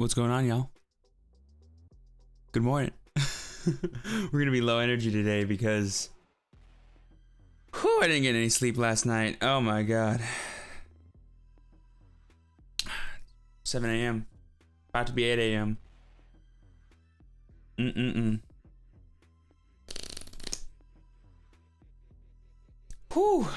What's going on, y'all? Good morning. We're gonna be low energy today because I didn't get any sleep last night. Oh my god. 7 a.m. About to be 8 a.m. Whew.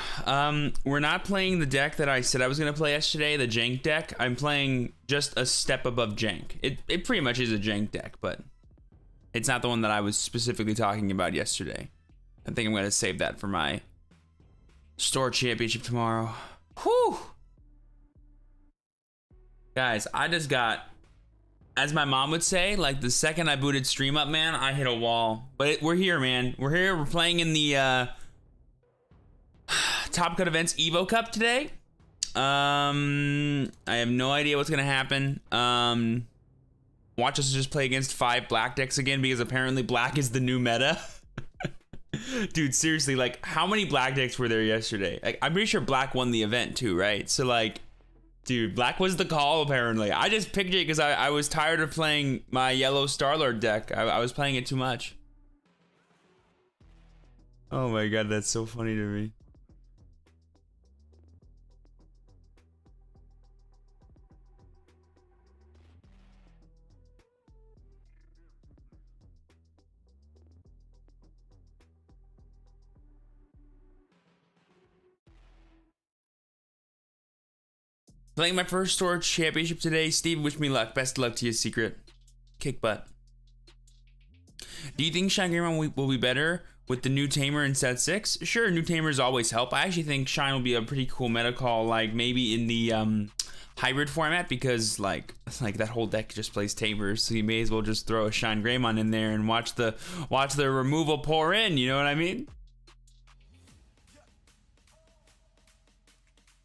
We're not playing the deck that I said I was gonna play yesterday, the jank deck. I'm playing just a step above jank. It pretty much is a jank deck, but it's not the one that I was specifically talking about yesterday. I think I'm gonna save that for my store championship tomorrow. Whew. Guys, I just got, as my mom would say, like the second I booted stream up, man, I hit a wall. But we're here, man. We're here. We're playing in the Top Cut Events Evo Cup today. I have no idea what's gonna happen. Watch us just play against 5 black decks again because apparently black is the new meta. Dude, seriously, like how many black decks were there yesterday? Like, I'm pretty sure black won the event too, right? So like, dude, black was the call apparently. I just picked it because I was tired of playing my yellow Starlord deck. I was playing it too much. Oh my god, that's so funny to me. Playing my first store championship today. Steve, wish me luck. Best of luck to you, Secret. Kick butt. Do you think Shine Greymon will be better with the new Tamer in set 6? Sure, new Tamers always help. I actually think Shine will be a pretty cool meta call, like maybe in the hybrid format, because like that whole deck just plays Tamers, so you may as well just throw a Shine Greymon in there and watch the removal pour in. You know what I mean?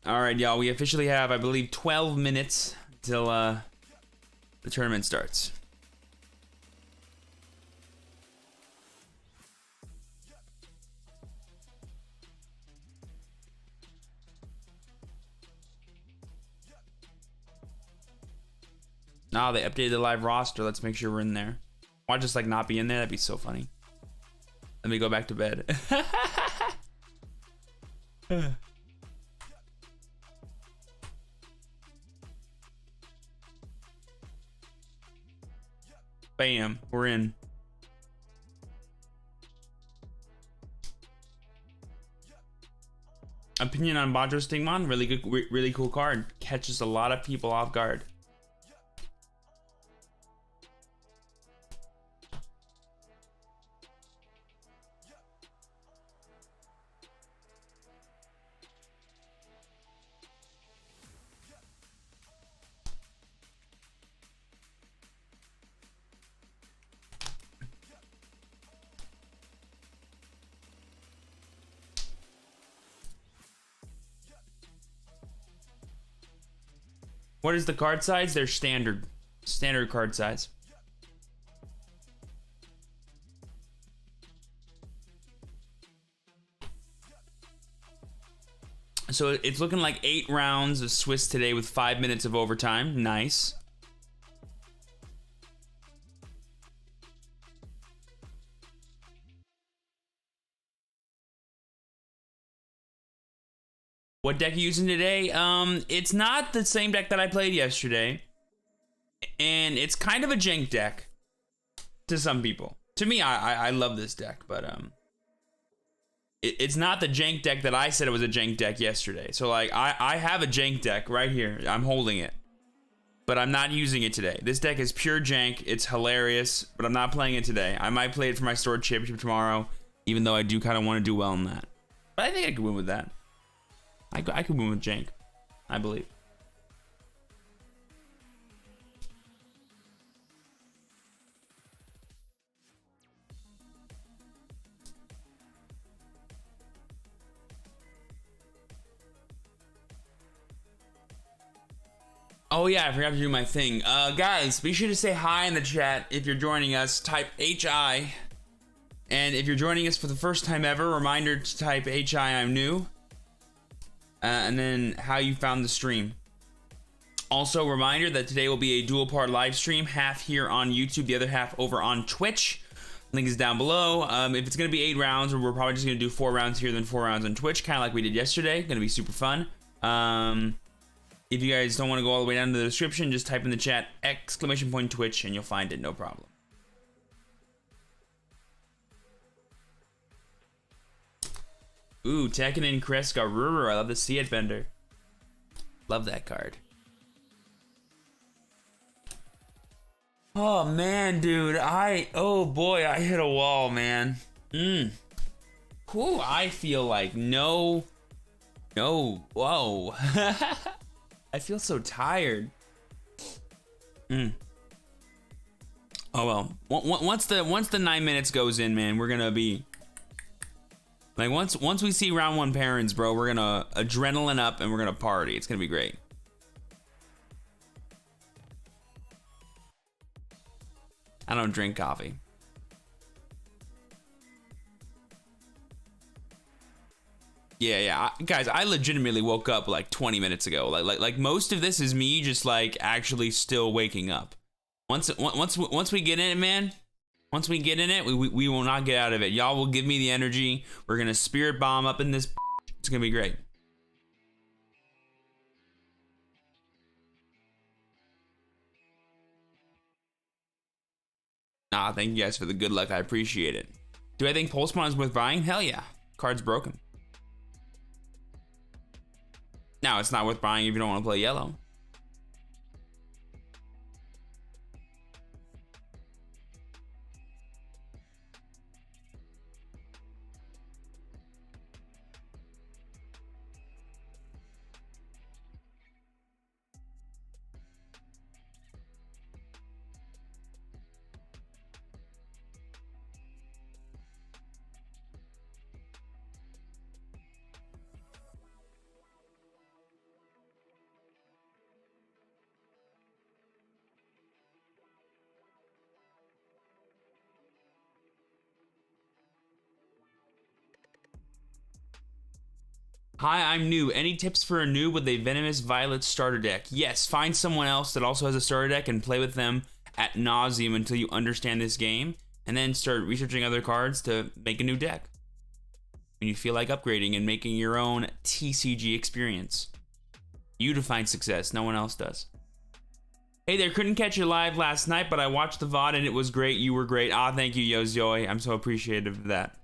All right, y'all, we officially have, I believe, 12 minutes till the tournament starts. Oh, they updated the live roster. Let's make sure we're in there. Why just like not be in there? That'd be so funny. Let me go back to bed. Bam, we're in. Opinion on Badro Stingmon, really good, really cool card. Catches a lot of people off guard. What is the card size? They're standard card size. So it's looking like 8 rounds of Swiss today with 5 minutes of overtime. Nice. What deck are you using today? It's not the same deck that I played yesterday. And it's kind of a jank deck to some people. To me, I love this deck, but it's not the jank deck that I said it was a jank deck yesterday. So like, I have a jank deck right here. I'm holding it. But I'm not using it today. This deck is pure jank. It's hilarious, but I'm not playing it today. I might play it for my store championship tomorrow, even though I do kind of want to do well in that. But I think I could win with that. I could win with jank, I believe. Oh yeah, I forgot to do my thing. Guys, be sure to say hi in the chat if you're joining us. Type HI. And if you're joining us for the first time ever, reminder to type HI, I'm new. And then how you found the stream. Also, a reminder that today will be a dual part live stream, half here on YouTube, the other half over on Twitch. Link is down below. If it's going to be 8 rounds, or we're probably just going to do 4 rounds here, then 4 rounds on Twitch, kind of like we did yesterday. Going to be super fun. If you guys don't want to go all the way down to the description, just type in the chat !Twitch and you'll find it, no problem. Ooh, Tekken and Kreska Ruru. I love to see it, Bender. Love that card. Oh man, dude, oh boy, I hit a wall, man. Cool, I feel like whoa. I feel so tired. Oh well, once the 9 minutes goes in, man, we're gonna be like, once we see round 1 parents, bro, we're gonna adrenaline up and we're gonna party. It's gonna be great. I don't drink coffee. Yeah, guys, I legitimately woke up like 20 minutes ago. Like most of this is me just like actually still waking up. Once we get in it, man. Once we get in it, we will not get out of it. Y'all will give me the energy. We're gonna spirit bomb up in this. It's gonna be great. Nah, thank you guys for the good luck. I appreciate it. Do I think Pulse Spawn is worth buying? Hell yeah. Card's broken. Now, it's not worth buying if you don't want to play yellow. Hi, I'm new. Any tips for a noob with a Venomous Violet starter deck? Yes, find someone else that also has a starter deck and play with them ad nauseum until you understand this game, and then start researching other cards to make a new deck when you feel like upgrading and making your own TCG experience. You define success, no one else does. Hey there, couldn't catch you live last night, but I watched the VOD and it was great. You were great. Ah, thank you, Yozoy. I'm so appreciative of that.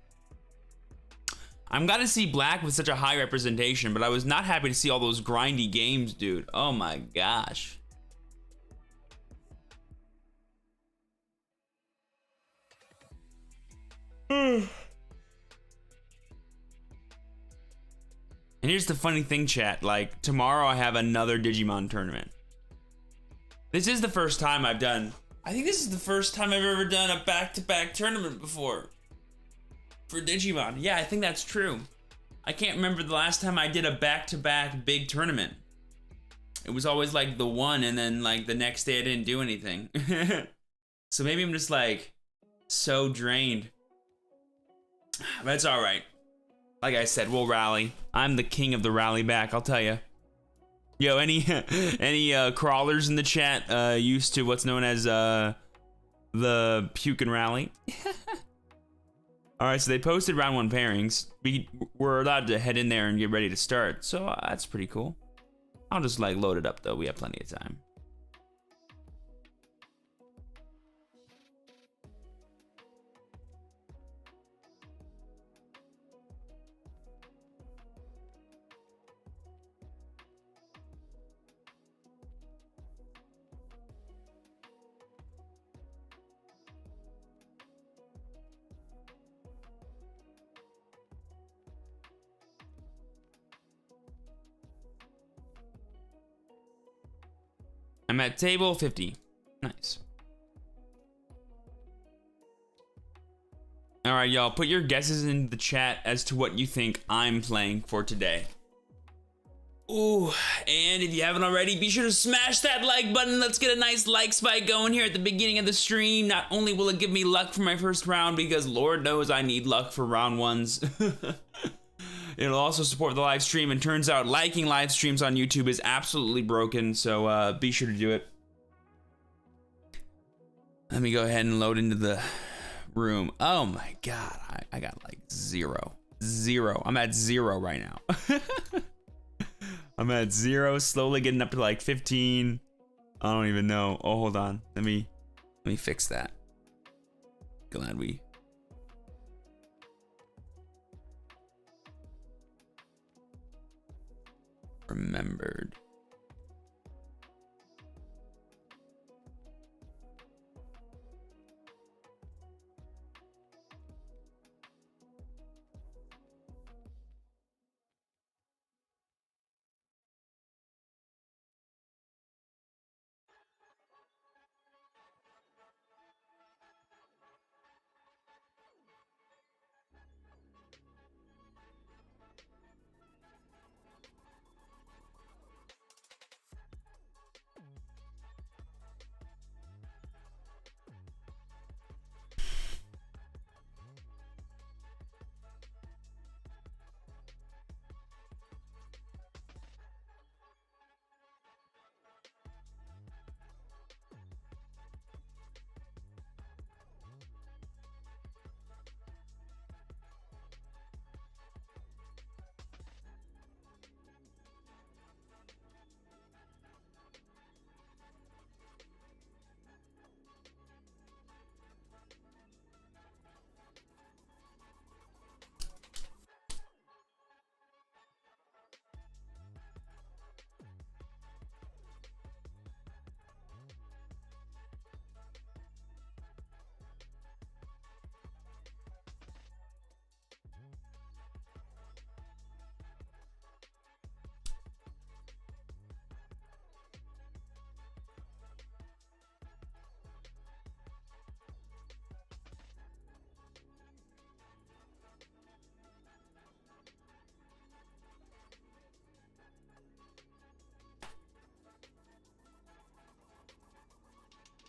I'm glad to see black with such a high representation, but I was not happy to see all those grindy games, dude. Oh my gosh. And here's the funny thing, chat. Like, tomorrow I have another Digimon tournament. This is the first time I've done... I think this is the first time I've ever done a back-to-back tournament before. For Digimon. Yeah, I think that's true. I can't remember the last time I did a back-to-back big tournament. It was always like the one, and then like the next day I didn't do anything. So maybe I'm just like so drained. But it's alright. Like I said, we'll rally. I'm the king of the rally back, I'll tell you. Yo, any crawlers in the chat used to what's known as the puke and rally? Alright, so they posted round 1 pairings. We're allowed to head in there and get ready to start, so that's pretty cool. I'll just like load it up though, we have plenty of time. I'm at table 50. Nice. All right, y'all, put your guesses in the chat as to what you think I'm playing for today. Ooh, and if you haven't already, be sure to smash that like button. Let's get a nice like spike going here at the beginning of the stream. Not only will it give me luck for my first round, because Lord knows I need luck for round 1s. It'll also support the live stream, and turns out liking live streams on YouTube is absolutely broken, so be sure to do it. Let me go ahead and load into the room. Oh my god, I got like zero. I'm at 0 right now. I'm at 0, slowly getting up to like 15. I don't even know. Oh, hold on. Let me fix that. Glad we remembered.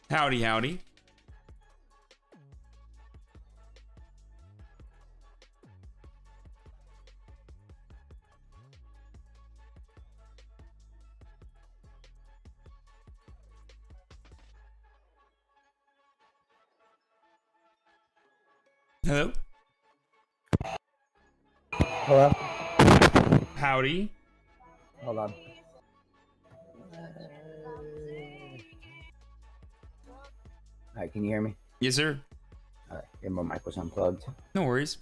Howdy, howdy. Hello? Hello? Howdy. Hold on. Alright, can you hear me? Yes, sir. Alright, my mic was unplugged. No worries.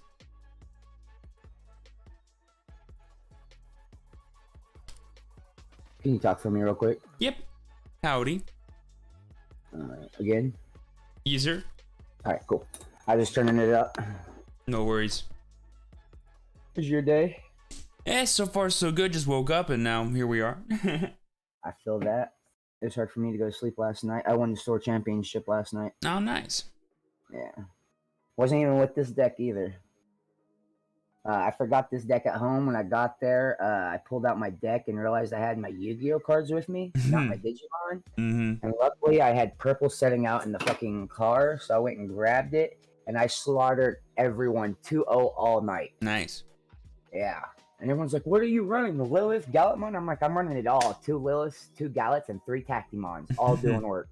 Can you talk for me real quick? Yep. Howdy. Again? Yes, sir. Alright, cool. I just turning it up. No worries. How's your day? So far so good. Just woke up and now here we are. I feel that. It was hard for me to go to sleep last night. I won the store championship last night. Oh, nice. Yeah. Wasn't even with this deck either. I forgot this deck at home when I got there. I pulled out my deck and realized I had my Yu-Gi-Oh cards with me, not my Digimon. And luckily I had purple setting out in the fucking car, so I went and grabbed it, and I slaughtered everyone 2-0 all night. Nice. Yeah. And everyone's like, what are you running? The Lilith, Gallantmon? I'm like, I'm running it all. 2 Liliths, 2 Gallets, and 3 Tactimons, all doing work.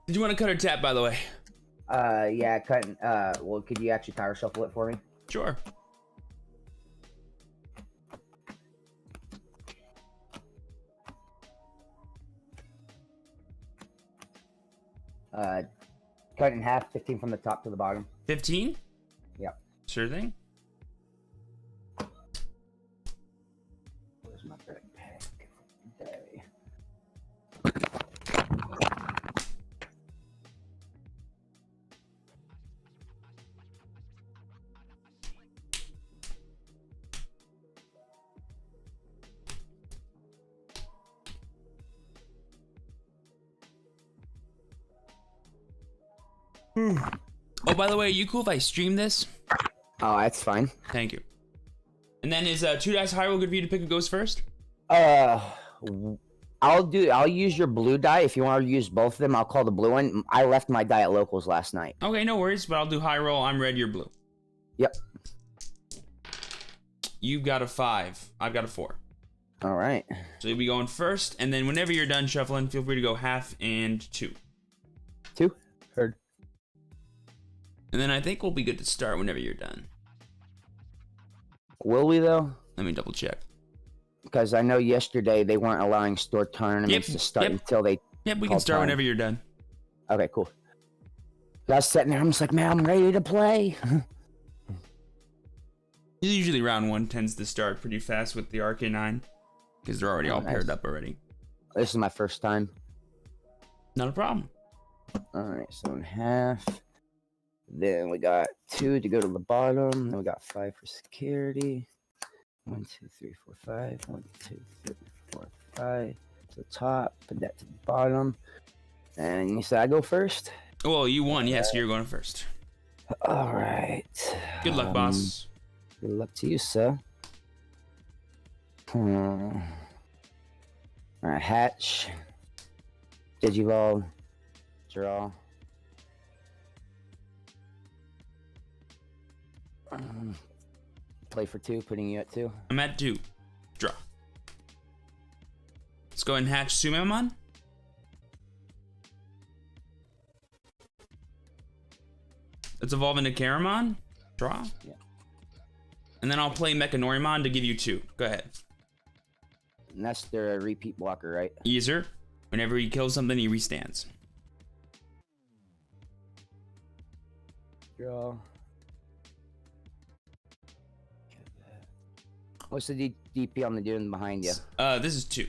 Did you want to cut or tap, by the way? Yeah, cutting. Well, could you actually power shuffle it for me? Sure. Cut in half, 15 from the top to the bottom. 15? Yep. Sure thing. Where's my backpack? Okay. Oh, by the way, are you cool if I stream this? Oh, that's fine. Thank you. And then is 2 dice Hyrule good for you to pick a ghost first? I I'll use your blue die if you want to use both of them. I'll call the blue one. I left my die at locals last night. Okay, no worries, but I'll do high roll. I'm red, you're blue. Yep. You've got a 5. I've got a 4. All right. So you'll be going first, and then whenever you're done shuffling, feel free to go half and 2. 2. Heard. And then I think we'll be good to start whenever you're done. Will we though? Let me double check. Because I know yesterday they weren't allowing store tournaments to start until they. Yep, we can start whenever you're done. Okay, cool. I was sitting there, I'm just like, man, I'm ready to play. Usually round 1 tends to start pretty fast with the RK9 because they're already all paired up already. This is my first time. Not a problem. All right, so in half. Then we got 2 to go to the bottom. Then we got 5 for security. 1, 2, 3, 4, 5. 1, 2, 3, 4, 5. To the top. Put that to the bottom. And you said I go first? Well, you won. Yes, you're going first. All right. Good luck, boss. Good luck to you, sir. All right, hatch. Digivolve. Draw. Play for 2, putting you at 2. I'm at 2. Draw. Let's go ahead and hatch Sumemon. Let's evolve into Caramon. Draw. Yeah. And then I'll play Mechanorimon to give you 2. Go ahead. And that's their repeat blocker, right? User. Whenever he kills something, he restands. Draw. What's the DP on the dude behind you? This is 2.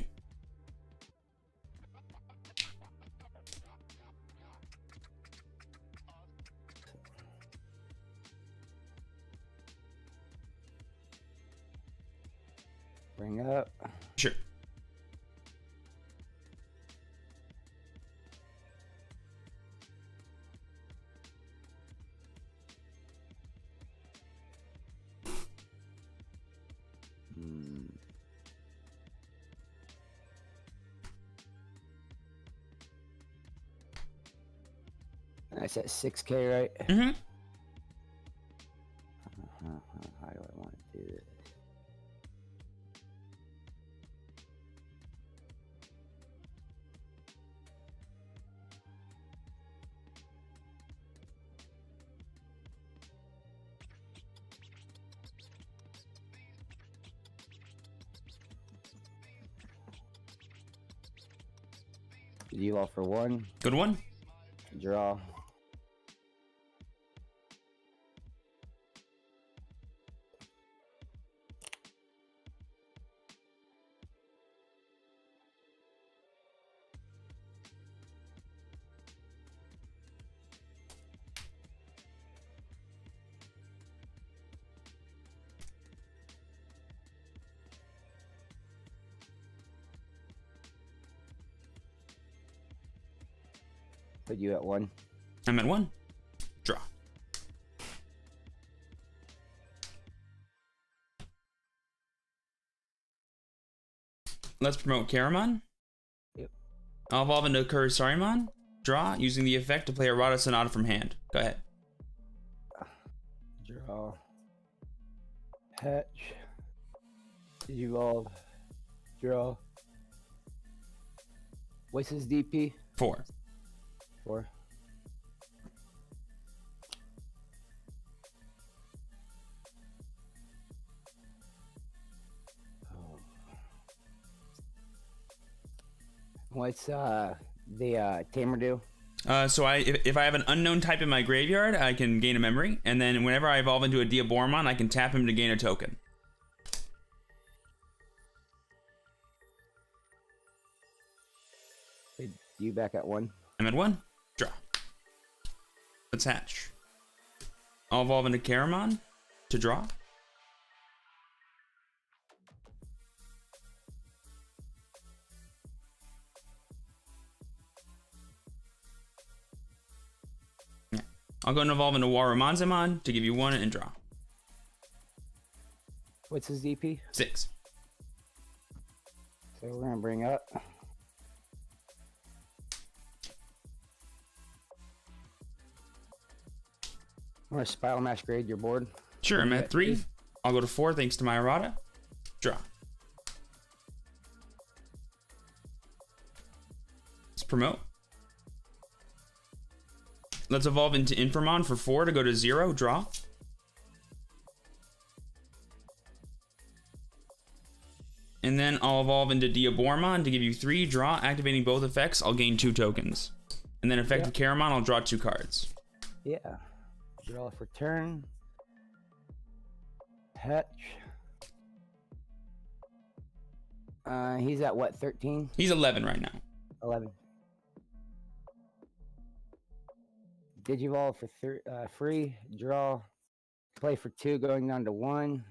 Bring up. Sure. That's at 6K, right? Mm-hmm. How do I want to do this? You all for 1. Good one. Draw. Put you at 1. I'm at 1. Draw. Let's promote Caramon. Yep. I'll evolve into Kurisarimon. Draw, using the effect to play a Rada Sonata from hand. Go ahead. Draw. Hatch. Evolve. Draw. What's his DP? 4. 4. Oh. What's the tamer do? So if I have an unknown type in my graveyard, I can gain a memory, and then whenever I evolve into a Diaboromon, I can tap him to gain a token. You back at 1. I'm at 1. Draw. Let's hatch. I'll evolve into Caramon to draw. Yeah. I'll go and evolve into Warumanzamon to give you 1 and draw. What's his DP? 6. So we're gonna bring up. Want to spiral mash grade your board? Sure, I'm at 3. I'll go to 4 thanks to my errata. Draw. Let's promote. Let's evolve into Infamon for 4 to go to 0. Draw. And then I'll evolve into Diabormon to give you 3. Draw. Activating both effects, I'll gain 2 tokens. And then effective Caramon, I'll draw 2 cards. Yeah. Draw for turn. Hatch. He's at what, 13? He's 11 right now. 11. Digivolve for free. Draw. Play for 2, going down to 1.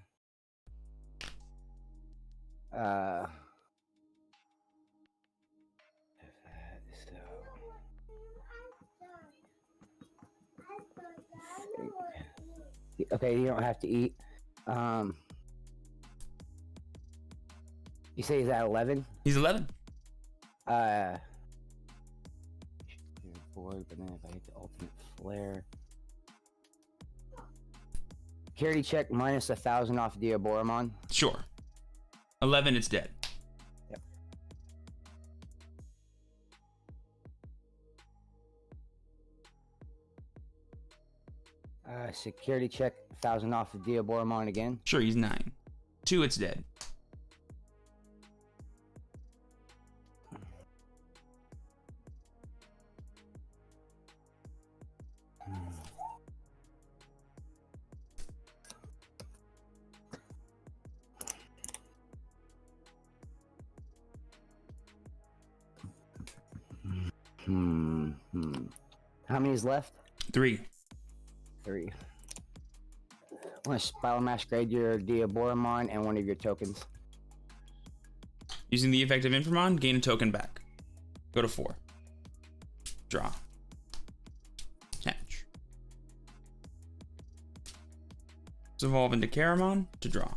Okay, you don't have to eat. You say he's at 11? He's 11. Board, but then if I hit the ultimate flare. Security check minus 1,000 off Diaboromon. Sure. 11, it's dead. Yep. Security check 1,000 off of Diaboromon again. Sure, he's 9. 2, it's dead. How many's left? 3. 3. I want to spiral mash grade your Diaboromon and one of your tokens. Using the effect of Infamon, gain a token back. Go to 4. Draw. Catch. Let's evolve into Caramon to draw.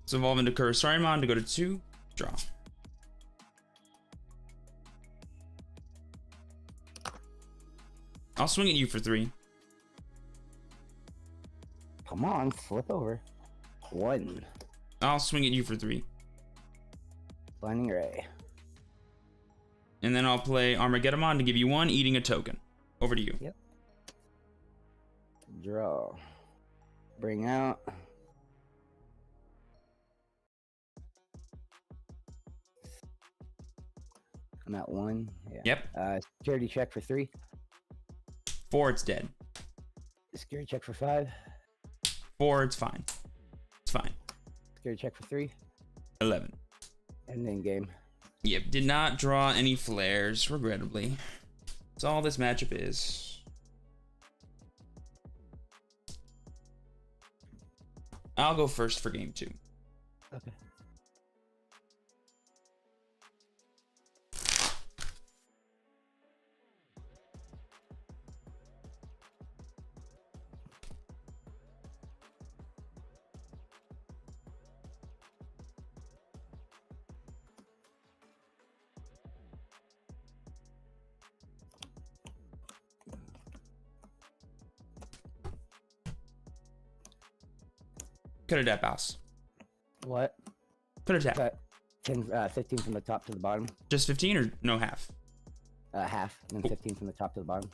Let's evolve into Kurosarimon to go to 2. Draw. I'll swing at you for 3. Come on, flip over. 1. I'll swing at you for 3. Blinding Ray. And then I'll play Armageddon to give you 1, eating a token. Over to you. Yep. Draw. Bring out. I'm at 1. Yeah. Yep. Security check for 3. 4, it's dead. Security check for 5. 4, it's fine. It's fine. Security check for 3. 11. And then game. Yep, did not draw any flares, regrettably. That's all this matchup is. I'll go first for game 2. Okay. Cut a tap, boss. What? Cut a tap. Cut 10, 15 from the top to the bottom. Just 15 or no half? Half, and then 15 from the top to the bottom.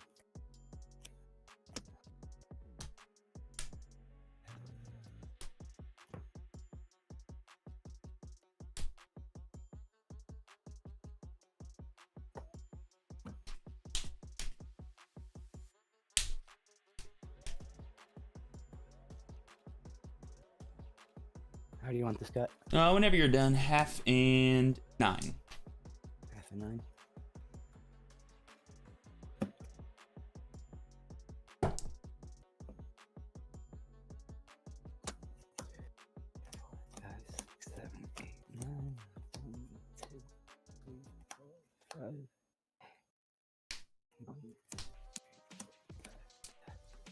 How do you want this cut? Whenever you're done, half and 9. Half and 9.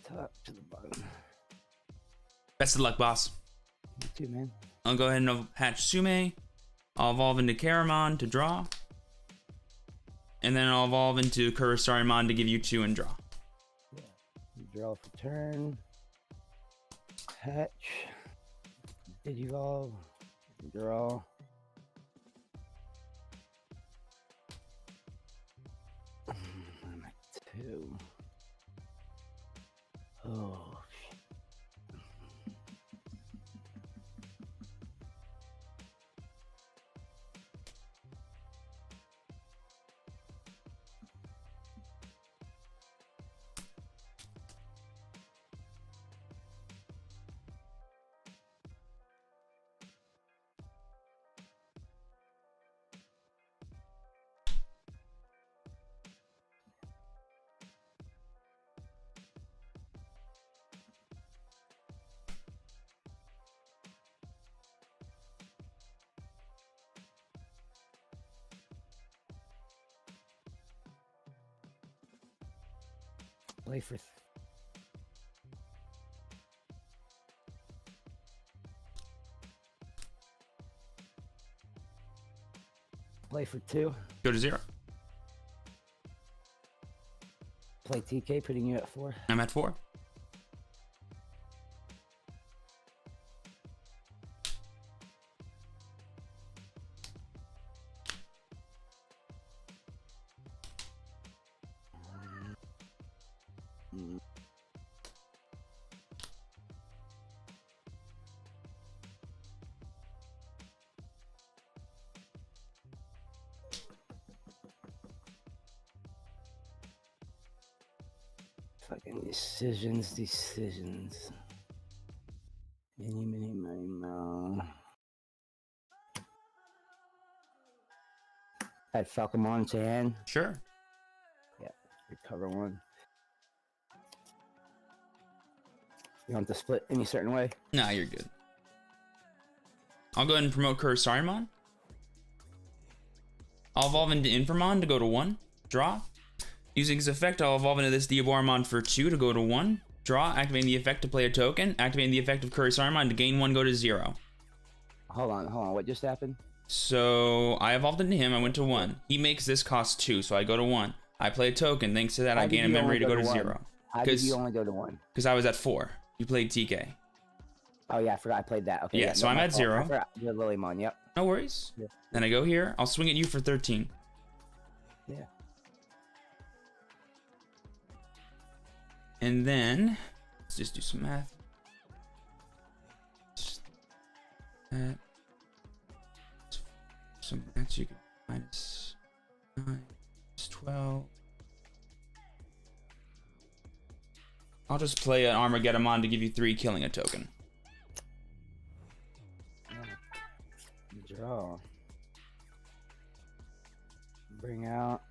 Top to the bottom. Best of luck, boss. You too, man. I'll go ahead and hatch Sume. I'll evolve into Karamon to draw. And then I'll evolve into Kurisarimon to give you 2 and draw. Yeah. Draw for turn. Hatch. Digivolve. Draw. I'm at 2. Oh. Play for play for 2. Go to 0. Play TK, putting you at 4. I'm at 4. Fucking decisions. Mini, mo. Add Falcomon to hand. Sure. Yeah, recover 1. You want to split any certain way? Nah, you're good. I'll go ahead and promote Kurisarimon. I'll evolve into Infamon to go to 1. Draw. Using his effect, I'll evolve into this Diaboromon for 2 to go to 1. Draw, activating the effect to play a token. Activating the effect of Kurisarimon to gain 1, go to 0. Hold on. What just happened? So I evolved into him. I went to 1. He makes this cost 2, so I go to 1. I play a token. Thanks to that, I gain a memory to go to 0. How did you only go to 1? Because I was at 4. You played TK. Oh yeah, I forgot I played that. Okay. Yeah, so I'm at 0. I forgot the Lilymon. Yep. No worries. Yeah. Then I go here. I'll swing at you for 13. Yeah. And then let's just do some math. Some math, you can minus 9, minus 12. I'll just play an Armageddon to give you 3, killing a token. Draw. Bring out.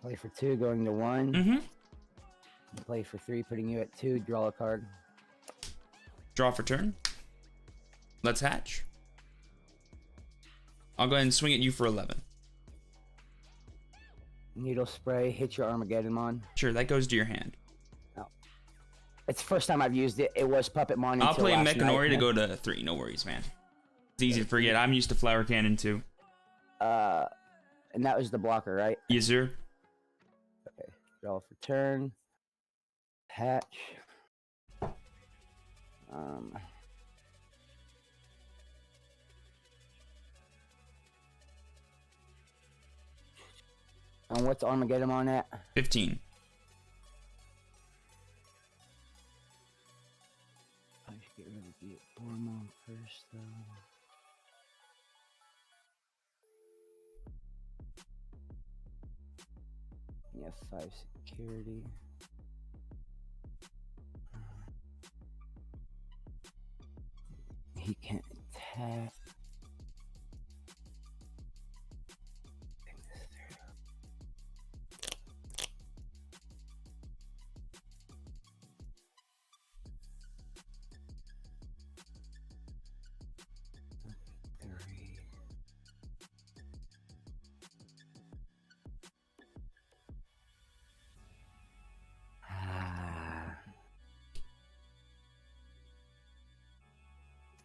Play for 2, going to 1. Mm-hmm. Play for 3, putting you at 2. Draw a card. Draw for turn. Let's hatch. I'll go ahead and swing at you for 11. Needle spray, hit your Armageddon. Sure, that goes to your hand. Oh. It's the first time I've used it. It was Puppetmon. I'll play Mechanori to go to 3. No worries, man. It's easy to forget. I'm used to Flower Cannon too. And that was the blocker, right? Yes, sir. Okay. Draw for turn. Hatch. And what's Armageddon at? 15. I should get rid of the hormone first, though. Yeah, 5 security. He can't attack.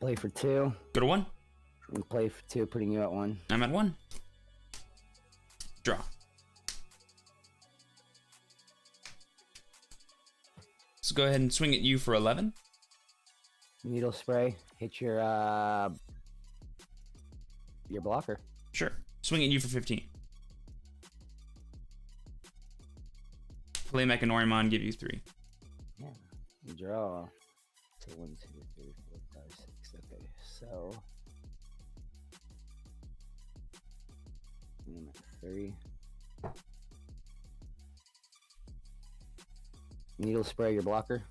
Play for 2. Go to 1. And play for 2, putting you at 1. I'm at 1. Draw. Let's go ahead and swing at you for 11. Needle spray. Hit your blocker. Sure. Swing at you for 15. Play Mechanorimon, give you 3. Yeah. Draw. So 1, 2, 3, 4, 5, 6. Okay. So. I'm at 3. Needle spray your blocker.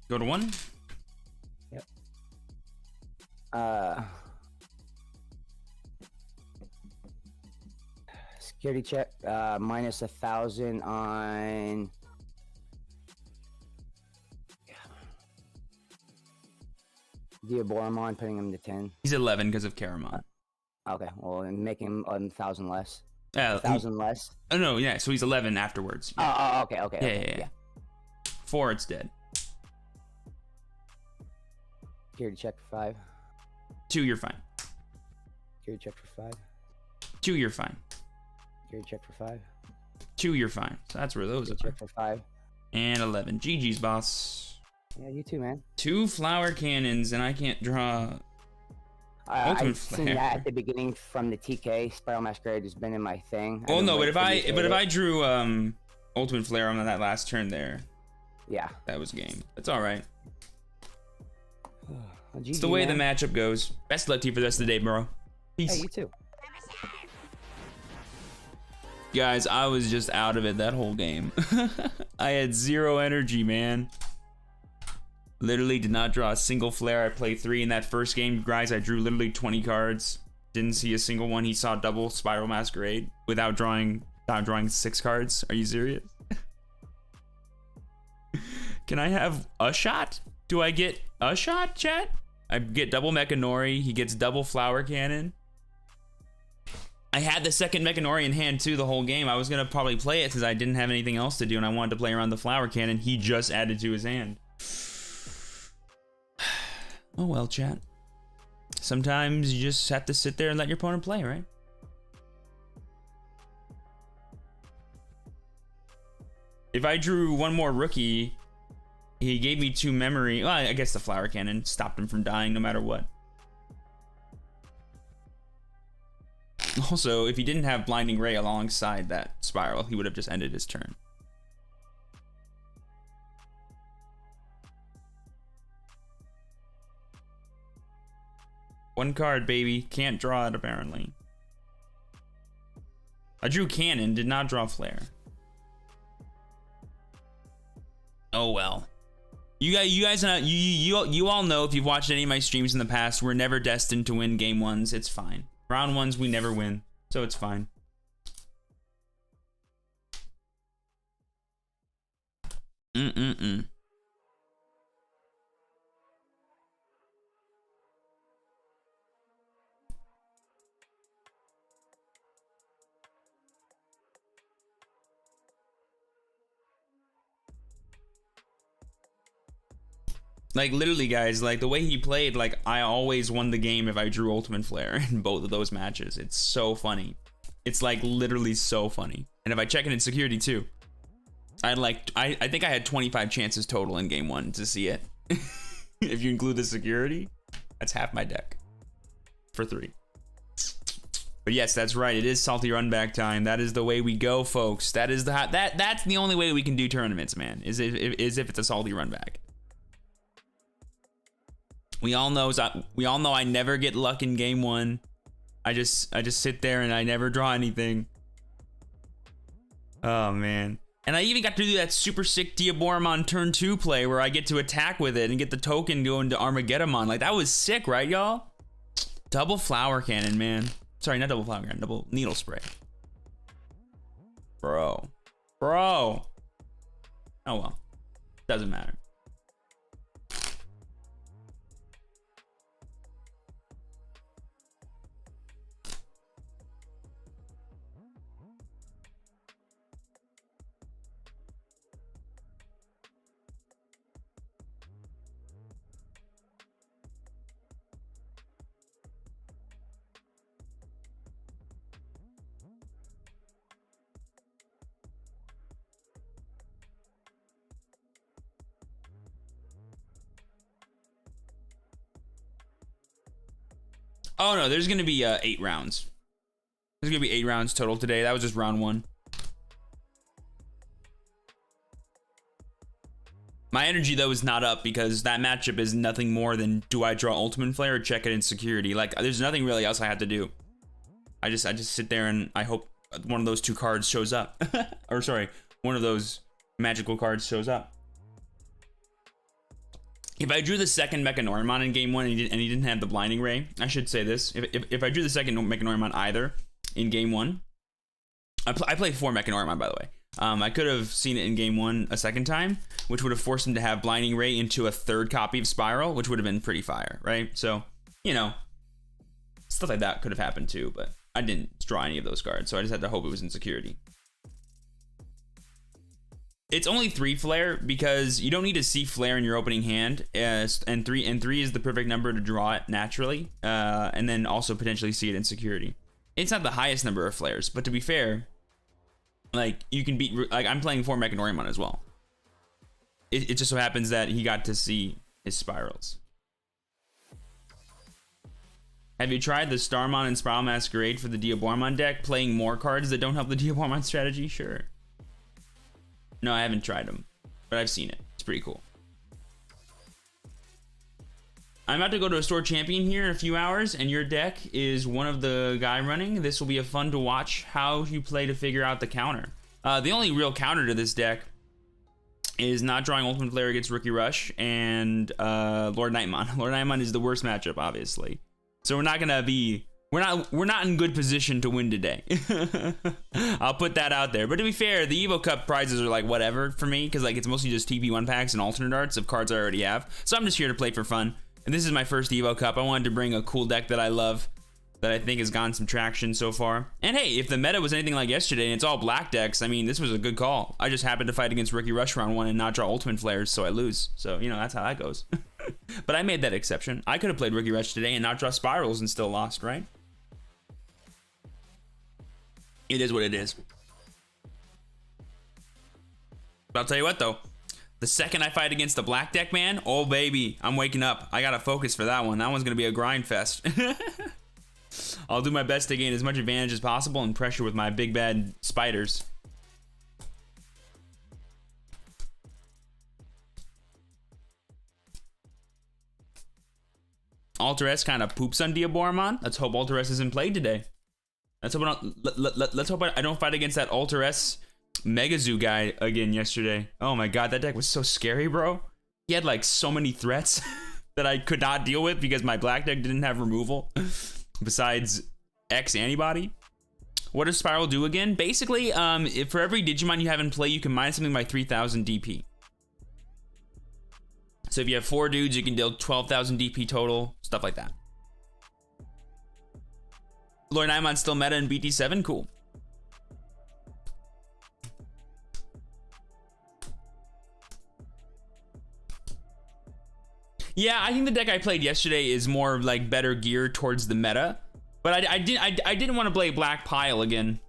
Go to 1. Yep. Security check. Minus 1,000 on. Diaboromon, putting him to 10. He's 11 because of Caramon. Okay, well, and making him 1,000 less. Yeah, 1,000 less. Oh no, yeah. So he's 11 afterwards. Yeah. Oh, okay, okay. Yeah. 4, it's dead. Security check for 5. 2, you're fine. Security check for 5. 2, you're fine. Security check for 5. 2, you're fine. So that's where those are. Check for 5. And 11. GG's, boss. Yeah, you too, man. 2 flower cannons, and I can't draw. I've seen that at the beginning from the TK. Spiral Masquerade has been in my thing. Well, no, but if I drew Ultimate Flare on that last turn there, yeah, that was game. That's all right. Well, GG, it's the way the matchup goes. Best of luck to you for the rest of the day, bro. Peace. Hey, you too. Guys, I was just out of it that whole game. I had 0 energy, man. Literally did not draw a single flare. I played 3 in that first game. Guys, I drew literally 20 cards. Didn't see a single one. He saw double Spiral Masquerade without drawing 6 cards. Are you serious? Can I have a shot? Do I get a shot, chat? I get double Mechanori. He gets double Flower Cannon. I had the second Mechanori in hand too the whole game. I was gonna probably play it since I didn't have anything else to do and I wanted to play around the Flower Cannon. He just added to his hand. Oh well, chat. Sometimes you just have to sit there and let your opponent play, right? If I drew one more rookie, he gave me 2 memory. Well, I guess the Flower Cannon stopped him from dying no matter what. Also, if he didn't have Blinding Ray alongside that Spiral, he would have just ended his turn. One card, baby. Can't draw it, apparently. I drew Cannon, did not draw Flare. Oh well. You guys, you all know if you've watched any of my streams in the past, we're never destined to win game 1s. It's fine. Round 1s, we never win, so it's fine. Like, literally, guys, like, the way he played, like, I always won the game if I drew Ultimate Flare in both of those matches. It's so funny. It's, like, literally so funny. And if I check it in security, too, I think I had 25 chances total in game 1 to see it. If you include the security, that's half my deck. For 3. But yes, that's right. It is salty run back time. That is the way we go, folks. That is that's the only way we can do tournaments, man, is if it's a salty run back. We all know I never get luck in game 1. I just sit there and I never draw anything. Oh man. And I even got to do that super sick Diaboromon turn 2 play where I get to attack with it and get the token going to Armageddonmon. Like, that was sick, right, y'all? Double Flower Cannon, man. Sorry, not double Flower Cannon, double Needle Spray. Bro. Oh well. Doesn't matter. Oh no, there's gonna be 8 rounds. There's gonna be 8 rounds total today. That was just round 1. My energy though is not up because that matchup is nothing more than do I draw Ultimate Flare or check it in security. Like there's nothing really else I have to do. I just sit there and I hope one of those 2 cards shows up. Or sorry, one of those magical cards shows up. If I drew the second Mecha Normon in game 1 and he didn't have the Blinding Ray, I should say this. If I drew the second Mecha Normon either in game 1, I play 4 Mecha Normon by the way. I could have seen it in game 1 a second time, which would have forced him to have Blinding Ray into a 3rd copy of Spiral, which would have been pretty fire, right? So, you know, stuff like that could have happened too, but I didn't draw any of those cards, so I just had to hope it was in security. It's only 3 Flare because you don't need to see Flare in your opening hand, and 3 is the perfect number to draw it naturally, and then also potentially see it in security. It's not the highest number of Flares, but to be fair, like you can beat, like I'm playing 4 Mecha Normon as well. It just so happens that he got to see his Spirals. Have you tried the Starmon and Spiral Masquerade for the Diabormon deck, playing more cards that don't help the Diabormon strategy? Sure. No, I haven't tried them, but I've seen it. It's pretty cool. I'm about to go to a store champion here in a few hours, and your deck is one of the guy running. This will be a fun to watch how you play to figure out the counter. The only real counter to this deck is not drawing Ultimate Flare against Rookie Rush and Lord Nightmon. Lord Nightmon is the worst matchup, obviously. So we're not gonna be, we're not in good position to win today. I'll put that out there. But to be fair, the Evo Cup prizes are like whatever for me, because like it's mostly just TP1 packs and alternate arts of cards I already have. So I'm just here to play for fun. And this is my first Evo Cup. I wanted to bring a cool deck that I love, that I think has gotten some traction so far. And hey, if the meta was anything like yesterday and it's all black decks, I mean, this was a good call. I just happened to fight against Rookie Rush round 1 and not draw Ultimate Flares, so I lose. So, you know, that's how that goes. But I made that exception. I could have played Rookie Rush today and not draw Spirals and still lost, right? It is what it is. But I'll tell you what, though. The second I fight against the black deck, man, oh, baby, I'm waking up. I got to focus for that one. That one's going to be a grind fest. I'll do my best to gain as much advantage as possible and pressure with my big bad spiders. Alter S kind of poops on Diabormon. Let's hope Alter S isn't played today. Let's hope I don't fight against that Alter S Megazoo guy again yesterday. Oh my god, that deck was so scary, bro. He had like so many threats that I could not deal with because my black deck didn't have removal besides X antibody. What does Spiral do again? Basically, if for every Digimon you have in play, you can mine something by 3,000 DP. So if you have 4 dudes, you can deal 12,000 DP total, stuff like that. Lord Naimon's still meta in BT7, cool. Yeah, I think the deck I played yesterday is more like better geared towards the meta, but I didn't want to play Black Pile again.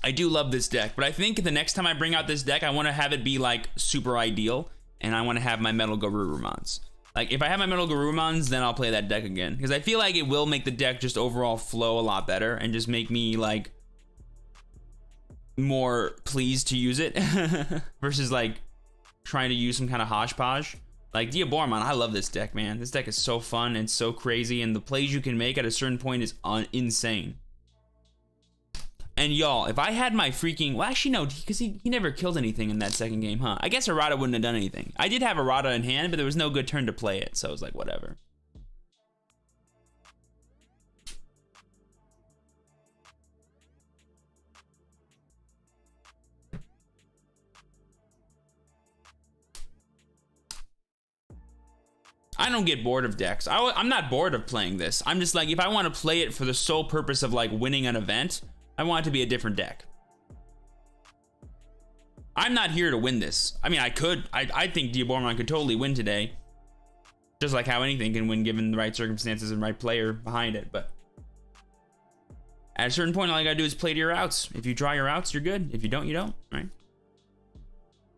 I do love this deck, but I think the next time I bring out this deck, I want to have it be like super ideal, and I want to have my Metal Garurumons. Like if I have my Metal Garurumons, then I'll play that deck again, because I feel like it will make the deck just overall flow a lot better and just make me like more pleased to use it versus like trying to use some kind of hodgepodge. Like Diabormon, I love this deck, man. This deck is so fun and so crazy, and the plays you can make at a certain point is insane. And y'all, if I had my freaking, well actually no, because he never killed anything in that second game, huh? I guess Errata wouldn't have done anything. I did have Errata in hand, but there was no good turn to play it, so I was like, whatever. I don't get bored of decks. I'm not bored of playing this. I'm just like, if I want to play it for the sole purpose of like winning an event, I want it to be a different deck. I'm not here to win this. I mean, I could. I think Diabormon could totally win today. Just like how anything can win given the right circumstances and right player behind it. But at a certain point, all you gotta do is play to your outs. If you draw your outs, you're good. If you don't, you don't, right?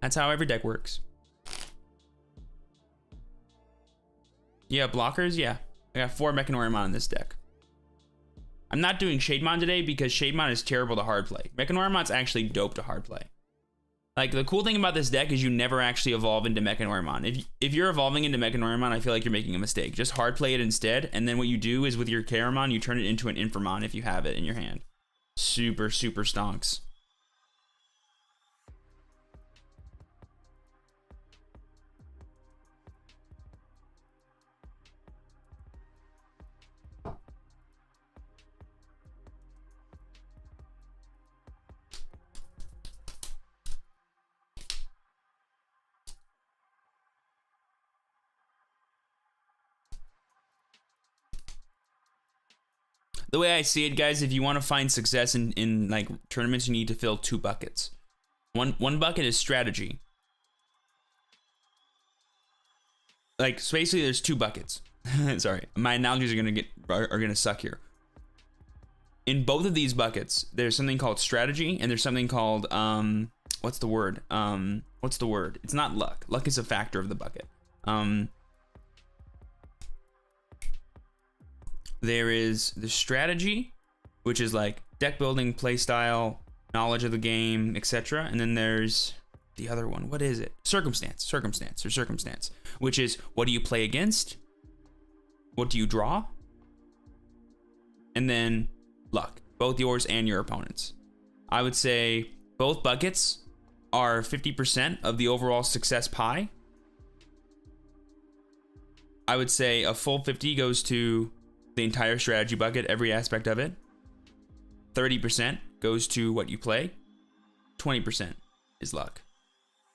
That's how every deck works. Yeah, blockers, yeah. I got 4 Mechanorimon in this deck. I'm not doing Shademon today because Shademon is terrible to hard play. Mechanoremon's actually dope to hard play. Like, the cool thing about this deck is you never actually evolve into Mechanoremon. If you're evolving into Mechanoremon, I feel like you're making a mistake. Just hard play it instead, and then what you do is with your Chairmon, you turn it into an Inframon if you have it in your hand. Super, super stonks. The way I see it, guys, if you want to find success in like tournaments, you need to fill 2 buckets. One bucket is strategy. Like, so basically there's 2 buckets. Sorry, my analogies are gonna suck here. In both of these buckets, there's something called strategy, and there's something called what's the word? It's not luck. Luck is a factor of the bucket. There is the strategy, which is like deck building, play style, knowledge of the game, etc. And then there's the other one. What is it? Circumstance, which is what do you play against? What do you draw? And then luck, both yours and your opponent's. I would say both buckets are 50% of the overall success pie. I would say a full 50 goes to the entire strategy bucket, every aspect of it. 30% goes to what you play. 20% is luck.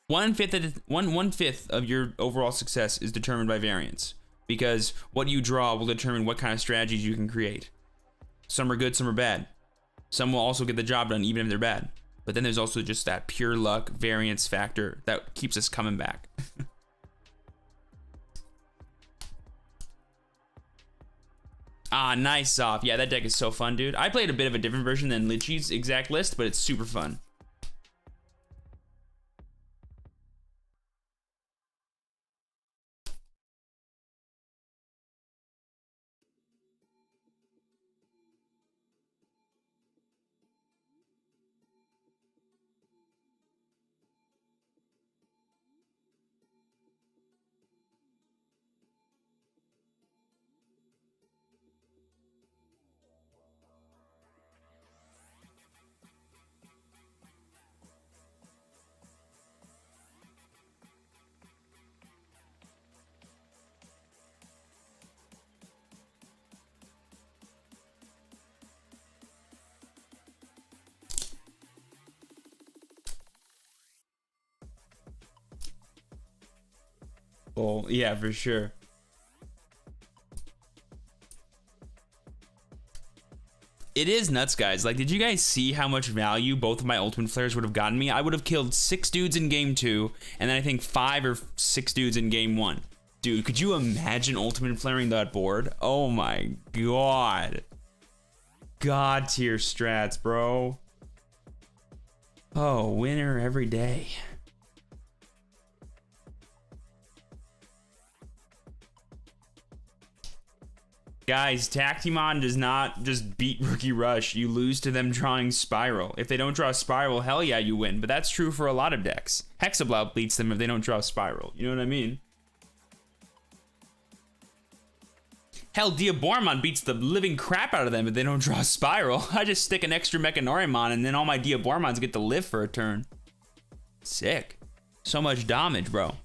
One fifth of your overall success is determined by variance, because what you draw will determine what kind of strategies you can create. Some are good, some are bad. Some will also get the job done even if they're bad. But then there's also just that pure luck variance factor that keeps us coming back. Ah, nice, Soft. Yeah, that deck is so fun, dude. I played a bit of a different version than Litchi's exact list, but it's super fun. Well, yeah, for sure. It is nuts, guys. Like, did you guys see how much value both of my ultimate flares would have gotten me? I would have killed 6 dudes in game 2, and then I think 5 or 6 dudes in game 1. Dude, could you imagine ultimate flaring that board? Oh my god. God tier strats, bro. Oh, winner every day. Guys, Tactimon does not just beat Rookie Rush. You lose to them drawing Spiral. If they don't draw Spiral, hell yeah, you win. But that's true for a lot of decks. Hexablout beats them if they don't draw Spiral. You know what I mean? Hell, Diabormon beats the living crap out of them if they don't draw Spiral. I just stick an extra Mechanorimon and then all my Diabormons get to live for a turn. Sick. So much damage, bro.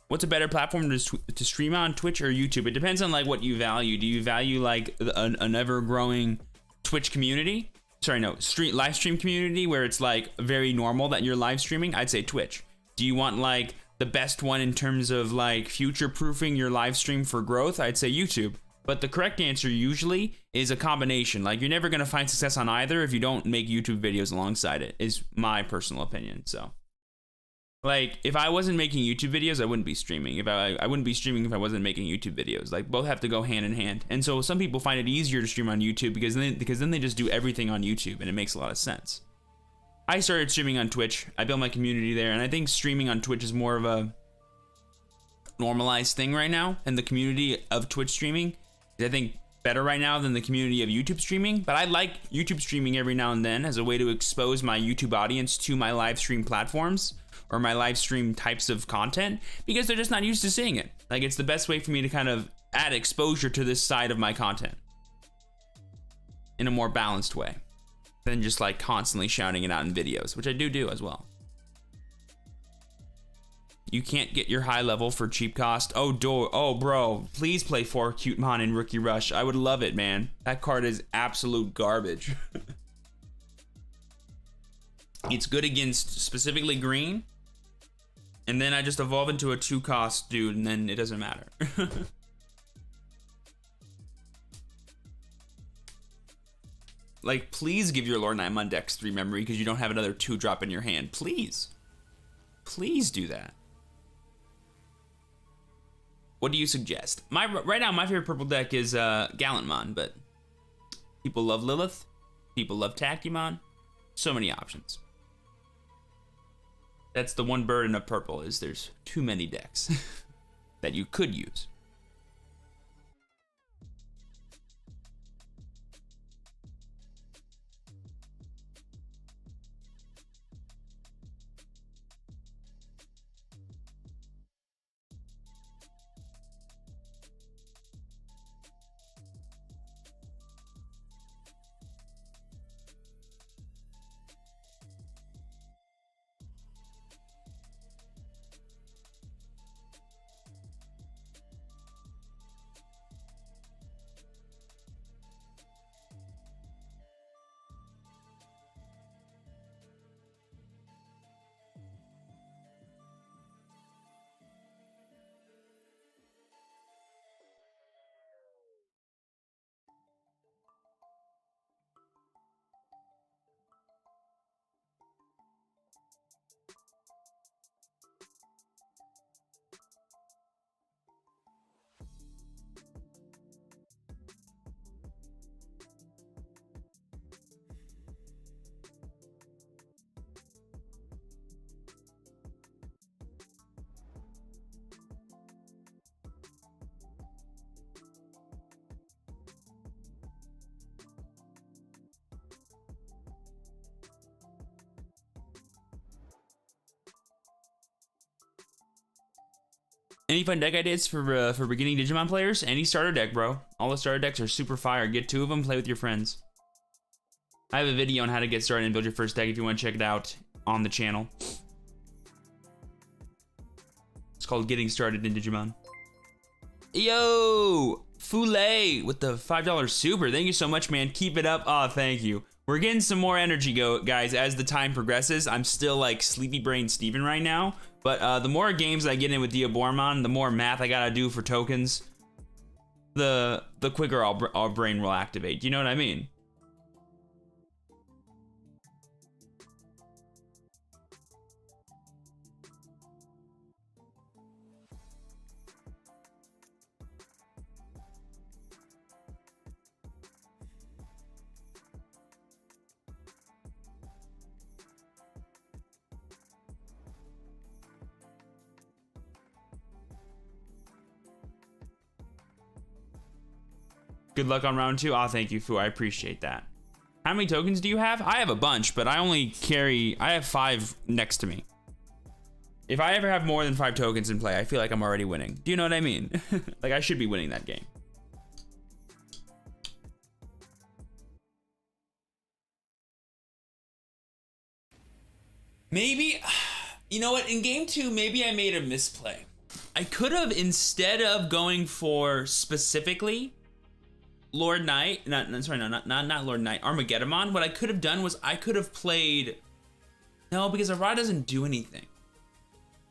What's a better platform to stream on, Twitch or YouTube? It depends on like what you value. Do you value like an ever-growing Twitch community? Sorry, no, live stream community where it's like very normal that you're live streaming? I'd say Twitch. Do you want like the best one in terms of like future-proofing your live stream for growth? I'd say YouTube. But the correct answer usually is a combination. Like, you're never gonna find success on either if you don't make YouTube videos alongside it, is my personal opinion, so. Like, if I wasn't making YouTube videos, I wouldn't be streaming. I wouldn't be streaming if I wasn't making YouTube videos. Like, both have to go hand in hand. And so some people find it easier to stream on YouTube because then they just do everything on YouTube, and it makes a lot of sense. I started streaming on Twitch. I built my community there, and I think streaming on Twitch is more of a normalized thing right now. And the community of Twitch streaming is, I think, better right now than the community of YouTube streaming. But I like YouTube streaming every now and then as a way to expose my YouTube audience to my live stream platforms or my live stream types of content, because they're just not used to seeing it. Like, it's the best way for me to kind of add exposure to this side of my content in a more balanced way than just like constantly shouting it out in videos, which I do as well. You can't get your high level for cheap cost. Oh, bro, please play 4 Cutemon in Rookie Rush. I would love it, man. That card is absolute garbage. It's good against specifically green, and then I just evolve into a 2-cost dude, and then it doesn't matter. Like, please give your Lord Nightmon Dex 3 memory because you don't have another 2-drop in your hand. Please. Please do that. What do you suggest? Right now, my favorite purple deck is Gallantmon, but people love Lilith. People love Tactimon. So many options. That's the one burden of purple, is there's too many decks that you could use. Any fun deck ideas for beginning Digimon players? Any starter deck, bro. All the starter decks are super fire. Get 2 of them, play with your friends. I have a video on how to get started and build your first deck if you want to check it out on the channel. It's called Getting Started in Digimon. Yo! Fule with the $5 super. Thank you so much, man. Keep it up. Oh, thank you. We're getting some more energy, guys, as the time progresses. I'm still like Sleepy Brain Steven right now. But the more games I get in with Diabormon, the more math I gotta do for tokens, the quicker our brain will activate. You know what I mean? Good luck on round 2. Aw, thank you, Fu. I appreciate that. How many tokens do you have? I have a bunch, but I have 5 next to me. If I ever have more than 5 tokens in play, I feel like I'm already winning. Do you know what I mean? Like, I should be winning that game. Maybe, you know what? In game 2, maybe I made a misplay. I could have, instead of going for specifically Lord Knight, not Lord Knight, Armageddon. What I could have done was I could have played, no, because Ara doesn't do anything.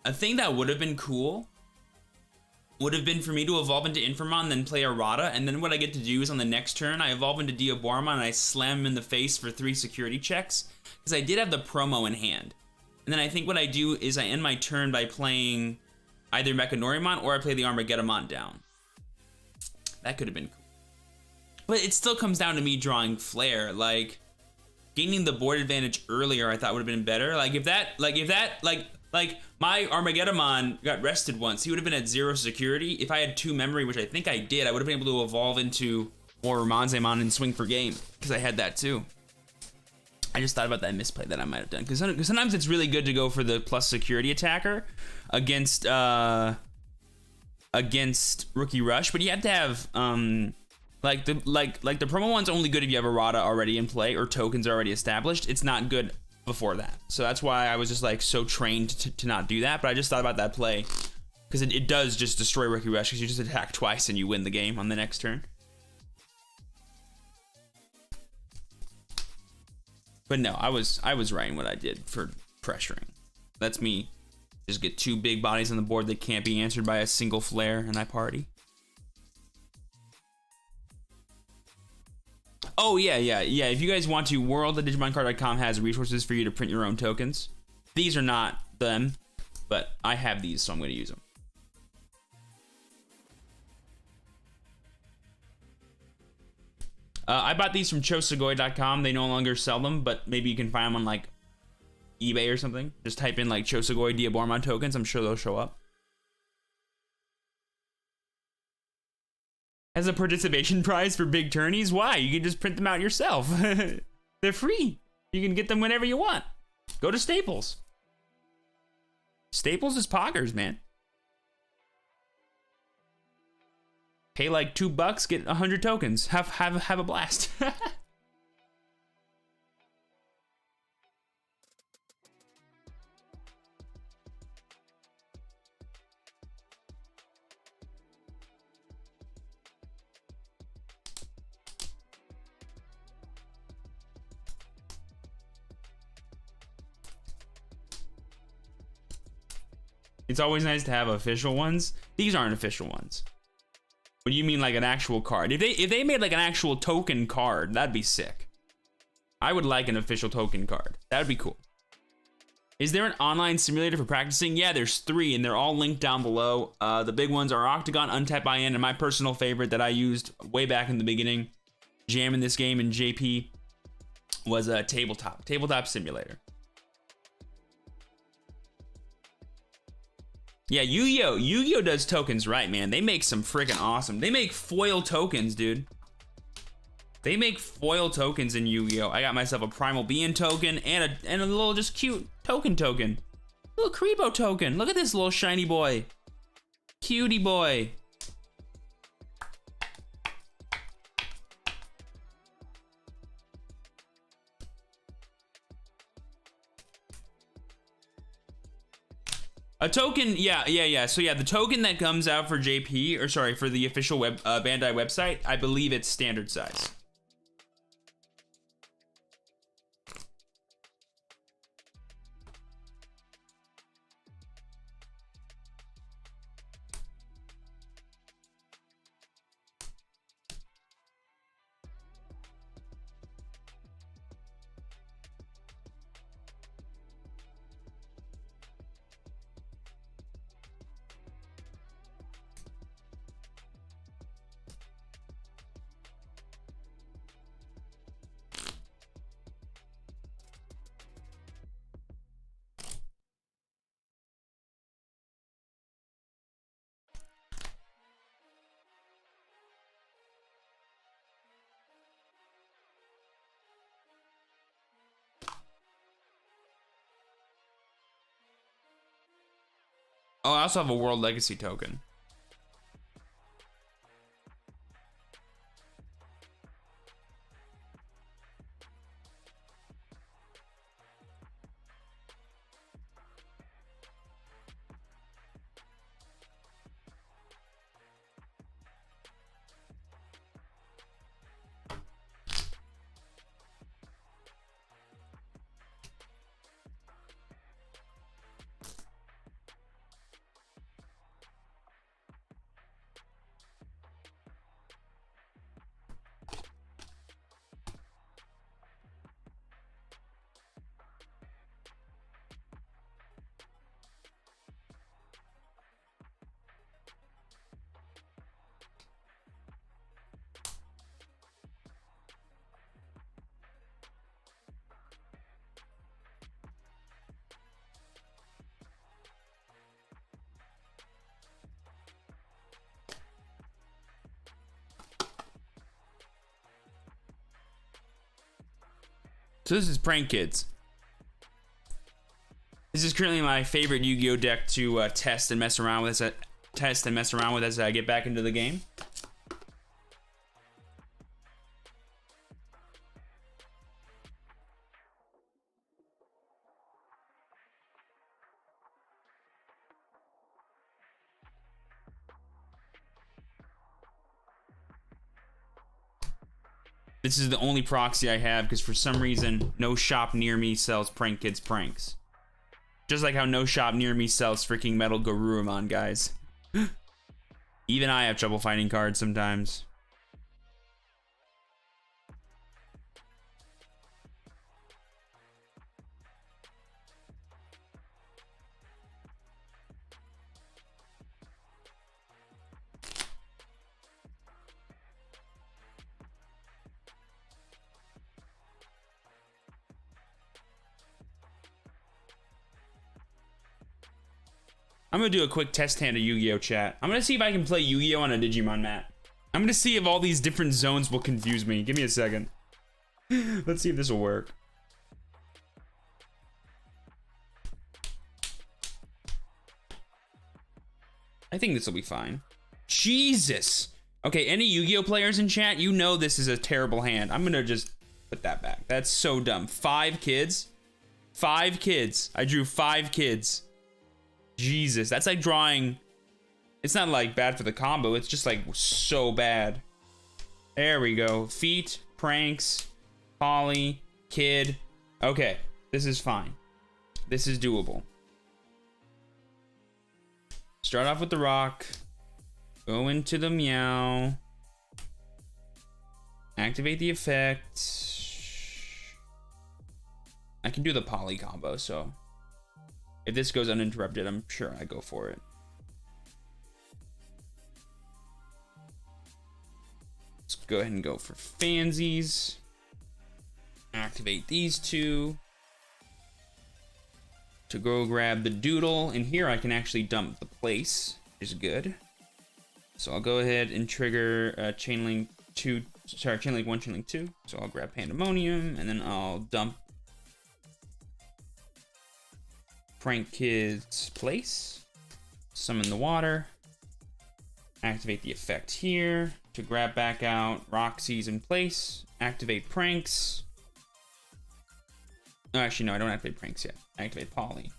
A thing that would have been cool would have been for me to evolve into Infamon, then play Arata, and then what I get to do is on the next turn, I evolve into Diabormon and I slam him in the face for 3 security checks, because I did have the promo in hand. And then I think what I do is I end my turn by playing either Mechanorimon or I play the Armageddon down. That could have been cool. But it still comes down to me drawing Flare. Like, gaining the board advantage earlier I thought would have been better. Like my Armageddon got rested once, he would have been at 0 security. If I had 2 memory, which I think I did, I would have been able to evolve into more Ramonzemon and swing for game, because I had that too. I just thought about that misplay that I might have done, because sometimes it's really good to go for the plus security attacker against Rookie Rush, but you have to have like the promo one's only good if you have errata already in play or tokens already established. It's not good before that. So that's why I was just like so trained to not do that. But I just thought about that play because it does just destroy Rookie Rush, because you just attack twice and you win the game on the next turn. But no, I was right in what I did for pressuring. That's me. Just get 2 big bodies on the board that can't be answered by a single flare, and I party. Oh, yeah. If you guys want to, world.digimoncard.com has resources for you to print your own tokens. These are not them, but I have these, so I'm going to use them. I bought these from chosugoi.com. They no longer sell them, but maybe you can find them on like eBay or something. Just type in like Chosugoi Diabormon tokens. I'm sure they'll show up. As a participation prize for big tourneys? Why? You can just print them out yourself. They're free. You can get them whenever you want. Go to Staples. Staples is poggers, man. Pay like $2, get 100 tokens. Have a blast. It's always nice to have official ones. These aren't official ones. What do you mean, like an actual card? If they made like an actual token card, that'd be sick. I would like an official token card. That'd be cool. Is there an online simulator for practicing? Yeah, there's 3, and they're all linked down below. The big ones are Octagon, Untap IN, and my personal favorite that I used way back in the beginning, jamming this game in JP, was a Tabletop Simulator. Yeah, Yu-Gi-Oh does tokens right, man. They make some freaking awesome. They make foil tokens, dude. They make foil tokens in Yu-Gi-Oh. I got myself a Primal Being token and a little just cute token. Little Kribo token. Look at this little shiny boy. Cutie boy. A token, yeah. So yeah, the token that comes out for JP, or sorry, for the official Bandai website, I believe it's standard size. Oh, I also have a World Legacy token. So this is Prank Kids. This is currently my favorite Yu-Gi-Oh deck to test and mess around with as I get back into the game. This is the only proxy I have because for some reason, no shop near me sells Prank Kids pranks. Just like how no shop near me sells freaking Metal Garurumon, guys. Even I have trouble finding cards sometimes. I'm gonna do a quick test hand of Yu-Gi-Oh chat. I'm gonna see if I can play Yu-Gi-Oh on a Digimon mat. I'm gonna see if all these different zones will confuse me. Give me a second. Let's see if this will work. I think this will be fine. Jesus. Okay, any Yu-Gi-Oh players in chat, you know this is a terrible hand. I'm gonna just put that back. That's so dumb. 5 kids? 5 kids. I drew 5 kids. Jesus, that's like drawing. It's not like bad for the combo, it's just like so bad. There we go. Feet, pranks, Polly, kid. Okay, this is fine. This is doable. Start off with the rock. Go into the meow. Activate the effect. I can do the Polly combo, so if this goes uninterrupted, I'm sure I go for it. Let's go ahead and go for Fansies. Activate these 2. To go grab the Doodle. And here I can actually dump the place, which is good. So I'll go ahead and trigger Chainlink 2. Sorry, Chainlink 1, Chainlink 2. So I'll grab Pandemonium, and then I'll dump Prank Kids place, summon the water, activate the effect here to grab back out Roxy's in place, activate pranks. No, actually, no, I don't activate pranks yet. Activate Polly.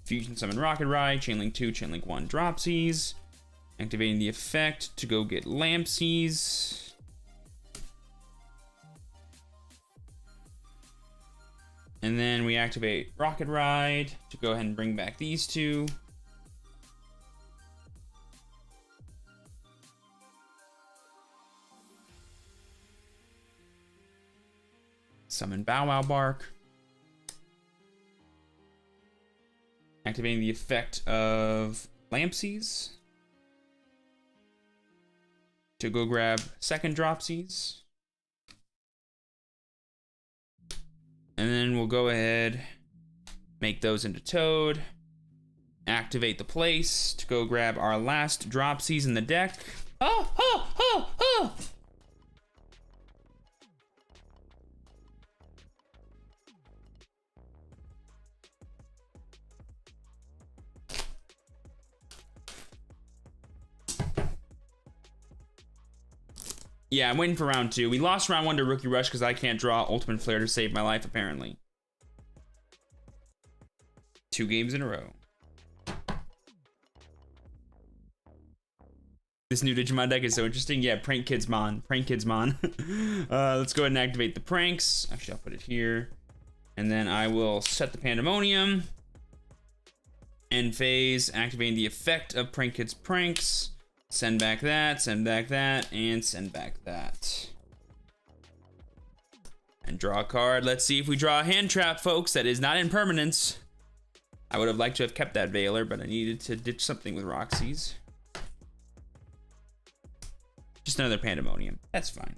Fusion summon Rocket Ride, Chainlink 2, Chainlink 1 Dropsies, activating the effect to go get Lampsies. And then we activate Rocket Ride to go ahead and bring back these 2. Summon Bow Wow Bark. Activating the effect of Lampsies to go grab second Dropsies. And then we'll go ahead, make those into Toad, activate the place to go grab our last Dropsies in the deck. Oh, oh, oh, oh! Yeah, I'm waiting for round 2. We lost round 1 to Rookie Rush because I can't draw Ultimate Flare to save my life, apparently. 2 games in a row. This new Digimon deck is so interesting. Yeah, Prank Kids Mon. Prank Kids Mon. Let's go ahead and activate the pranks. Actually, I'll put it here. And then I will set the Pandemonium. End phase, activating the effect of Prank Kids Pranks. Send back that, and send back that. And draw a card. Let's see if we draw a hand trap, folks. That is not in permanence. I would have liked to have kept that Veiler, but I needed to ditch something with Roxy's. Just another Pandemonium. That's fine.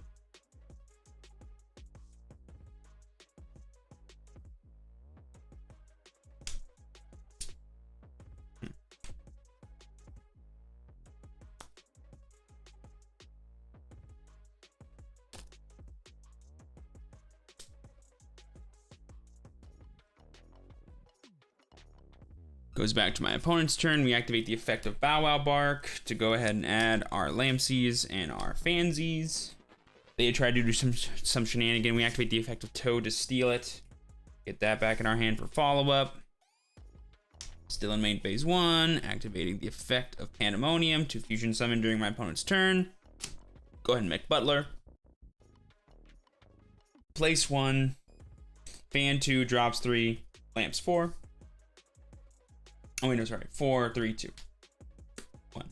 Goes back to my opponent's turn. We activate the effect of Bow Wow Bark to go ahead and add our Lampsies and our Fansies. They try to do some shenanigan. We activate the effect of Toad to steal it. Get that back in our hand for follow-up. Still in main phase 1, activating the effect of Pandemonium to fusion summon during my opponent's turn. Go ahead and make Butler. Place 1, Fan 2, drops 3, Lamps 4. Oh wait, no, sorry. 4, 3, 2, 1.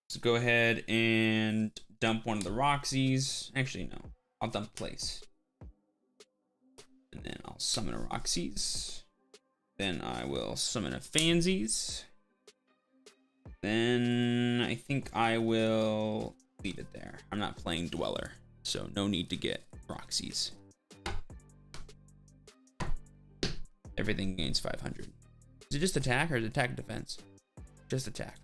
So go ahead and dump one of the Roxys. Actually, no. I'll dump Place. And then I'll summon a Roxys. Then I will summon a Fansies. Then I think I will leave it there. I'm not playing Dweller, so no need to get Roxys. Everything gains 500. Is it just attack or is it attack and defense? Just attack.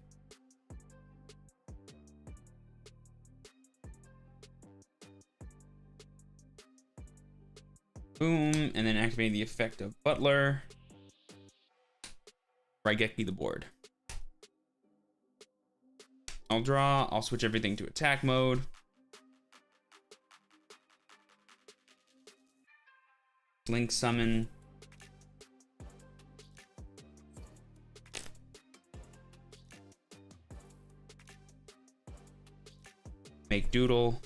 Boom, and then activate the effect of Butler. Raigeki the board. I'll draw, I'll switch everything to attack mode. Link summon. Make Doodle.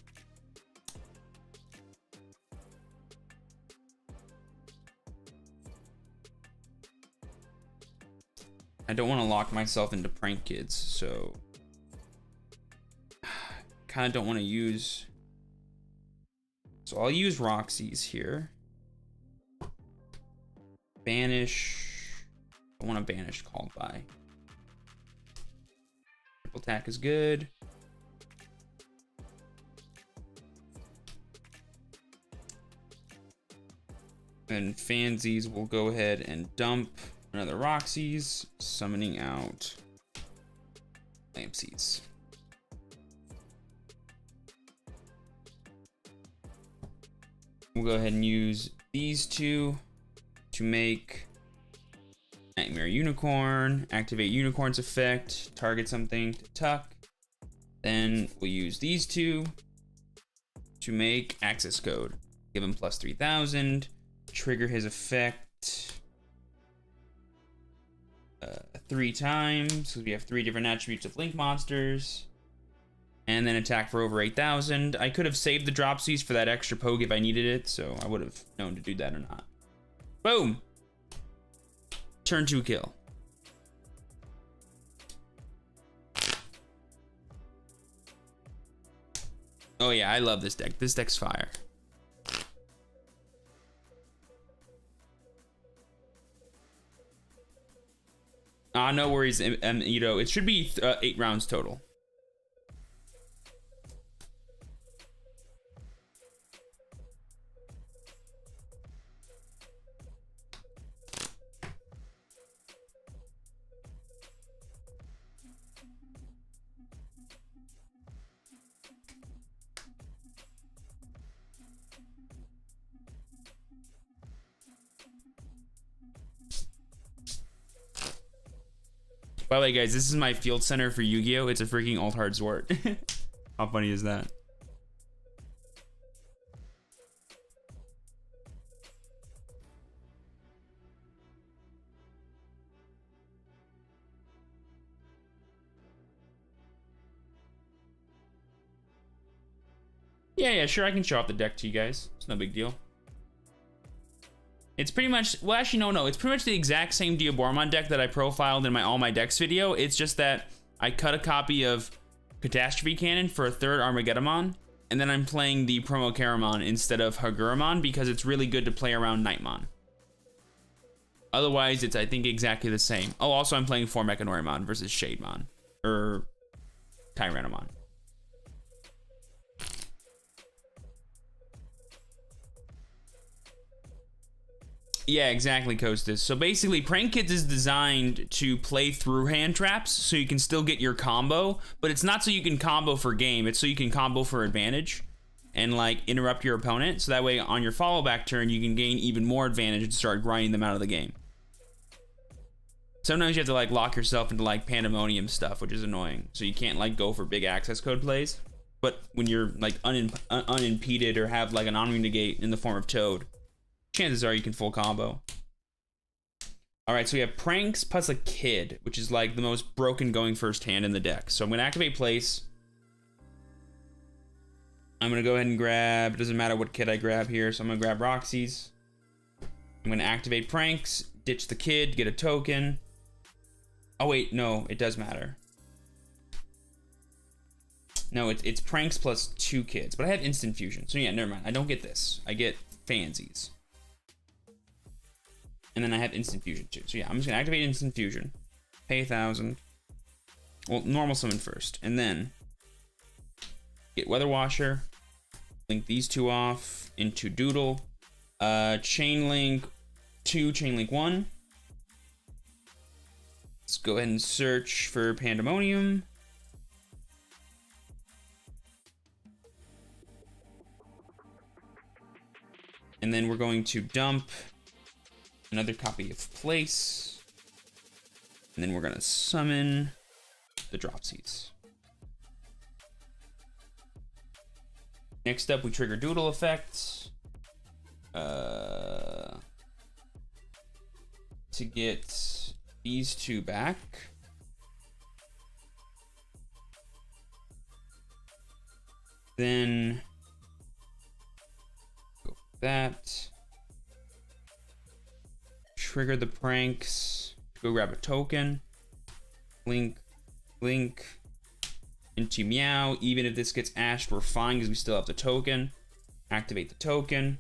I don't want to lock myself into Prank Kids, so kind of don't want to use. So I'll use Roxy's here. Banish. I want to banish called by. Triple attack is good. And Fansies will go ahead and dump another Roxy's, summoning out Lampsies. We'll go ahead and use these two to make Nightmare Unicorn, activate Unicorn's effect, target something to tuck. Then we'll use these two to make Access Code. Give him plus 3,000, trigger his effect 3 times, so we have 3 different attributes of Link monsters, and then attack for over 8,000. I could have saved the Dropsies for that extra poke if I needed it, so I would have known to do that or not. Boom! Turn 2 kill. Oh yeah, I love this deck. This deck's fire. No worries, Ito. It should be 8 rounds total. By the way, guys, this is my field center for Yu-Gi-Oh! It's a freaking alt hard sword. How funny is that? Yeah, sure, I can show off the deck to you guys. It's no big deal. It's pretty much, well, actually, no, it's pretty much the exact same Diabormon deck that I profiled in my All My Decks video. It's just that I cut a copy of Catastrophe Cannon for a 3rd Armageddon, and then I'm playing the promo Karamon instead of Haguramon because it's really good to play around Nightmon. Otherwise, it's, I think, exactly the same. Oh, also, I'm playing 4 Mechanorimon versus Shademon, or Tyrannomon. Yeah, exactly, Kostas. So basically, Prank Kids is designed to play through hand traps so you can still get your combo, but it's not so you can combo for game, it's so you can combo for advantage. and like interrupt your opponent, so that way on your follow back turn you can gain even more advantage and start grinding them out of the game. Sometimes you have to like lock yourself into like pandemonium stuff, which is annoying, so you can't like go for big access code plays. But when you're like unimpeded or have like an on negate in the form of Toad, chances are you can full combo. All right, so we have Pranks plus a Kid, which is like the most broken going first hand in the deck. So I'm gonna activate Place. I'm gonna go ahead and grab, it doesn't matter what kid I grab here, so I'm gonna grab Roxy's. I'm gonna activate Pranks, ditch the Kid, get a token. Oh wait, no, it does matter. No, it's Pranks plus 2 kids, but I have Instant Fusion, so yeah, never mind. I don't get this. I get Fansies. And then I have Instant Fusion too. So yeah, I'm just gonna activate Instant Fusion, pay 1,000. Well, normal summon first, and then get Weather Washer, link these 2 off into Doodle, Chain Link 2, Chain Link 1. Let's go ahead and search for Pandemonium. And then we're going to dump another copy of Place. And then we're gonna summon the Dropsies. Next up, we trigger Doodle effect. To get these 2 back. Then go for that. Trigger the Pranks. Go grab a token. Link into Meow. Even if this gets ashed, we're fine because we still have the token. Activate the token.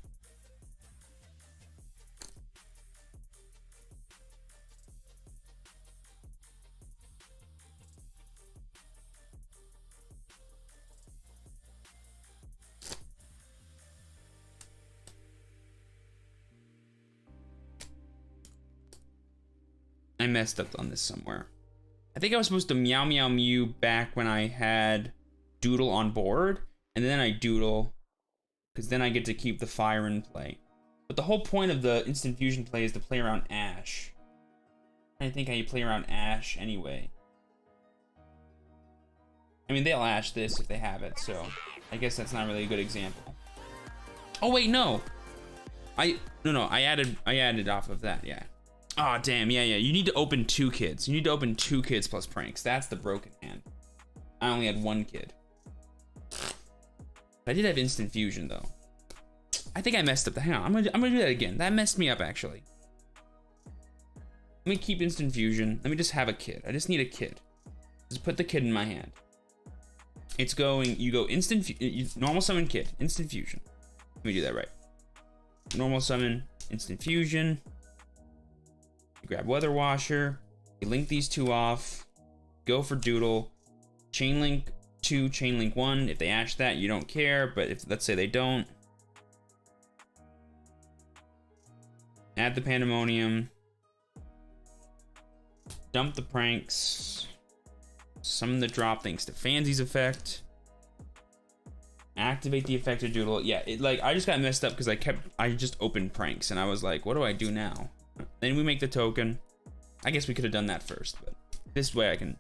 I messed up on this somewhere. I think I was supposed to Meow Meow Mew back when I had Doodle on board, and then I Doodle, because then I get to keep the fire in play. But the whole point of the Instant Fusion play is to play around Ash. I think how you play around Ash anyway. I mean, they'll Ash this if they have it, so I guess that's not really a good example. Oh wait, no. I added off of that, yeah. Oh, damn, yeah. You need to open 2 kids. You need to open 2 kids plus Pranks. That's the broken hand. I only had 1 kid. I did have Instant Fusion, though. I think I messed up. Hang on, I'm gonna do that again. That messed me up, actually. Let me keep Instant Fusion. Let me just have a kid. I just need a kid. Just put the kid in my hand. It's going, you go normal summon kid, Instant Fusion. Let me do that right. Normal summon, Instant Fusion. You grab Weather Washer, you link these 2 off, go for Doodle, Chain Link 2, Chain Link 1. If they ash that, you don't care, but if let's say they don't, add the Pandemonium, dump the Pranks, summon the drop thanks to Fansies effect, activate the effect of Doodle. Yeah, I just got messed up because I just opened Pranks and I was like, what do I do now? Then we make the token. I guess we could have done that first, but this way I can.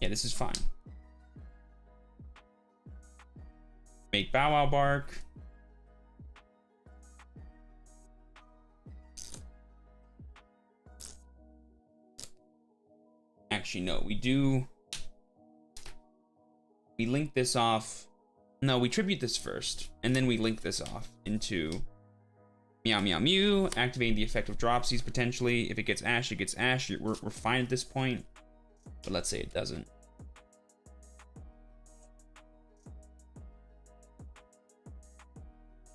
Yeah, this is fine. Make Bow Wow bark. Actually, no, we link this off. No, we tribute this first, and then we link this off into Meow Meow Mew, activating the effect of Dropsies potentially. If it gets Ash, it gets Ash. We're fine at this point, but let's say it doesn't.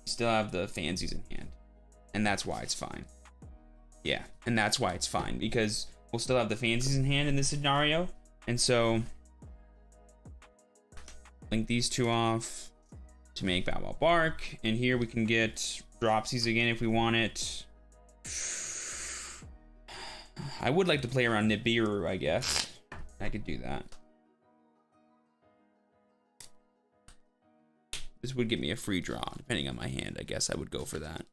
We still have the Fansies in hand, and that's why it's fine. Yeah, and that's why it's fine, because we'll still have the Fansies in hand in this scenario, and so link these 2 off to make Bow Wow bark, and here we can get Dropsies again if we want it. I would like to play around Nibiru, I guess. I could do that. This would give me a free draw. Depending on my hand, I guess I would go for that.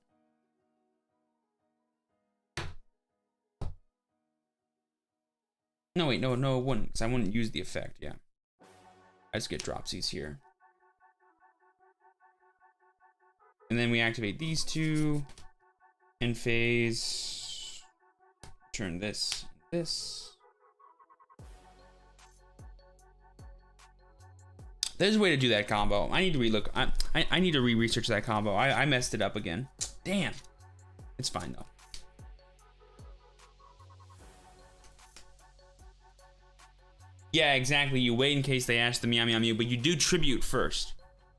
No, wait, no, it wouldn't, because I wouldn't use the effect, yeah. I just get dropsies here. And then we activate these two. End phase. Turn this, this. There's a way to do that combo. I need to relook. I need to re-research that combo. I messed it up again. Damn. It's fine though. Yeah, exactly. You wait in case they ask the meow meow mew, but you do tribute first.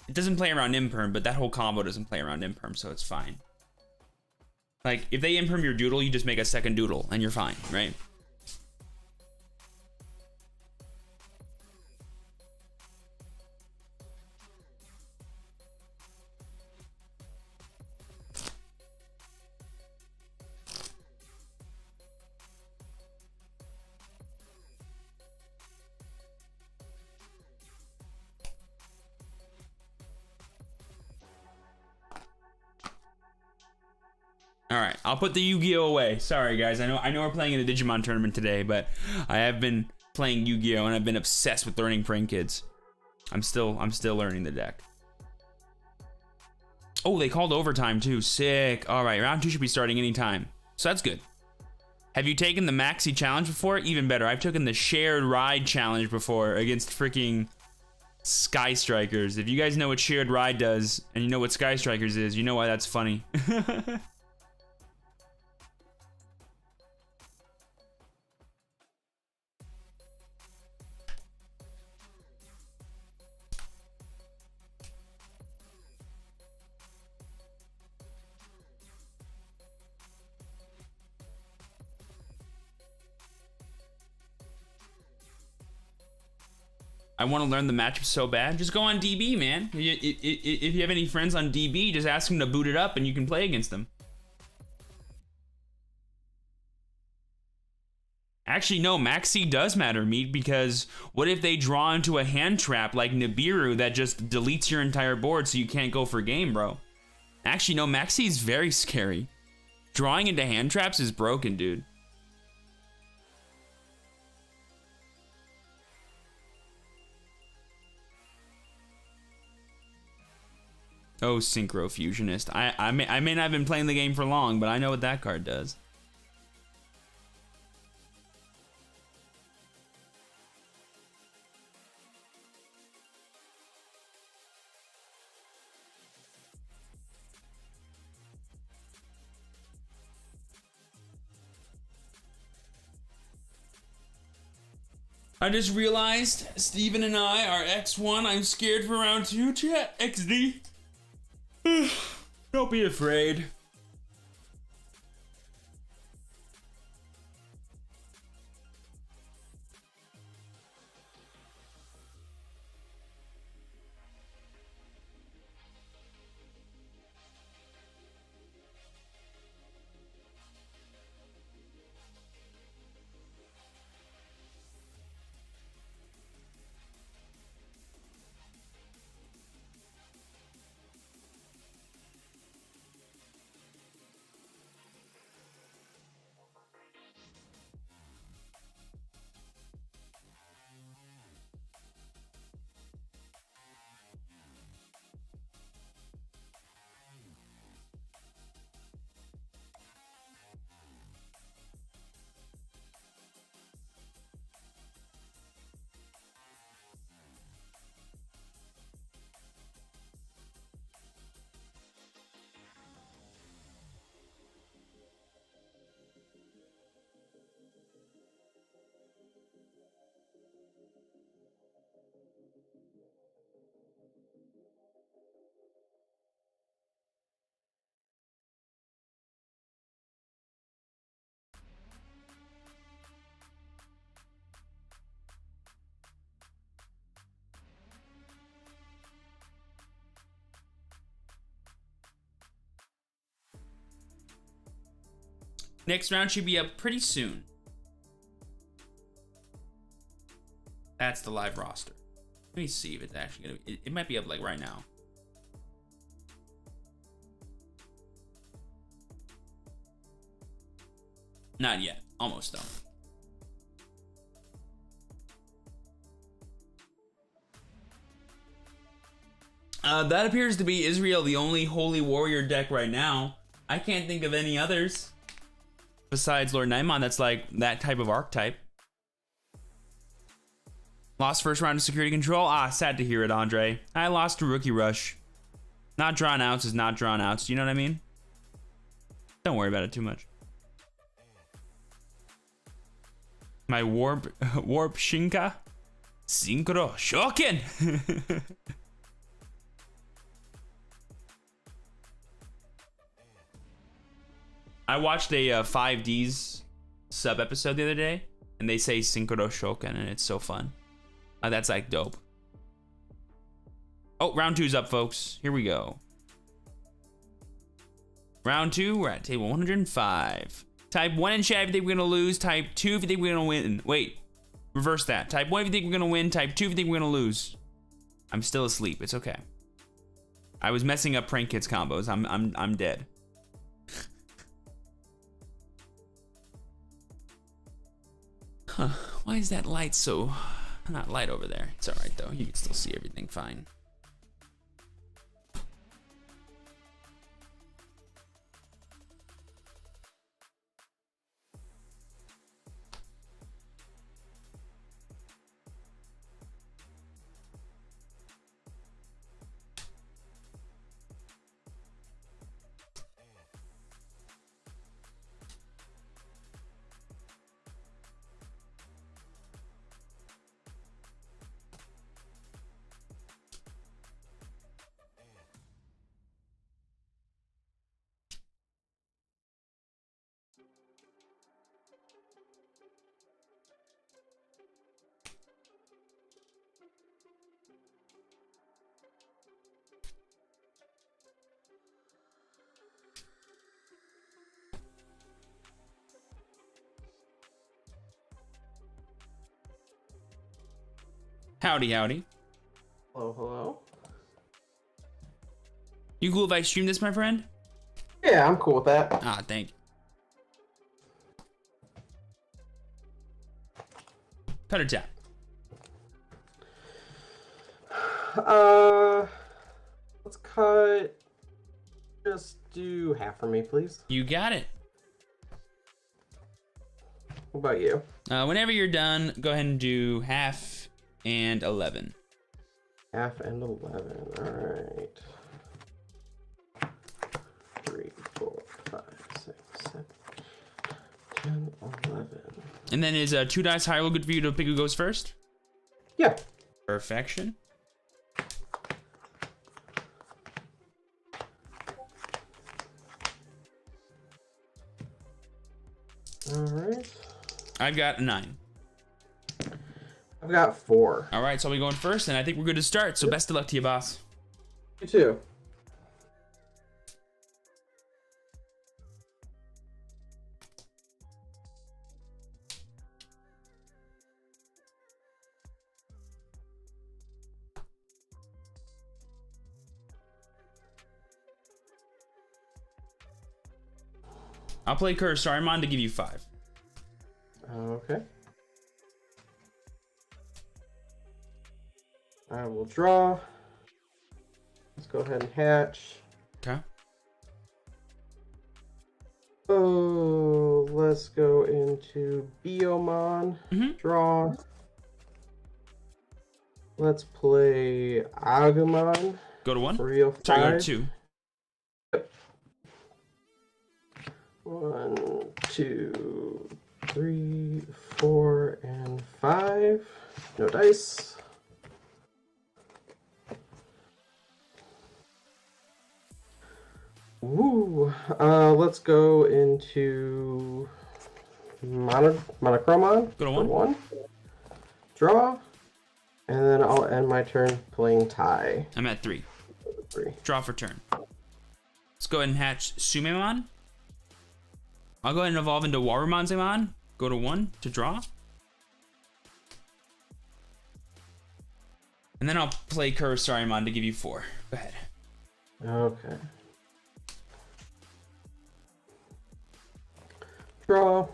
It doesn't play around imperm, but that whole combo doesn't play around imperm, so it's fine. Like, if they imperm your doodle, you just make a second doodle, and you're fine, right? All right, I'll put the Yu-Gi-Oh away. Sorry guys, I know we're playing in a Digimon tournament today, but I have been playing Yu-Gi-Oh and I've been obsessed with learning Prank Kids. I'm still learning the deck. Oh, they called overtime too. Sick. All right, round 2 should be starting anytime, so that's good. Have you taken the Maxi challenge before? Even better. I've taken the shared ride challenge before against freaking Sky Strikers. If you guys know what shared ride does and you know what Sky Strikers is, you know why that's funny. I want to learn the matchup so bad. Just go on DB, man. If you have any friends on DB, just ask them to boot it up and you can play against them. Actually, no, Maxi does matter, Meat, because what if they draw into a hand trap like Nibiru that just deletes your entire board so you can't go for game, bro? Actually, no, Maxi is very scary. Drawing into hand traps is broken, dude. Oh, Synchro Fusionist. I may not have been playing the game for long, but I know what that card does. I just realized Steven and I are X1. I'm scared for round 2. Chat XD. Don't be afraid. Next round should be up pretty soon. That's the live roster. Let me see if it's actually gonna be, it might be up like right now. Not yet. Almost, though. That appears to be Israel, the only Holy Warrior deck right now. I can't think of any others besides Lord Nightmon that's like that type of archetype. Lost first round of security control. Ah, sad to hear it, Andre. I lost to Rookie Rush. Not drawn outs is not drawn outs. Do you know what I mean? Don't worry about it too much. My warp Shinka. Synchro Shoken. I watched a 5Ds sub episode the other day, and they say Synchro Shoken, and it's so fun. That's like dope. Oh, round 2's up, folks. Here we go. Round 2, we're at table 105. Type 1 in chat if you think we're gonna lose. Type 2 if you think we're gonna win. Wait, reverse that. Type 1 if you think we're gonna win. Type 2 if you think we're gonna lose. I'm still asleep. It's okay. I was messing up prank kids combos. I'm dead. Huh? Why is that light so not light over there? It's all right though. You can still see everything fine. Howdy, howdy. Hello, hello. You cool if I stream this, my friend? Yeah, I'm cool with that. Ah, thank you. Cut or tap? Let's cut. Just do half for me, please. You got it. What about you? Whenever you're done, go ahead and do half and 11. Half and 11. All right. 3, 4, 5, 6, 7, 10, 11. And then is 2 dice higher good for you to pick who goes first? Yeah. Perfection. All right. I've got a 9. I've got 4. All right, so I'll be going first, and I think we're good to start. So best of luck to you, boss. You too. I'll play Sarimon to give you 5. Okay. I will draw. Let's go ahead and hatch. Okay. Oh, let's go into Biomon. Draw. Let's play Agumon. Go to 1. Real 5. Sorry, go to 2. Yep. 1, 2, 3, 4, and 5. No dice. Woo! Let's go into Monochromon. Go to 1. 1. Draw. And then I'll end my turn playing tie. I'm at 3. 3. Draw for turn. Let's go ahead and hatch Sumemon. I'll go ahead and evolve into Warumanzemon. Go to 1 to draw. And then I'll play Sarimon to give you 4. Go ahead. Okay. Draw.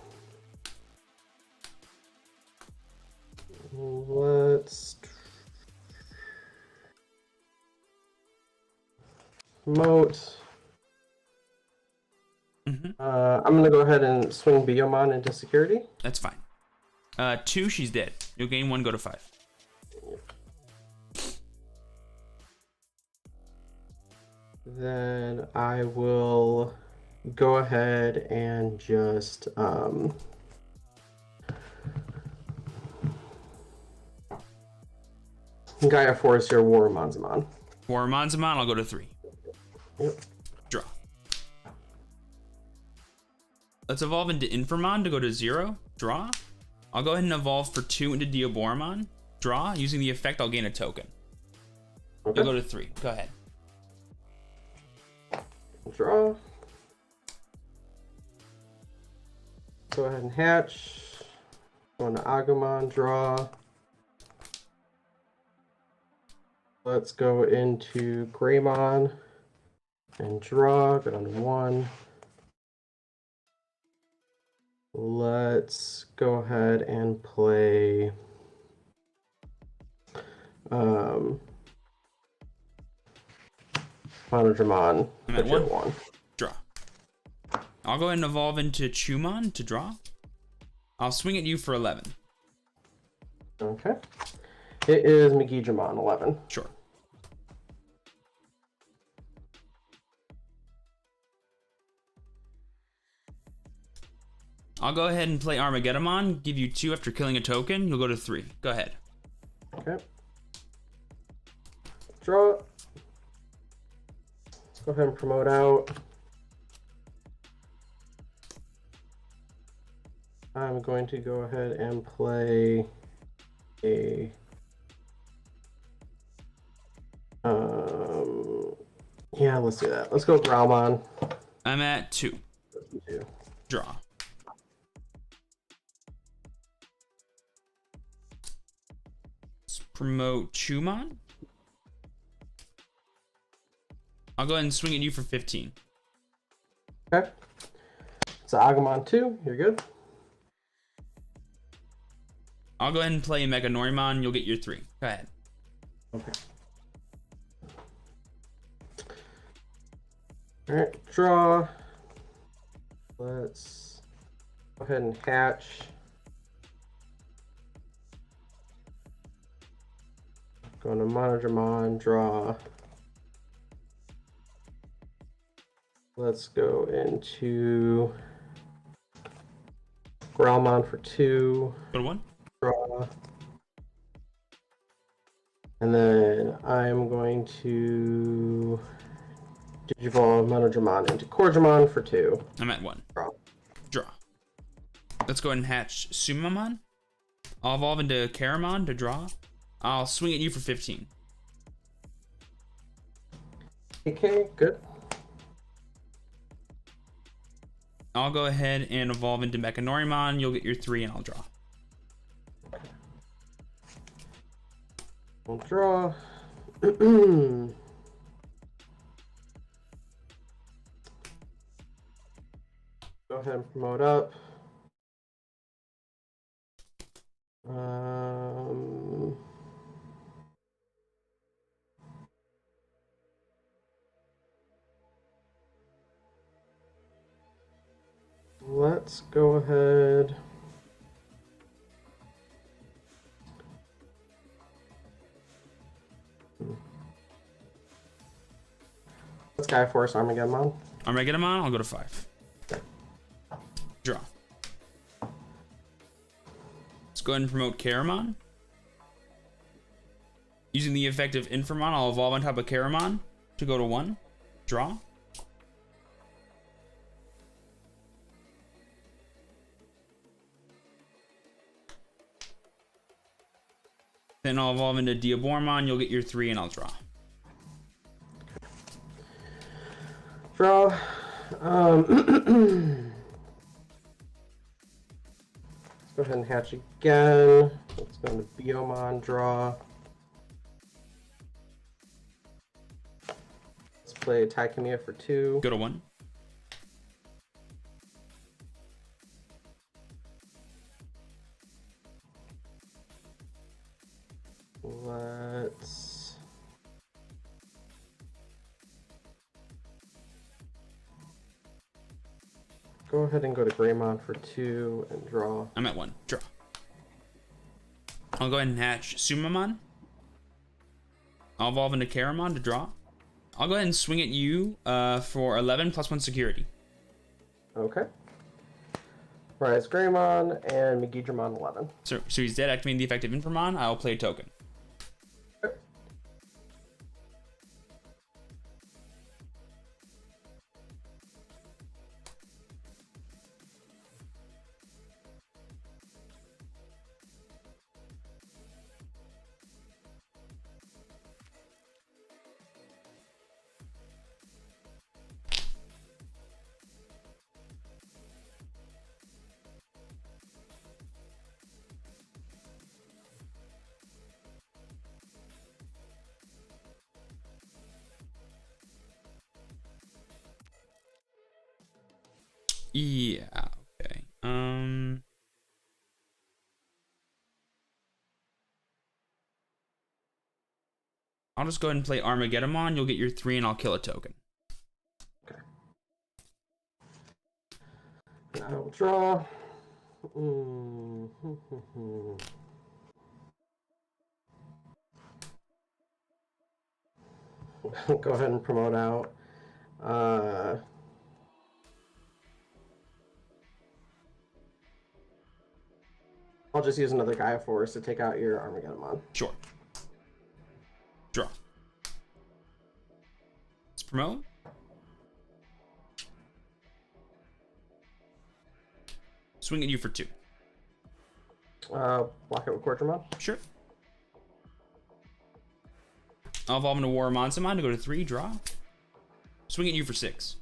promote. I'm gonna go ahead and swing Biyomon into security. That's fine. 2, she's dead. You'll gain 1, go to 5. Then I will go ahead and just Gaia Force your War Manzamon. For Manzamon, I'll go to 3. Yep. Draw. Let's evolve into Infamon to go to 0. Draw. I'll go ahead and evolve for 2 into Diaboromon. Draw. Using the effect, I'll gain a token. Okay. You'll go to 3. Go ahead. Draw. Go ahead and hatch. Go into Agumon, draw. Let's go into Greymon and draw. Go down to 1. Let's go ahead and play Monodramon. I'm at Legit 1. Draw. I'll go ahead and evolve into Chumon to draw. I'll swing at you for 11. Okay. It is Megidramon 11. Sure. I'll go ahead and play Armageddon, give you 2 after killing a token. You'll go to 3. Go ahead. Okay. Draw. Go ahead and promote out. I'm going to go ahead and play a yeah, let's do that. Let's go Growlmon. I'm at 2. Draw. Let's promote Chumon. I'll go ahead and swing at you for 15. Okay. So Agumon 2, you're good. I'll go ahead and play Mega Norimon. You'll get your 3. Go ahead. Okay. All right, draw. Let's go ahead and hatch. Going to Monodramon, draw. Let's go into Growlmon for 2. Go to 1. Draw. And then I'm going to Digivolve Monodramon into Cordramon for 2. I'm at 1. Draw. Draw. Let's go ahead and hatch Sumamon. I'll evolve into Caramon to draw. I'll swing at you for 15. Okay, good. I'll go ahead and evolve into Mechanorimon. You'll get your 3 and I'll draw. We'll draw. Go ahead and promote up. Let's go ahead. Let's Gaia Force Armageddon. Armageddon, I'll go to 5. Draw. Let's go ahead and promote Caramon. Using the effect of Infamon, I'll evolve on top of Caramon to go to 1. Draw. Then I'll evolve into Diaboromon. You'll get your 3 and I'll draw. Draw. Let's go ahead and hatch again. Let's go into Biyomon, draw. Let's play Taikamiya for 2. Go to 1. Let's ahead and go to Greymon for 2 and draw. I'm at 1. Draw. I'll go ahead and hatch Sumamon. I'll evolve into Karamon to draw. I'll go ahead and swing at you for 11 plus 1 security. Okay. Rise Greymon and Megidramon 11. So he's dead, activating the effective Infamon. I'll play a token. Okay. Yeah, okay. I'll just go ahead and play Armageddon. You'll get your 3 and I'll kill a token. Okay. I will draw. Go ahead and promote out. I'll just use another Gaia Force to take out your Armageddon. Sure. Draw. Let's promote. Swing at you for 2. Block it with Quadramon. Sure. I'll evolve into Waramon to go to 3, draw. Swing at you for 6.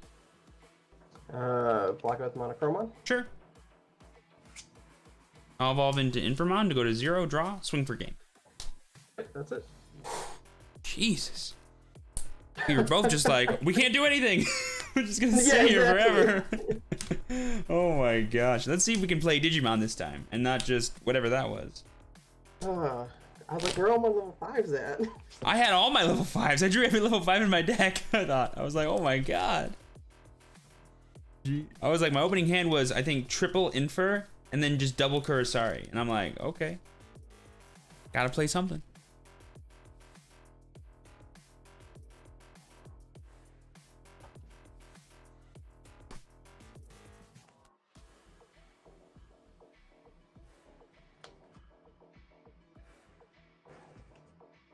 Block it with Monochromon. Sure. I'll evolve into Infamon to go to 0, draw, swing for game. That's it. Jesus. We were both just like, we can't do anything. We're just gonna stay here forever. Oh my gosh. Let's see if we can play Digimon this time and not just whatever that was. I was like, where are all my level 5s at? I had all my level 5s. I drew every level 5 in my deck. I was like, oh my god. I was like, my opening hand was, I think, triple Infer and then just double Kurosari. And I'm like, okay. Gotta play something.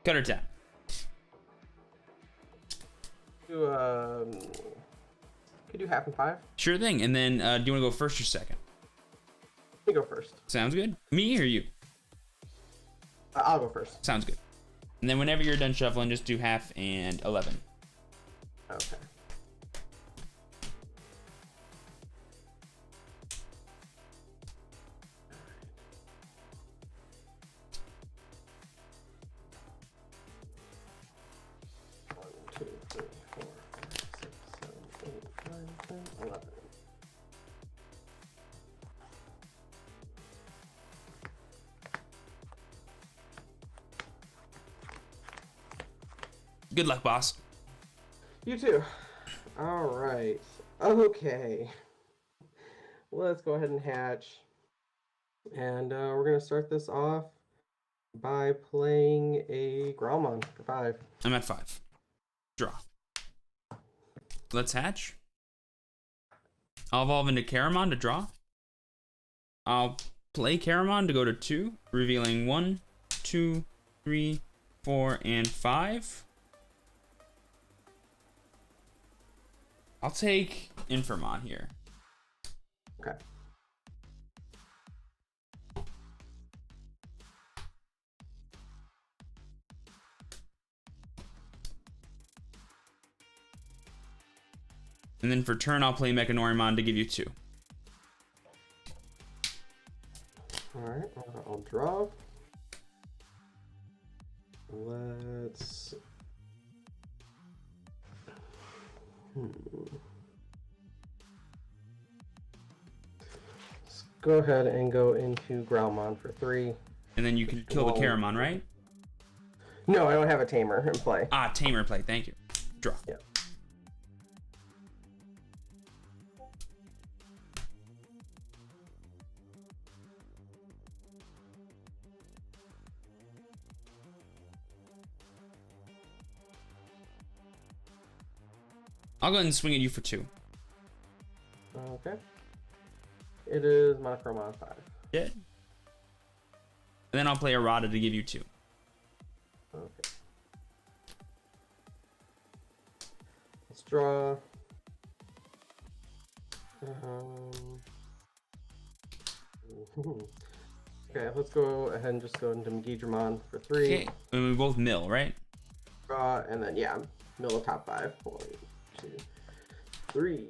Cutter tap. Could do half and 5. Sure thing. And then, do you want to go first or second? Let me go first. Sounds good. Me or you? I'll go first. Sounds good. And then whenever you're done shuffling, just do half and 11. Okay. Good luck, boss. You too. All right. Okay. Let's go ahead and hatch. And we're going to start this off by playing a Growlmon for 5. I'm at 5. Draw. Let's hatch. I'll evolve into Karamon to draw. I'll play Karamon to go to 2, revealing 1, 2, 3, 4, and 5. I'll take Infamon here. Okay. And then for turn, I'll play Mechanorimon to give you 2. All right. I'll draw. Let's... Let's go ahead and go into Growlmon for 3. And then you can kill the Karamon, right? No, I don't have a Tamer in play. Ah, Tamer play. Thank you. Draw. Yeah. I'll go ahead and swing at you for 2. Okay. It is monochrome on 5. Yeah. And then I'll play Errata to give you 2. Okay. Let's draw. Okay, let's go ahead and just go into Digimon for 3. Okay. And we both mill, right? Draw, and then yeah, mill the top 5. 1, 2, 3,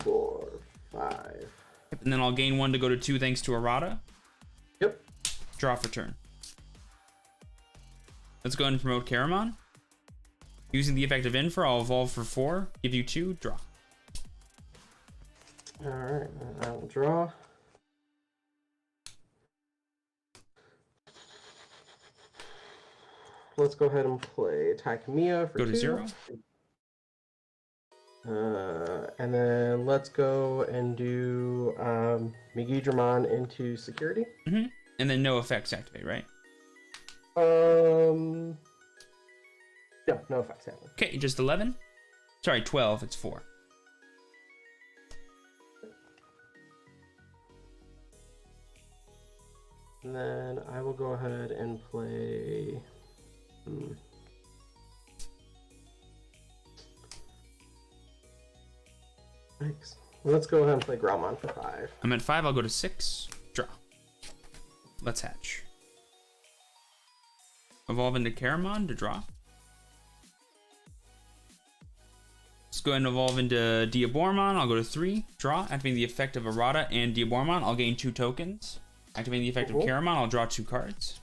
4, 5. And then I'll gain 1 to go to 2 thanks to Errata. Yep. Draw for turn. Let's go ahead and promote Caramon. Using the effect of Infer, I'll evolve for 4, give you 2, draw. Alright, I will draw. Let's go ahead and play Takamiya for Go to 2. 0. And then let's go and do Megidramon into security. And then no effects activate, right? No effects happen. Okay, just 11. Sorry, 12. It's 4. And then I will go ahead and play. Thanks. Let's go ahead and play Gromon for 5. I'm at 5. I'll go to 6. Draw. Let's hatch. Evolve into Caramon to draw. Let's go ahead and evolve into Diabormon. I'll go to 3. Draw. Activating the effect of Errata and Diabormon, I'll gain 2 tokens. Activating the effect of Caramon, I'll draw 2 cards.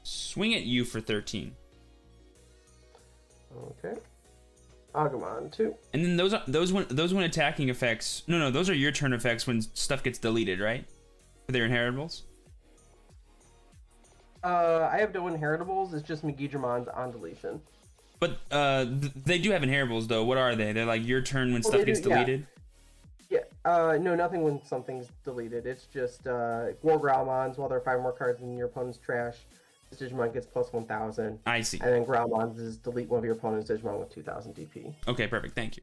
Swing at you for 13. Okay. Agumon 2. And then those when attacking effects. No, those are your turn effects when stuff gets deleted, right? For their inheritables. I have no inheritables. It's just Megidramon's on deletion. But they do have inheritables though. What are they? They're like your turn when stuff gets deleted. Yeah. No, nothing when something's deleted. It's just War Growlmons. While there are 5 more cards in your opponent's trash, this Digimon gets plus 1,000. I see. And then Growlmons is delete one of your opponent's Digimon with 2,000 DP. Okay, perfect. Thank you.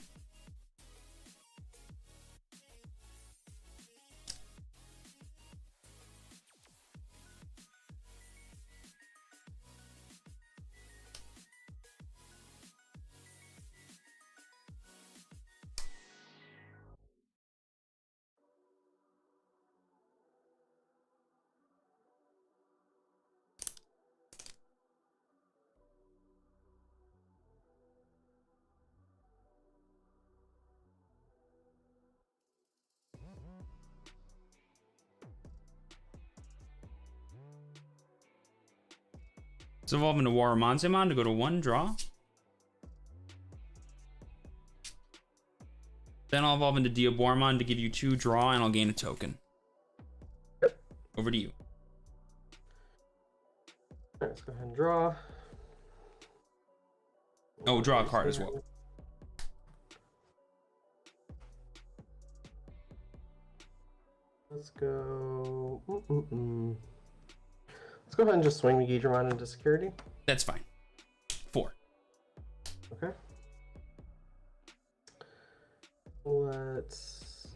Let's evolve into Waramonzemon to go to 1, draw. Then I'll evolve into Diabormon to give you 2, draw, and I'll gain a token. Over to you. Let's go ahead and draw. Oh, draw a card as well. Let's go. Let's go ahead and just swing Megidramon into security. That's fine. 4. Okay. Let's.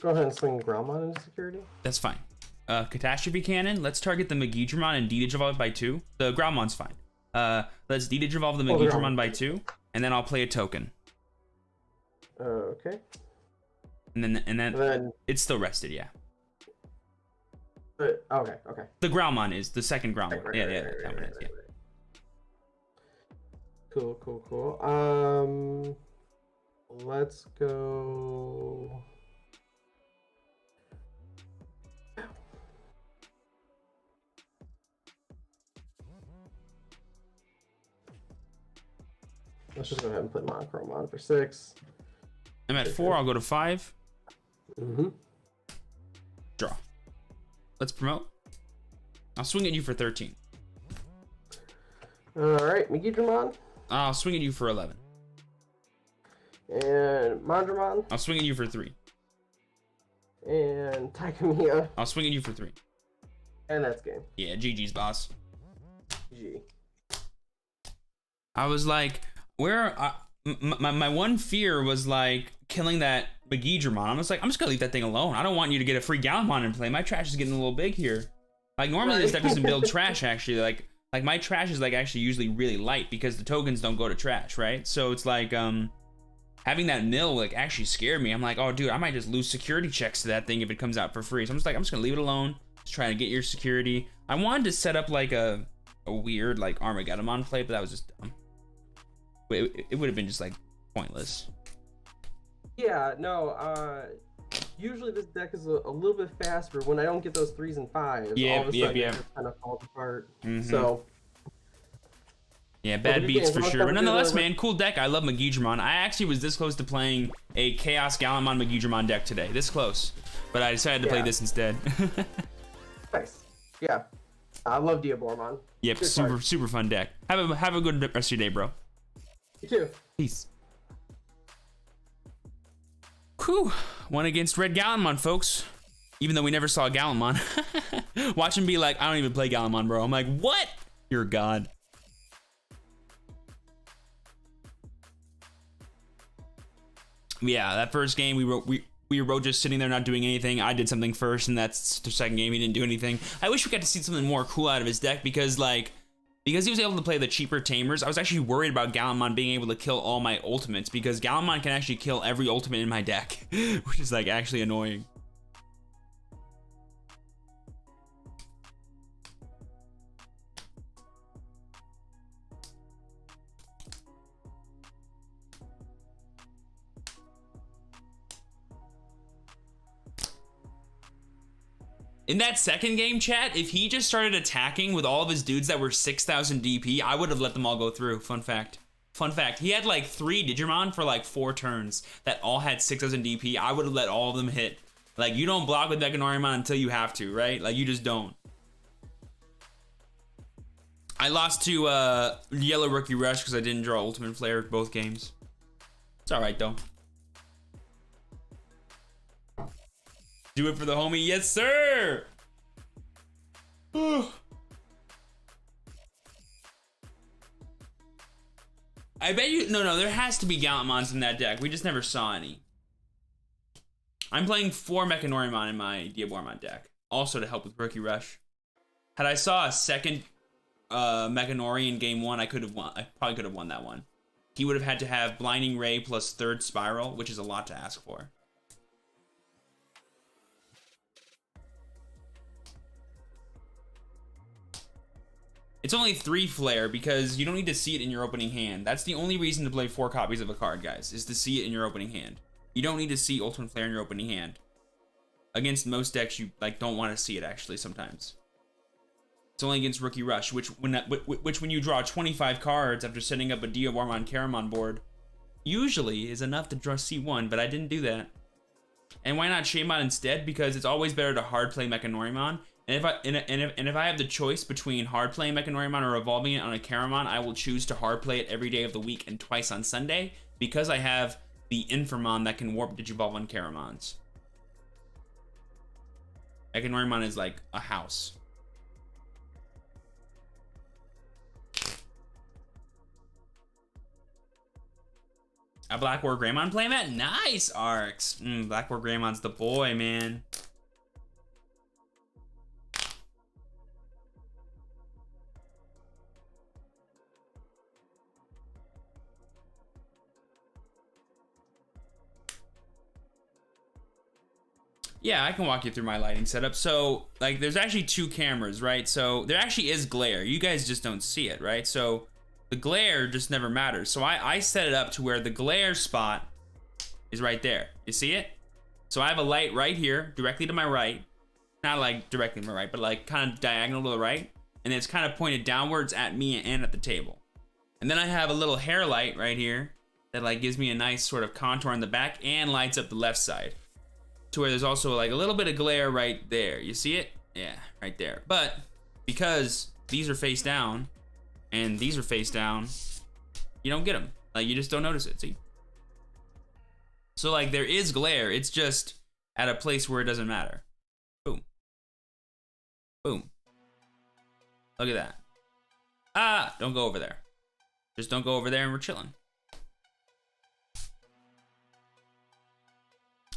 Go ahead and swing Growlmon into security. That's fine. Catastrophe Cannon. Let's target the Megidramon and Digivolve by 2. The Growlmon's fine. Let's Digivolve the Megidramon by 2, and then I'll play a token. Okay. And then it's still rested, yeah. Okay. The Growlmon is the second Growlmon. Right, yeah, that one is, yeah. Cool. Let's go. Let's just go ahead and put Monochrome on for 6. I'm at 4. I'll go to 5. Mm-hmm. Draw. Let's promote. I'll swing at you for 13. Alright, Digimon. I'll swing at you for 11. And Mandramon. I'll swing at you for 3. And Takamiya. I'll swing at you for 3. And that's game. Yeah, GG's, boss. G. I was like, my one fear was like killing that Digimon. I was like, I'm just gonna leave that thing alone. I don't want you to get a free Gallimon in play. My trash is getting a little big here. Like normally this deck doesn't build trash actually. Like my trash is like actually usually really light because the tokens don't go to trash, right? So it's like having that mill like actually scared me. I'm like, oh dude, I might just lose security checks to that thing if it comes out for free. So I'm just gonna leave it alone. Just trying to get your security. I wanted to set up like a weird like Armageddon play, but that was just dumb. It would have been just like pointless. Yeah, no, usually this deck is a little bit faster when I don't get those 3s and 5s. All of a sudden it just kind of falls apart. So yeah, bad beats for sure. But nonetheless, man, cool deck. I love Digimon. I actually was this close to playing a Chaos Gallimon Digimon deck today. This close. But I decided to play this instead. Nice. Yeah. I love Diabormon. Yep, super fun deck. Have a good rest of your day, bro. You too. Peace. Whew. One against Red Gallimon, folks. Even though we never saw Gallimon. Watch him be like, I don't even play Gallimon, bro. I'm like, what? You're a god. Yeah, that first game we were both just sitting there not doing anything. I did something first, and that's the second game. He didn't do anything. I wish we got to see something more cool out of his deck because he was able to play the cheaper tamers. I was actually worried about Gallimon being able to kill all my ultimates because Gallimon can actually kill every ultimate in my deck, which is like actually annoying. In that second game, chat, if he just started attacking with all of his dudes that were 6,000 DP, I would have let them all go through. Fun fact. Fun fact. He had like 3 Digimon for like 4 turns that all had 6,000 DP. I would have let all of them hit. Like, you don't block with Meganorimon until you have to, right? Like, you just don't. I lost to Yellow Rookie Rush because I didn't draw Ultimate Flare both games. It's alright, though. Do it for the homie. Yes, sir. I bet you... No, there has to be Gallimons in that deck. We just never saw any. I'm playing 4 Mechanorimon in my Diabormon deck. Also to help with Rookie Rush. Had I saw a second Mechanori in game 1, I could have won. I probably could have won that one. He would have had to have Blinding Ray plus 3rd Spiral, which is a lot to ask for. It's only 3 Flare because you don't need to see it in your opening hand. That's the only reason to play 4 copies of a card, guys, is to see it in your opening hand. You don't need to see Ultimate Flare in your opening hand. Against most decks, you like don't want to see it actually sometimes. It's only against Rookie Rush, which when you draw 25 cards after setting up a Diabormon Caramon board, usually is enough to draw C1, but I didn't do that. And why not Shaman instead? Because it's always better to hard play Mechanorimon. And if I have the choice between hard playing Mechanorimon or evolving it on a Caramon, I will choose to hard play it every day of the week and twice on Sunday because I have the Infamon that can warp Digivolve on Caramons. Mechanorimon is like a house. A Black War Greymon playmat? Nice, Arcs. Black War Greymon's the boy, man. Yeah, I can walk you through my lighting setup. So, like, there's actually 2 cameras, right? So, there actually is glare. You guys just don't see it, right? So, the glare just never matters. So, I set it up to where the glare spot is right there. You see it? So, I have a light right here, directly to my right. Not, like, directly to my right, but, like, kind of diagonal to the right. And it's kind of pointed downwards at me and at the table. And then I have a little hair light right here that, like, gives me a nice sort of contour in the back and lights up the left side. To where there's also like a little bit of glare right there. You see it? Yeah, right there. But because these are face down and these are face down, you don't get them. Like, you just don't notice it, see? So like there is glare, it's just at a place where it doesn't matter. Boom. Boom. Look at that. Ah, don't go over there. Just don't go over there and we're chilling.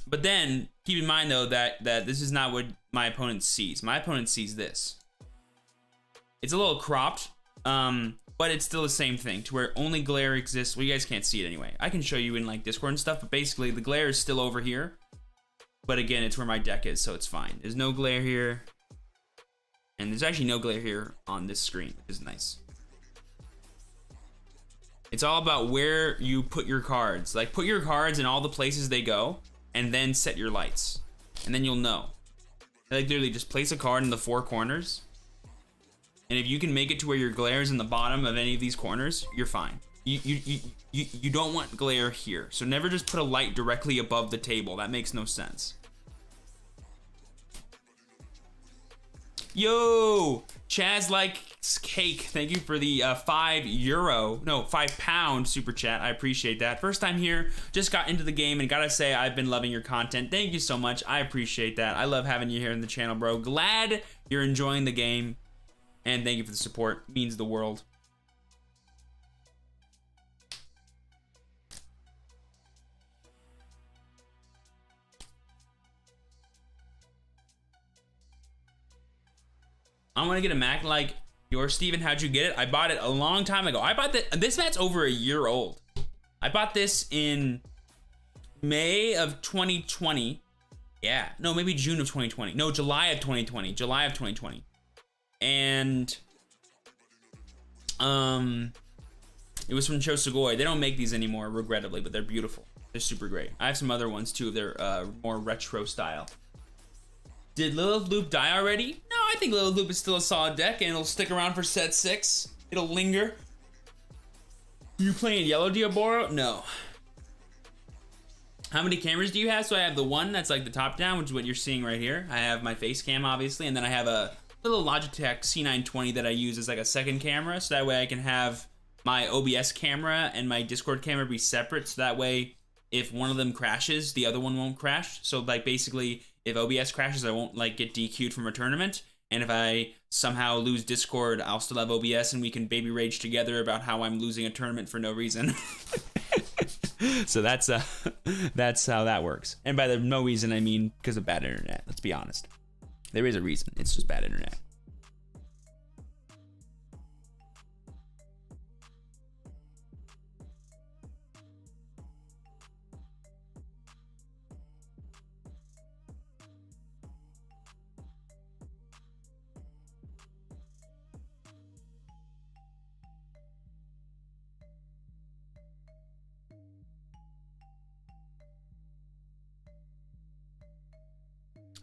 But then, keep in mind though that this is not what my opponent sees. My opponent sees this. It's a little cropped, but it's still the same thing, to where only glare exists. Well, you guys can't see it anyway. I can show you in like Discord and stuff, but basically the glare is still over here. But again, it's where my deck is, so it's fine. There's no glare here. And there's actually no glare here on this screen, which is nice. It's all about where you put your cards. Like, put your cards in all the places they go, and then set your lights. And then you'll know. Like, literally, just place a card in the 4 corners. And if you can make it to where your glare is in the bottom of any of these corners, you're fine. You don't want glare here. So never just put a light directly above the table. That makes no sense. Yo, Chaz likes cake. Thank you for the £5 super chat. I appreciate that. First time here, just got into the game, and gotta say I've been loving your content. Thank you so much. I appreciate that. I love having you here in the channel, bro. Glad you're enjoying the game, and thank you for the support. It means the world. I'm gonna get a Mac like yours, Steven. How'd you get it? I bought it a long time ago. I bought this mat's over a year old. I bought this in May of 2020. Yeah, no, maybe June of 2020. No, July of 2020. July of 2020. And it was from Chosugoi. They don't make these anymore, regrettably, but they're beautiful. They're super great. I have some other ones too. They're more retro style. Did Lilith Loop die already? No, I think Lilith Loop is still a solid deck, and it'll stick around for set 6. It'll linger. You playing Yellow Diaboro? No. How many cameras do you have? So I have the one that's like the top down, which is what you're seeing right here. I have my face cam, obviously, and then I have a little Logitech C920 that I use as like a second camera, so that way I can have my OBS camera and my Discord camera be separate, so that way if one of them crashes, the other one won't crash. So like basically, if OBS crashes, I won't like get DQ'd from a tournament. And if I somehow lose Discord, I'll still have OBS and we can baby rage together about how I'm losing a tournament for no reason. So that's how that works. And by the no reason, I mean because of bad internet. Let's be honest. There is a reason. It's just bad internet.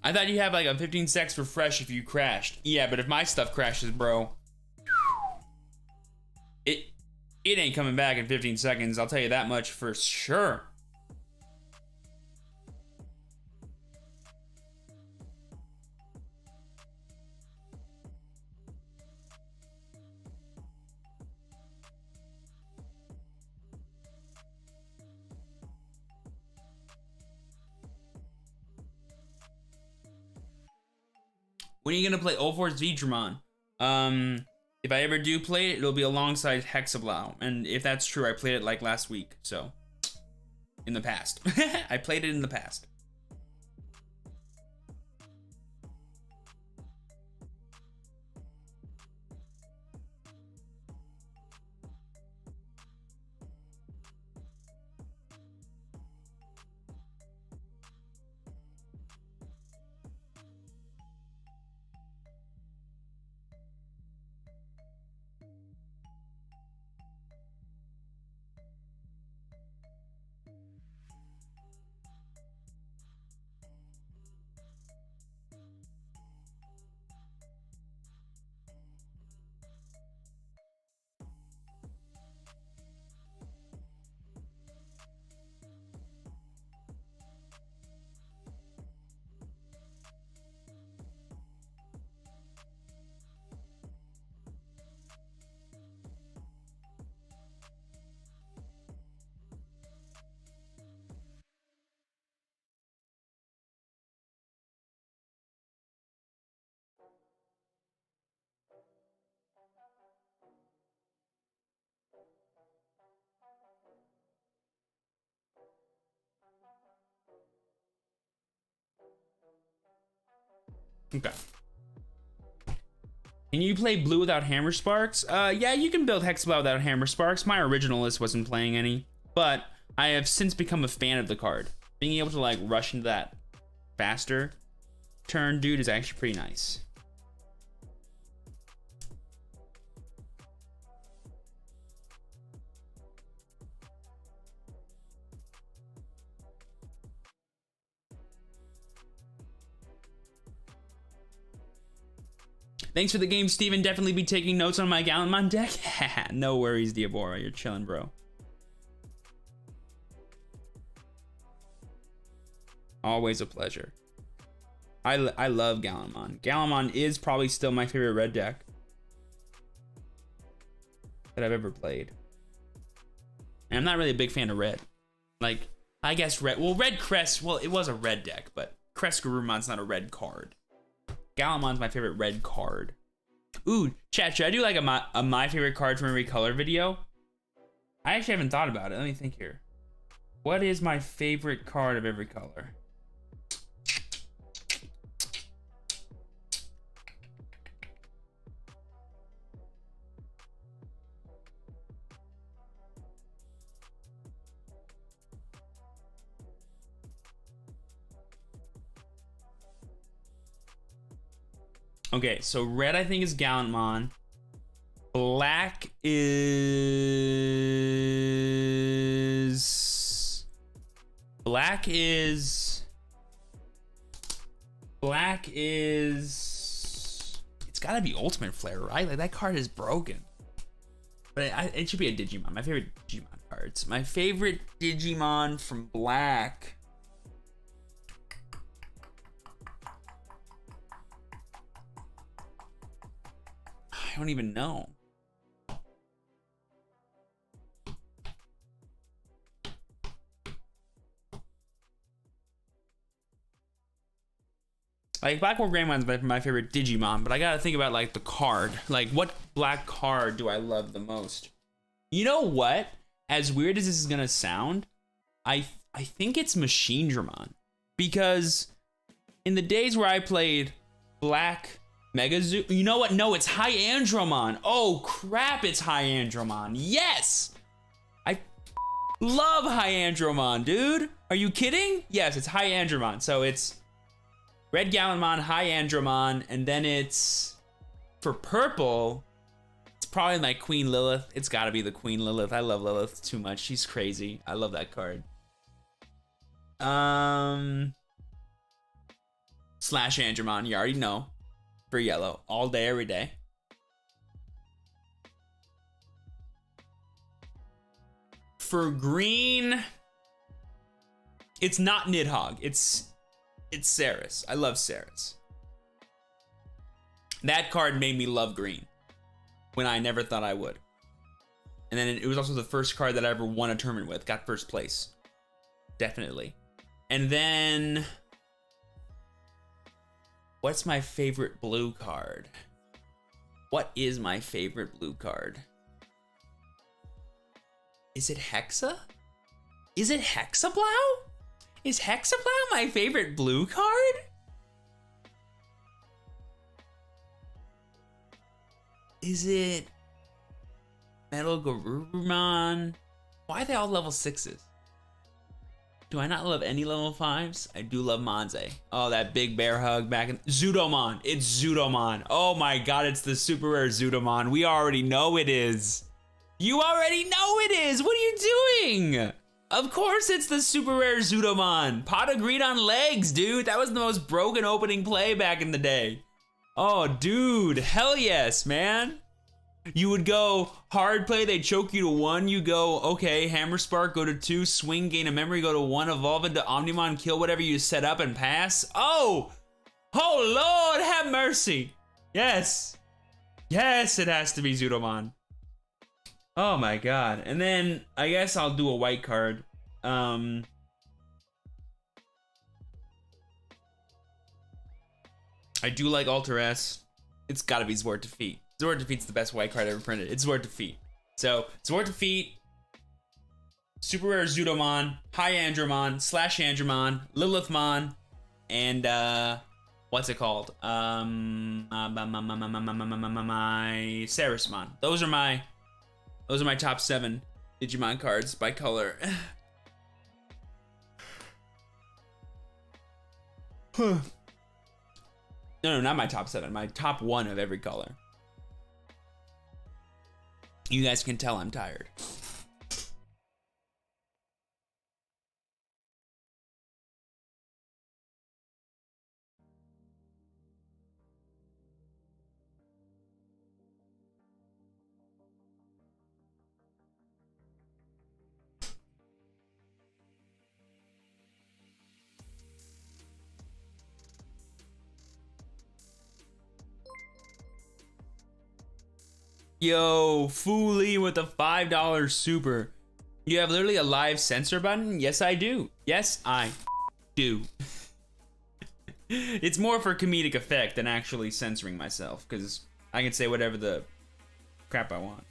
I thought you have like a 15 seconds refresh if you crashed. Yeah, but if my stuff crashes, bro, it ain't coming back in 15 seconds. I'll tell you that much for sure. When are you gonna play Old Force Digimon? If I ever do play it, it'll be alongside Hexablow. And if that's true, I played it like last week, so. In the past. I played it in the past. Okay. Can you play blue without hammer sparks? Yeah, you can build Hexablow without hammer sparks. My originalist wasn't playing any, but I have since become a fan of the card. Being able to like rush into that faster turn, dude, is actually pretty nice. Thanks for the game, Steven. Definitely be taking notes on my Gallimon deck. No worries, Diabora. You're chilling, bro. Always a pleasure. I love Gallimon. Gallimon is probably still my favorite red deck that I've ever played. And I'm not really a big fan of red. Like, I guess red. Well, red Crest. Well, it was a red deck, but Crest Garumon's not a red card. Gallimon's my favorite red card. Ooh, chat, should I do like a my favorite card from every color video? I actually haven't thought about it. Let me think here. What is my favorite card of every color? Okay, so red I think is Gallimon. Black is... It's gotta be Ultimate Flare, right? Like, that card is broken. But it should be a Digimon. My favorite Digimon cards. My favorite Digimon from Black... I don't even know. Like, Black War Grandmon's my favorite Digimon, but I gotta think about like the card. Like, what black card do I love the most? You know what? As weird as this is gonna sound, I think it's Machine Dramon. Because in the days where I played Black Mega Zoo, you know what? No, it's Hyandromon. Oh crap, it's Hyandromon. Yes! I love Hyandromon, dude. Are you kidding? Yes, it's Hyandromon. So it's Red Gallimon, Hyandromon, and then it's, for purple, it's probably my Queen Lilith. It's gotta be the Queen Lilith. I love Lilith too much. She's crazy. I love that card. Slash Andromon, you already know. For yellow, all day, every day. For green, it's not Nidhogg. It's Saris. I love Saris. That card made me love green when I never thought I would. And then it was also the first card that I ever won a tournament with. Got first place. Definitely. And then... what's my favorite blue card? What is my favorite blue card? Is it Hexa? Is it Hexablow? Is Hexablow my favorite blue card? Is it Metal Garurumon? Why are they all level 6s? Do I not love any level 5s? I do love Monze. Oh, that big bear hug back in... Zudomon. It's Zudomon. Oh my god, it's the super rare Zudomon. We already know it is. You already know it is. What are you doing? Of course it's the super rare Zudomon. Pot of greed on legs, dude. That was the most broken opening play back in the day. Oh, dude. Hell yes, man. You would go hard play, they choke you to 1. You go, okay, Hammer Spark, go to 2, swing, gain a memory, go to 1, evolve into Omnimon, kill whatever you set up and pass. Oh! Oh, Lord, have mercy. Yes. Yes, it has to be Zudomon. Oh my god. And then I guess I'll do a white card. I do like Alter S. It's gotta be Zwart Defeat. Zwart Defeat's the best white card ever printed. It's Zwart Defeat. So, Zwart Defeat, super rare Zudomon, Hyandromon, Slash Andromon, Lilithmon, and what's it called? My Sarismon. Those are my top 7 Digimon cards by color. No, not my top 7. My top 1 of every color. You guys can tell I'm tired. Yo, Fooly with a $5 super. You have literally a live censor button? Yes, I do. Yes, I do. It's more for comedic effect than actually censoring myself, because I can say whatever the crap I want.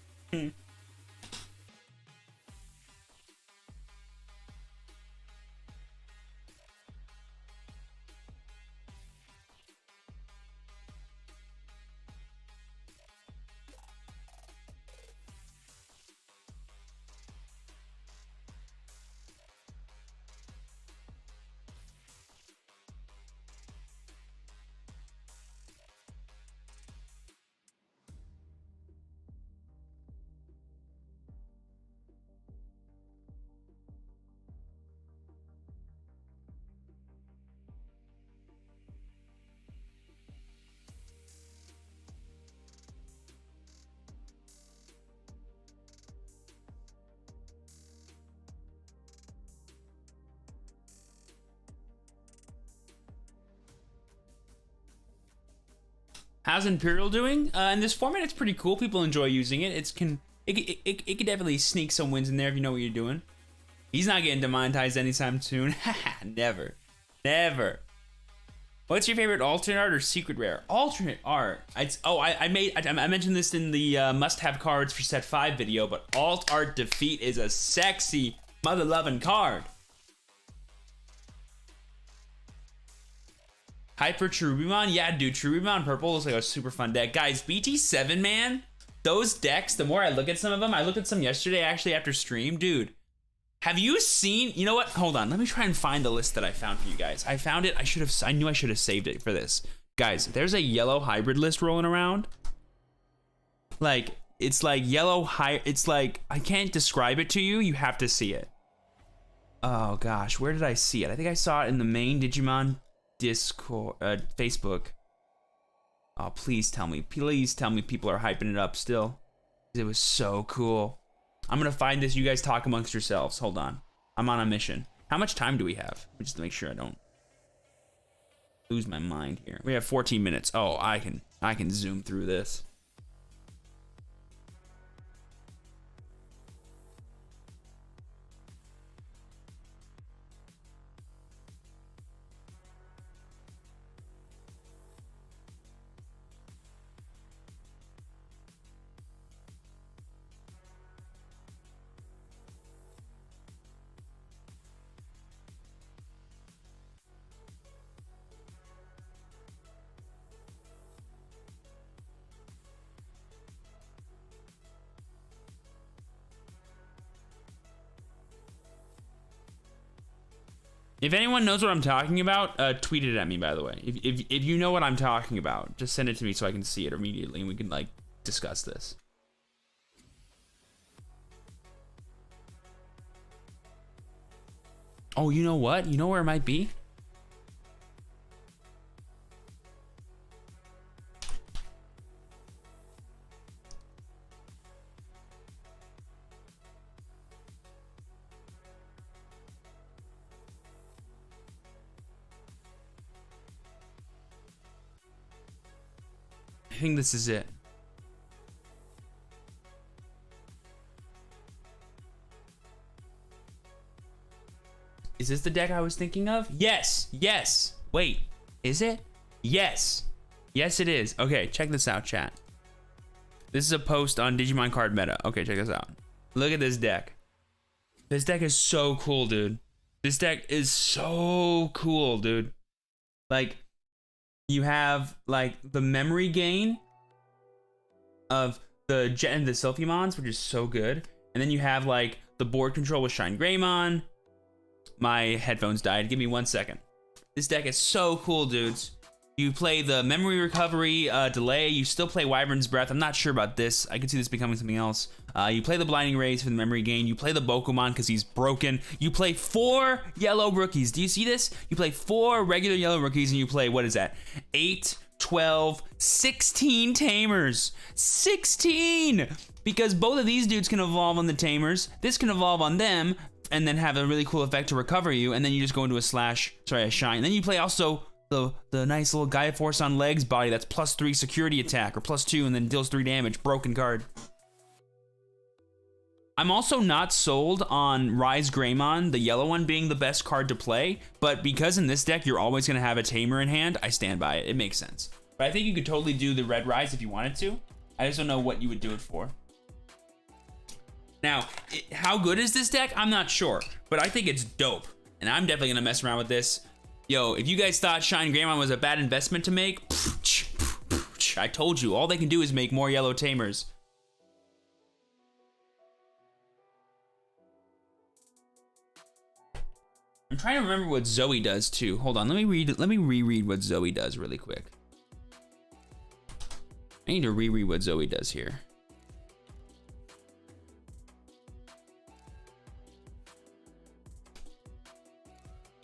How's Imperial doing? In this format, it's pretty cool. People enjoy using it. It can definitely sneak some wins in there if you know what you're doing. He's not getting demonetized anytime soon. Never. Never. What's your favorite alternate art or secret rare? Alternate art. I mentioned this in the must-have cards for set 5 video, but alt art defeat is a sexy mother-loving card. Hyper Cherubimon? Yeah, dude, Cherubimon Purple looks like a super fun deck. Guys, BT7, man, those decks, the more I look at some of them, I looked at some yesterday actually after stream, dude. Have you seen, you know what? Hold on, let me try and find the list that I found for you guys. I found it, I knew I should have saved it for this. Guys, there's a yellow hybrid list rolling around. Like, it's like yellow it's like, I can't describe it to you, you have to see it. Oh gosh, where did I see it? I think I saw it in the main Digimon Discord, Facebook. Oh, please tell me people are hyping it up still. It was so cool. I'm gonna find this, you guys talk amongst yourselves. Hold on, I'm on a mission. How much time do we have? Just to make sure I don't lose my mind here. We have 14 minutes. Oh, I can zoom through this. If anyone knows what I'm talking about, tweet it at me, by the way. If you know what I'm talking about, just send it to me so I can see it immediately and we can, like, discuss this. Oh, you know what? You know where it might be? I think this is it. Is this the deck I was thinking of? Yes, yes. Wait, is it? Yes. Yes, it is. Okay, check this out, chat. This is a post on Digimon Card Meta. Okay, check this out. Look at this deck. This deck is so cool, dude. This deck is so cool, dude. Like, you have like the memory gain of the Jet and the Sylphimons, which is so good. And then you have like the board control with Shine Greymon. My headphones died. Give me 1 second. This deck is so cool, dudes. You play the memory recovery delay. You still play Wyvern's Breath. I'm not sure about this. I could see this becoming something else. You play the Blinding Rays for the memory gain. You play the Bokumon because he's broken. You play 4 yellow rookies. Do you see this? You play 4 regular yellow rookies and you play, what is that? 8, 12, 16 Tamers. 16! Because both of these dudes can evolve on the Tamers. This can evolve on them and then have a really cool effect to recover you. And then you just go into a Shine. And then you play also the nice little Gaia Force on legs body that's +3 security attack or +2 and then deals 3 damage. Broken card. I'm also not sold on Rise Greymon, the yellow one, being the best card to play, but because in this deck you're always going to have a Tamer in hand, I stand by it. It makes sense. But I think you could totally do the Red Rise if you wanted to. I just don't know what you would do it for. Now, how good is this deck? I'm not sure, but I think it's dope, and I'm definitely going to mess around with this. Yo, if you guys thought Shine Greymon was a bad investment to make, I told you, all they can do is make more yellow Tamers. I'm trying to remember what Zoe does too. Hold on, let me reread what Zoe does really quick. I need to reread what Zoe does here.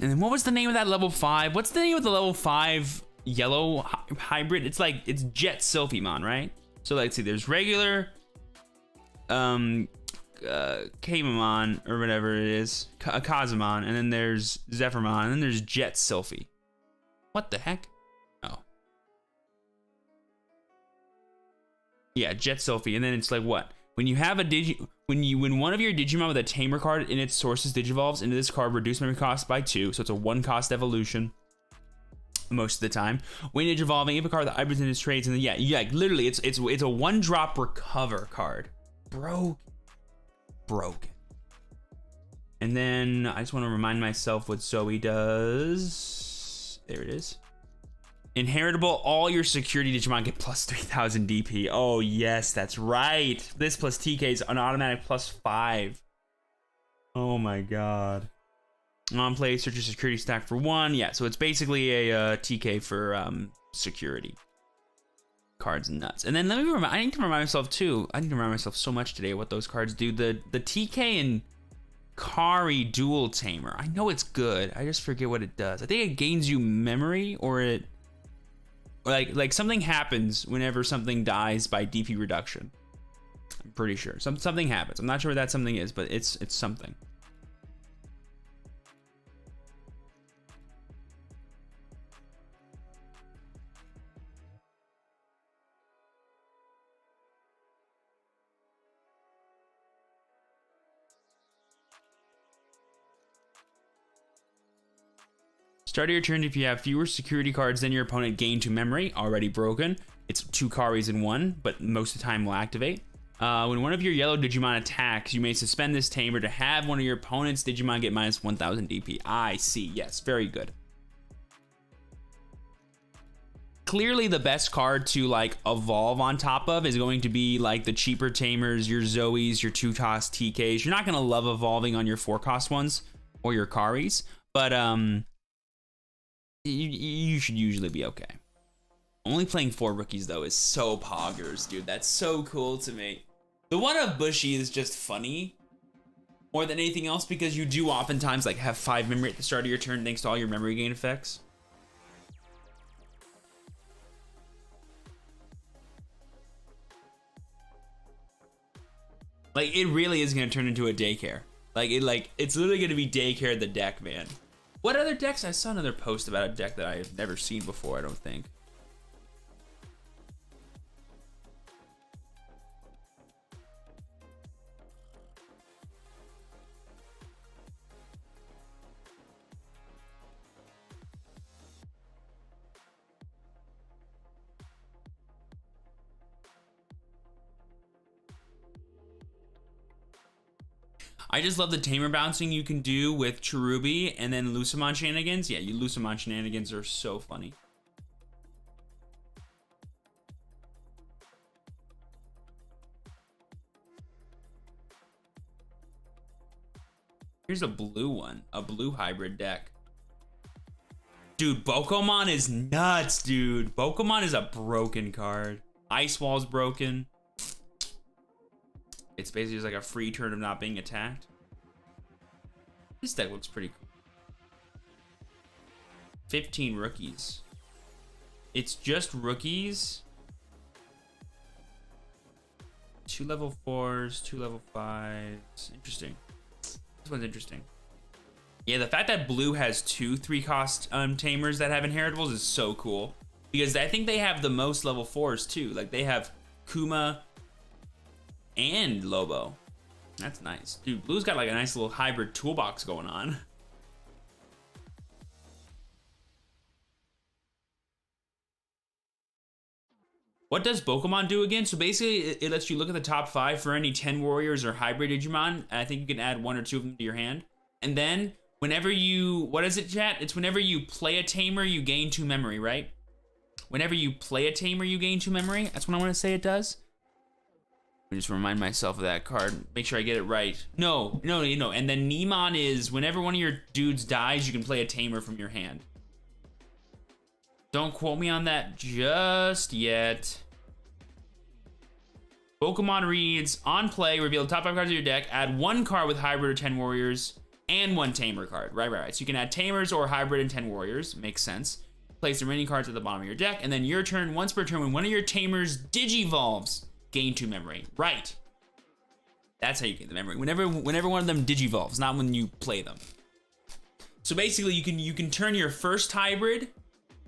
And then what was the name of that level 5? What's the name of the level 5 yellow hybrid? It's Jet Sylphimon, right? So let's see, there's regular Kamamon or whatever it is, Kazamon, and then there's Zephyrmon, and then there's Jet Sylphy. What the heck? Oh. Yeah, Jet Sylphy, and then it's like what? When you have a when one of your Digimon with a Tamer card in its sources digivolves into this card, reduce memory cost by 2, so it's a 1-cost evolution most of the time. When digivolving, if a card that hybrids in its traits, and then yeah, literally it's a 1-drop recover card. Broken. And then I just want to remind myself what Zoe does. There it is. Inheritable, all your security Digimon get plus 3,000 DP. Oh yes, that's right. This plus TK is an automatic plus 5. Oh my god. On play, search your security stack for 1. Yeah, so it's basically a TK for security. Cards nuts. And then let me I need to remind myself too. I need to remind myself so much today what those cards do. The TK and Kari dual tamer. I know it's good. I just forget what it does. I think it gains you memory, or it like something happens whenever something dies by DP reduction. I'm pretty sure something happens. I'm not sure what that something is, but it's something. Start of your turn, if you have fewer security cards than your opponent, gain 2 memory. Already broken. It's 2 Karis in 1, but most of the time will activate. When one of your yellow Digimon attacks, you may suspend this tamer to have one of your opponent's Digimon get minus 1,000 DP. I see. Yes, very good. Clearly the best card to like evolve on top of is going to be like the cheaper tamers, your Zoes, your 2-cost TKs. You're not going to love evolving on your 4-cost ones or your Karis, but you should usually be okay. Only playing 4 rookies though is so poggers, dude. That's so cool to me. The one of Bushy is just funny more than anything else, because you do oftentimes like have 5 memory at the start of your turn thanks to all your memory gain effects. Like, it really is gonna turn into a daycare. It's literally gonna be daycare the deck, man. What other decks? I saw another post about a deck that I have never seen before, I don't think. I just love the tamer bouncing you can do with Cherubi and then Lucamon shenanigans. Yeah, you Lucamon shenanigans are so funny. Here's a blue one, a blue hybrid deck. Dude, Bokomon is nuts, dude. Bokomon is a broken card. Ice Wall's broken. It's basically just like a free turn of not being attacked. This deck looks pretty cool. 15 rookies. It's just rookies. 2 level 4s, 2 level 5s. Interesting. This one's interesting. Yeah, the fact that blue has 2 3-cost tamers that have inheritables is so cool. Because I think they have the most level 4s too. Like they have Kuma and Lobo. That's nice. Dude, blue's got like a nice little hybrid toolbox going on. What does Bokomon do again? So basically, it lets you look at the top 5 for any 10 warriors or hybrid Digimon. I think you can add 1 or 2 of them to your hand. And then, whenever you... What is it, chat? It's whenever you play a tamer, you gain 2 memory, right? Whenever you play a tamer, you gain 2 memory. That's what I want to say it does. Let me just remind myself of that card. Make sure I get it right. No. And then Nemon is, whenever one of your dudes dies, you can play a tamer from your hand. Don't quote me on that just yet. Bokomon reads, on play, reveal the top 5 cards of your deck, add 1 card with hybrid or 10 warriors, and 1 tamer card. Right. So you can add tamers or hybrid and 10 warriors. Makes sense. Place the remaining cards at the bottom of your deck, and then your turn, once per turn, when one of your tamers digivolves, gain 2 memory. Right. That's how you get the memory. Whenever one of them digivolves, not when you play them. So basically, you can turn your first hybrid...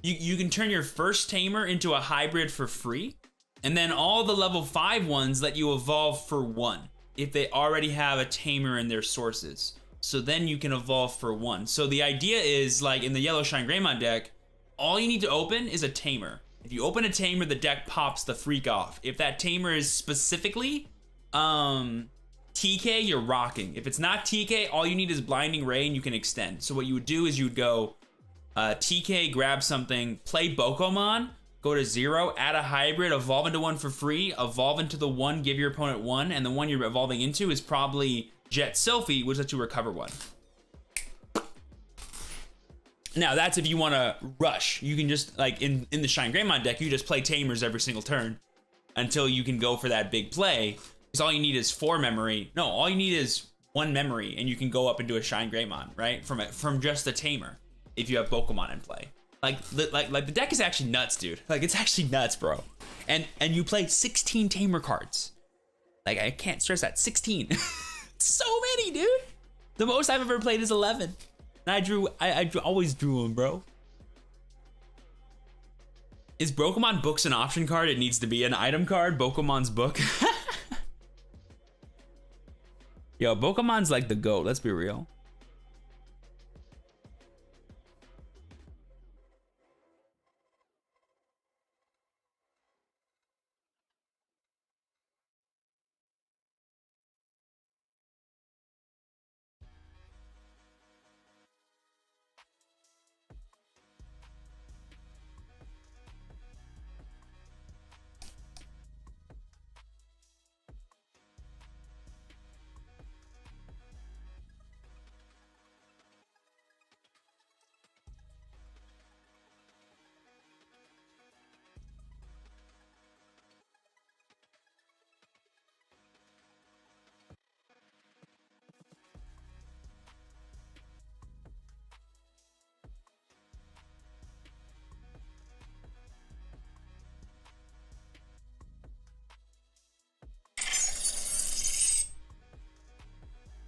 You can turn your first tamer into a hybrid for free, and then all the level 5 ones let you evolve for 1 if they already have a tamer in their sources. So then you can evolve for 1. So the idea is, like in the Yellow Shine Greymon deck, all you need to open is a tamer. If you open a tamer, the deck pops the freak off. If that tamer is specifically TK, you're rocking. If it's not TK, all you need is Blinding Ray and you can extend. So what you would do is you would go TK, grab something, play Bokomon, go to 0, add a hybrid, evolve into 1 for free, evolve into the 1, give your opponent 1, and the one you're evolving into is probably Jet Sylphie, which lets you recover 1. Now, that's if you want to rush. You can just, like, in the Shine Greymon deck, you just play Tamers every single turn until you can go for that big play. Because all you need is 4 memory. No, all you need is 1 memory, and you can go up into a Shine Greymon, right? From just a Tamer. If you have Bokomon in play. Like the deck is actually nuts, dude. Like, it's actually nuts, bro. And you play 16 tamer cards. Like, I can't stress that. 16. So many, dude. The most I've ever played is 11. And I always drew them, bro. Is Bokomon Books an option card? It needs to be an item card. Bokomon's book. Yo, Bokomon's like the GOAT. Let's be real.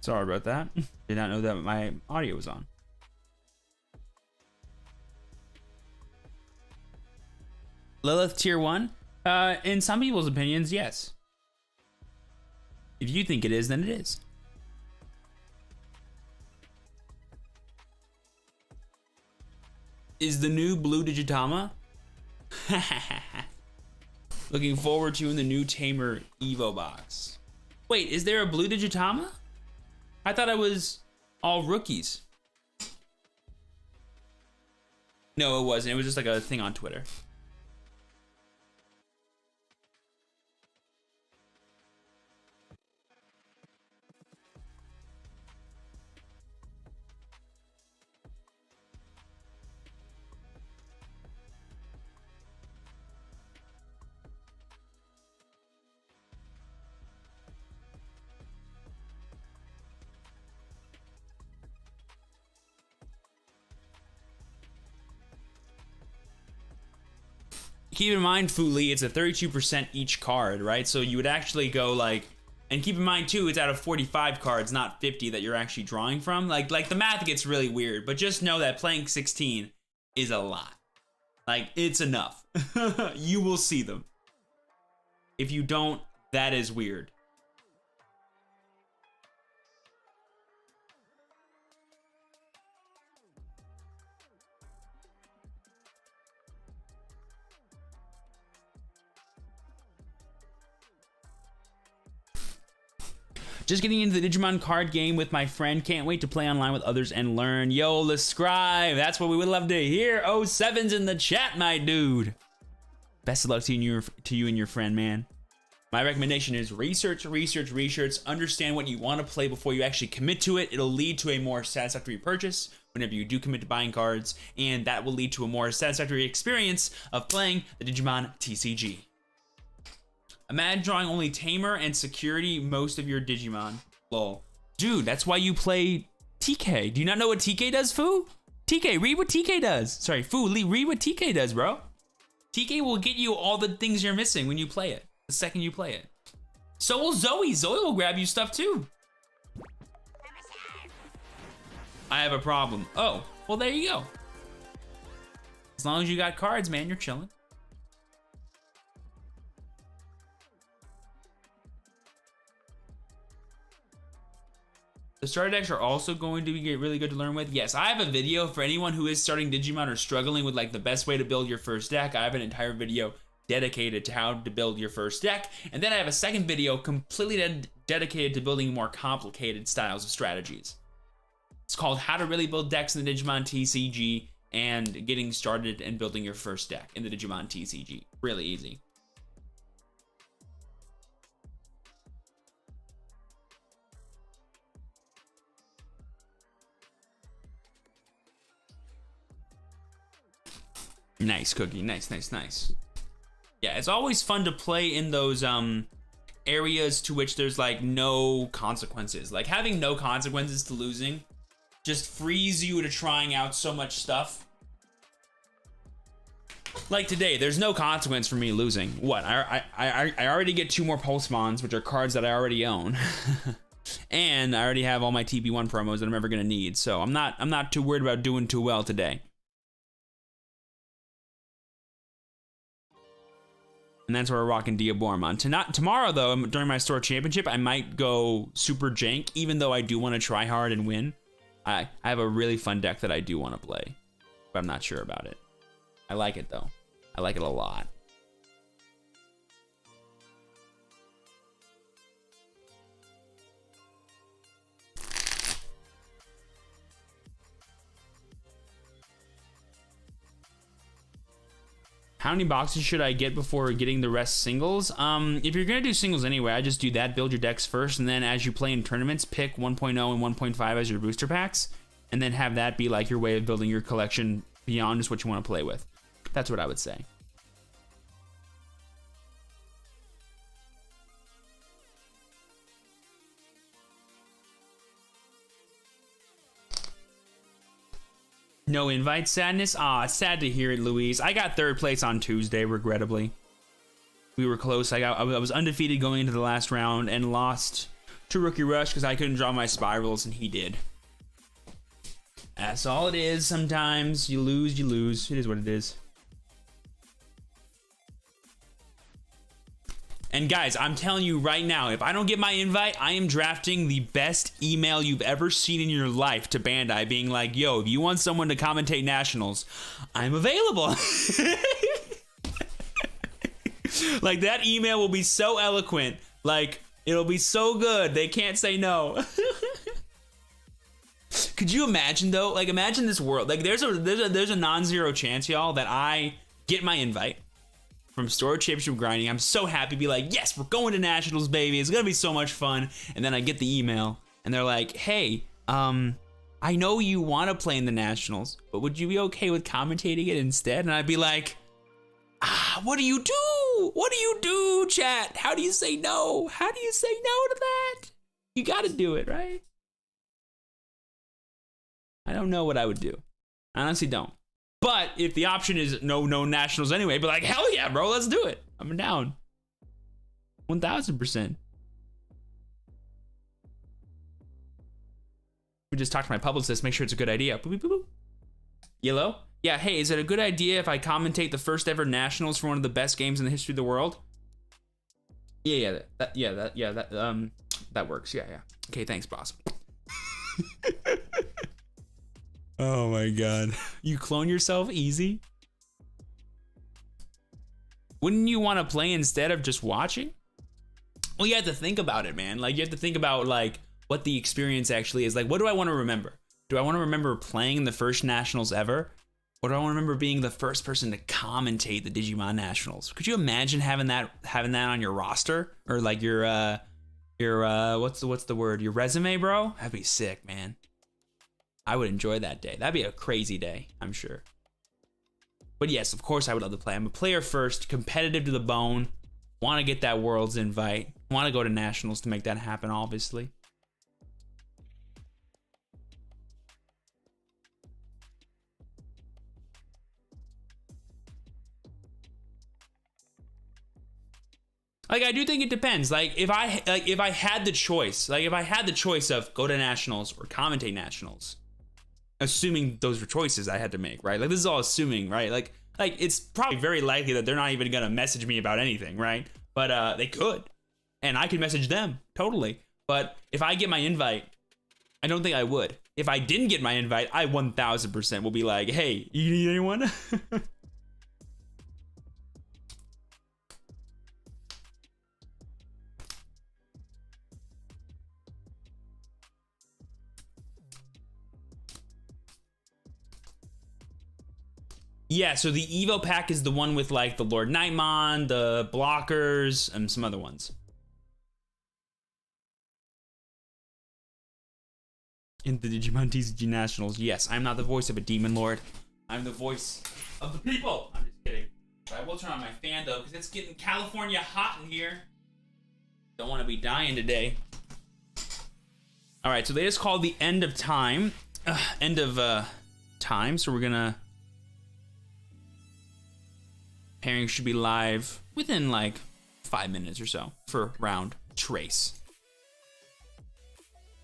Sorry about that. Did not know that my audio was on. Lilith tier 1? In some people's opinions, yes. If you think it is, then it is. Is the new blue Digitama? Looking forward to in the new Tamer Evo box. Wait, is there a blue Digitama? I thought it was all rookies. No, it wasn't. It was just like a thing on Twitter. keep in mind, Fuli, it's a 32% each card, right? So you would actually go like, and keep in mind too, it's out of 45 cards, not 50 that you're actually drawing from. Like the math gets really weird, but just know that playing 16 is a lot. Like, it's enough. You will see them. If you don't, that is weird. Just getting into the Digimon card game with my friend. Can't wait to play online with others and learn. Yo, the scribe. That's what we would love to hear. 07's in the chat, my dude. Best of luck to you and your friend, man. My recommendation is research, research, research. Understand what you want to play before you actually commit to it. It'll lead to a more satisfactory purchase whenever you do commit to buying cards, and that will lead to a more satisfactory experience of playing the Digimon TCG. Imagine drawing only Tamer and Security most of your Digimon. Lol. Dude, that's why you play TK. Do you not know what TK does, Fu? TK, read what TK does. Sorry, Fu, read what TK does, bro. TK will get you all the things you're missing when you play it, the second you play it. So will Zoe. Zoe will grab you stuff too. I have a problem. Oh, well, there you go. As long as you got cards, man, you're chilling. The starter decks are also going to be really good to learn with. Yes, I have a video for anyone who is starting Digimon or struggling with like the best way to build your first deck. I have an entire video dedicated to how to build your first deck. And then I have a second video completely dedicated to building more complicated styles of strategies. It's called How to Really Build Decks in the Digimon TCG and getting started and building your first deck in the Digimon TCG. Really easy. Nice, Cookie. Nice, nice, nice. Yeah, it's always fun to play in those areas to which there's like no consequences. Like having no consequences to losing just frees you to trying out so much stuff. Like today, there's no consequence for me losing. What? I already get 2 more Pulsemons, which are cards that I already own. And I already have all my TP1 promos that I'm ever gonna need. So I'm not too worried about doing too well today. And that's where we're rocking Diabormon. Tomorrow, though, during my store championship, I might go super jank, even though I do want to try hard and win. I have a really fun deck that I do want to play, but I'm not sure about it. I like it, though. I like it a lot. How many boxes should I get before getting the rest singles? If you're gonna do singles anyway, I just do that, build your decks first, and then as you play in tournaments, pick 1.0 and 1.5 as your booster packs, and then have that be like your way of building your collection beyond just what you want to play with. That's what I would say. No invite, sadness? Ah, sad to hear it, Louise. I got 3rd place on Tuesday, regrettably. We were close. I was undefeated going into the last round and lost to Rookie Rush because I couldn't draw my spirals and he did. That's all it is sometimes. You lose, you lose. It is what it is. And guys, I'm telling you right now, if I don't get my invite, I am drafting the best email you've ever seen in your life to Bandai, being like, yo, if you want someone to commentate Nationals, I'm available. Like, that email will be so eloquent. Like, it'll be so good, they can't say no. Could you imagine, though? Like, imagine this world. Like, there's a non-zero chance, y'all, that I get my invite from Store Championship Grinding. I'm so happy to be like, yes, we're going to Nationals, baby. It's gonna be so much fun. And then I get the email, and they're like, hey, I know you want to play in the Nationals, but would you be okay with commentating it instead? And I'd be like, what do you do? What do you do, chat? How do you say no? How do you say no to that? You gotta do it, right? I don't know what I would do. I honestly don't. But if the option is no nationals anyway, but like, hell yeah, bro, let's do it. I'm down. 1000%. We just talked to my publicist, make sure it's a good idea. Boop, boop, boop, boop. Yellow? Yeah, hey, is it a good idea if I commentate the first ever nationals for one of the best games in the history of the world? Yeah, that works. Yeah. Okay, thanks, boss. Oh my god. You clone yourself easy? Wouldn't you want to play instead of just watching? Well, you have to think about it, man. Like, you have to think about like what the experience actually is. Like, what do I want to remember? Do I want to remember playing the first nationals ever? Or do I want to remember being the first person to commentate the Digimon Nationals? Could you imagine having that on your roster? Or like your what's the word? Your resume, bro? That'd be sick, man. I would enjoy that day. That'd be a crazy day, I'm sure. But yes, of course I would love to play. I'm a player first, competitive to the bone. Want to get that Worlds invite. Want to go to Nationals to make that happen, obviously. Like, I do think it depends. Like, if I had the choice, of go to Nationals or commentate Nationals, assuming those were choices I had to make, right? Like, this is all assuming, right? Like it's probably very likely that they're not even gonna message me about anything, right? But they could, and I could message them, totally. But if I get my invite, I don't think I would. If I didn't get my invite, I 1000% will be like, hey, you need anyone? Yeah, so the Evo pack is the one with like the Lord Nightmon, the blockers, and some other ones. In the Digimon TCG Nationals, yes, I'm not the voice of a demon lord. I'm the voice of the people. I'm just kidding. But I will turn on my fan though, because it's getting California hot in here. Don't want to be dying today. All right, so they just called the end of time. So we're gonna... Pairing should be live within like 5 minutes or so for round trace.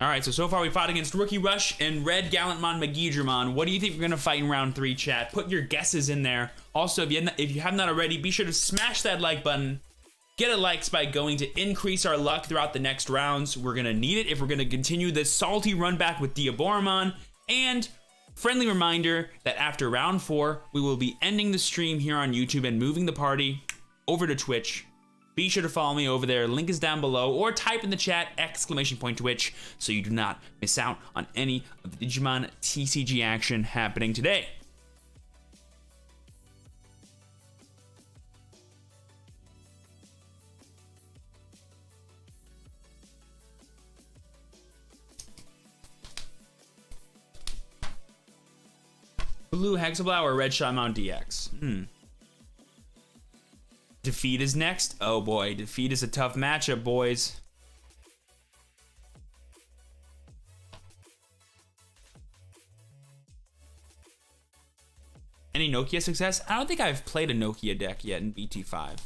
All right, so far we fought against Rookie Rush and Red Gallantmon Magidramon. What do you think we're gonna fight in round 3, chat? Put your guesses in there. Also, if you have not already, be sure to smash that like button. Get a likes by going to increase our luck throughout the next rounds. We're gonna need it if we're gonna continue this salty run back with Diaboromon. And friendly reminder that after round 4, we will be ending the stream here on YouTube and moving the party over to Twitch. Be sure to follow me over there. Link is down below, or type in the chat !Twitch so you do not miss out on any of the Digimon TCG action happening today. Blue Hexablow or Red Shaman DX? Defeat is next? Oh boy, Defeat is a tough matchup, boys. Any Nokia success? I don't think I've played a Nokia deck yet in BT5.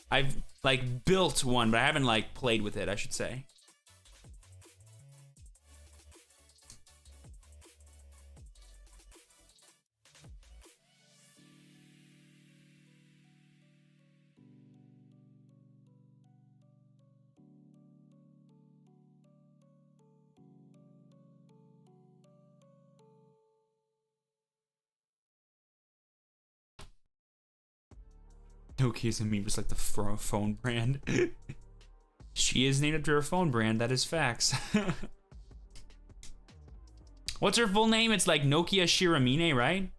I've like built one, but I haven't like played with it, I should say. Nokia's and me was like the phone brand. She is named after her phone brand, that is facts. What's her full name? It's like Nokia Shiramine, right?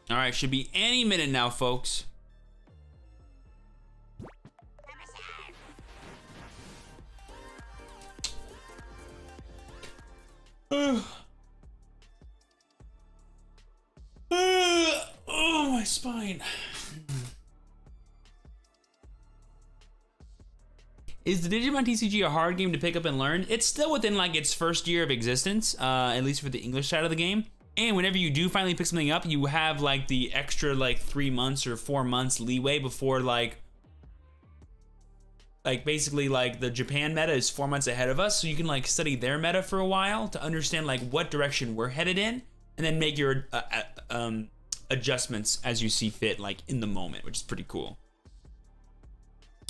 All right, should be any minute now, folks. Oh, my spine. Is the Digimon TCG a hard game to pick up and learn? It's still within like its first year of existence, at least for the English side of the game. And whenever you do finally pick something up, you have like the extra like 3 months or 4 months leeway before like basically like the Japan meta is 4 months ahead of us. So you can like study their meta for a while to understand like what direction we're headed in, and then make your adjustments as you see fit, like in the moment, which is pretty cool.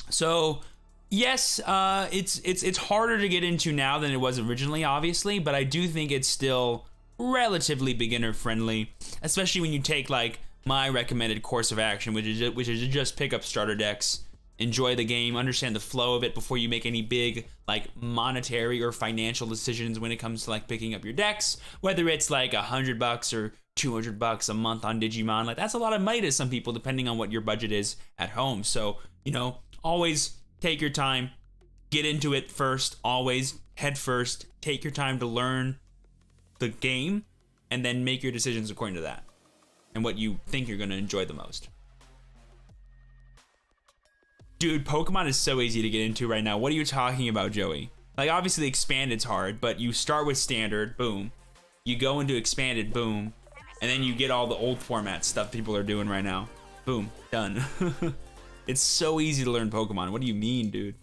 So yes, it's harder to get into now than it was originally, obviously, but I do think it's still relatively beginner friendly, especially when you take like my recommended course of action, which is just pick up starter decks, enjoy the game, understand the flow of it before you make any big like monetary or financial decisions when it comes to like picking up your decks, whether it's like $100 or $200 a month on Digimon. Like that's a lot of money to some people depending on what your budget is at home. So, you know, always take your time, get into it first, always head first, take your time to learn the game, and then make your decisions according to that and what you think you're going to enjoy the most. Dude, Pokemon is so easy to get into right now. What are you talking about, Joey? Like, obviously expanded's hard, but you start with standard, boom. You go into expanded, boom. And then you get all the old format stuff people are doing right now. Boom, done. It's so easy to learn Pokemon. What do you mean, dude?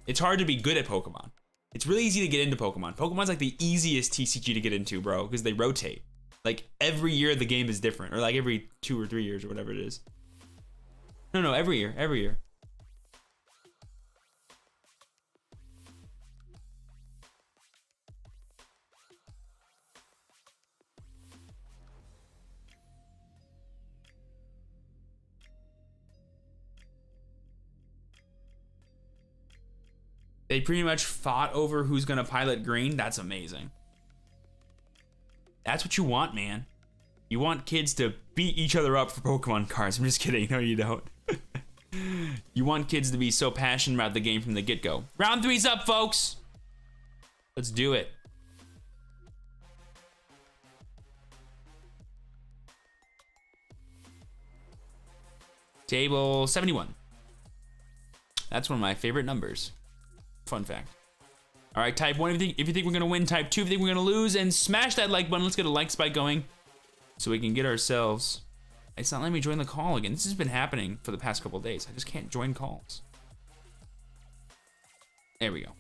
It's hard to be good at Pokemon. It's really easy to get into Pokemon. Pokemon's like the easiest TCG to get into, bro, because they rotate. Like every year the game is different, or like every 2 or 3 years or whatever it is. No, every year. They pretty much fought over who's gonna pilot green. That's amazing. That's what you want, man. You want kids to beat each other up for Pokemon cards. I'm just kidding. No, you don't. You want kids to be so passionate about the game from the get-go. Round 3's up, folks. Let's do it. Table 71. That's one of my favorite numbers. Fun fact. All right, type 1 if you think we're gonna win, type 2 if you think we're gonna lose, and smash that like button. Let's get a like spike going so we can get ourselves. It's not letting me join the call again. This has been happening for the past couple of days. I just can't join calls. There we go.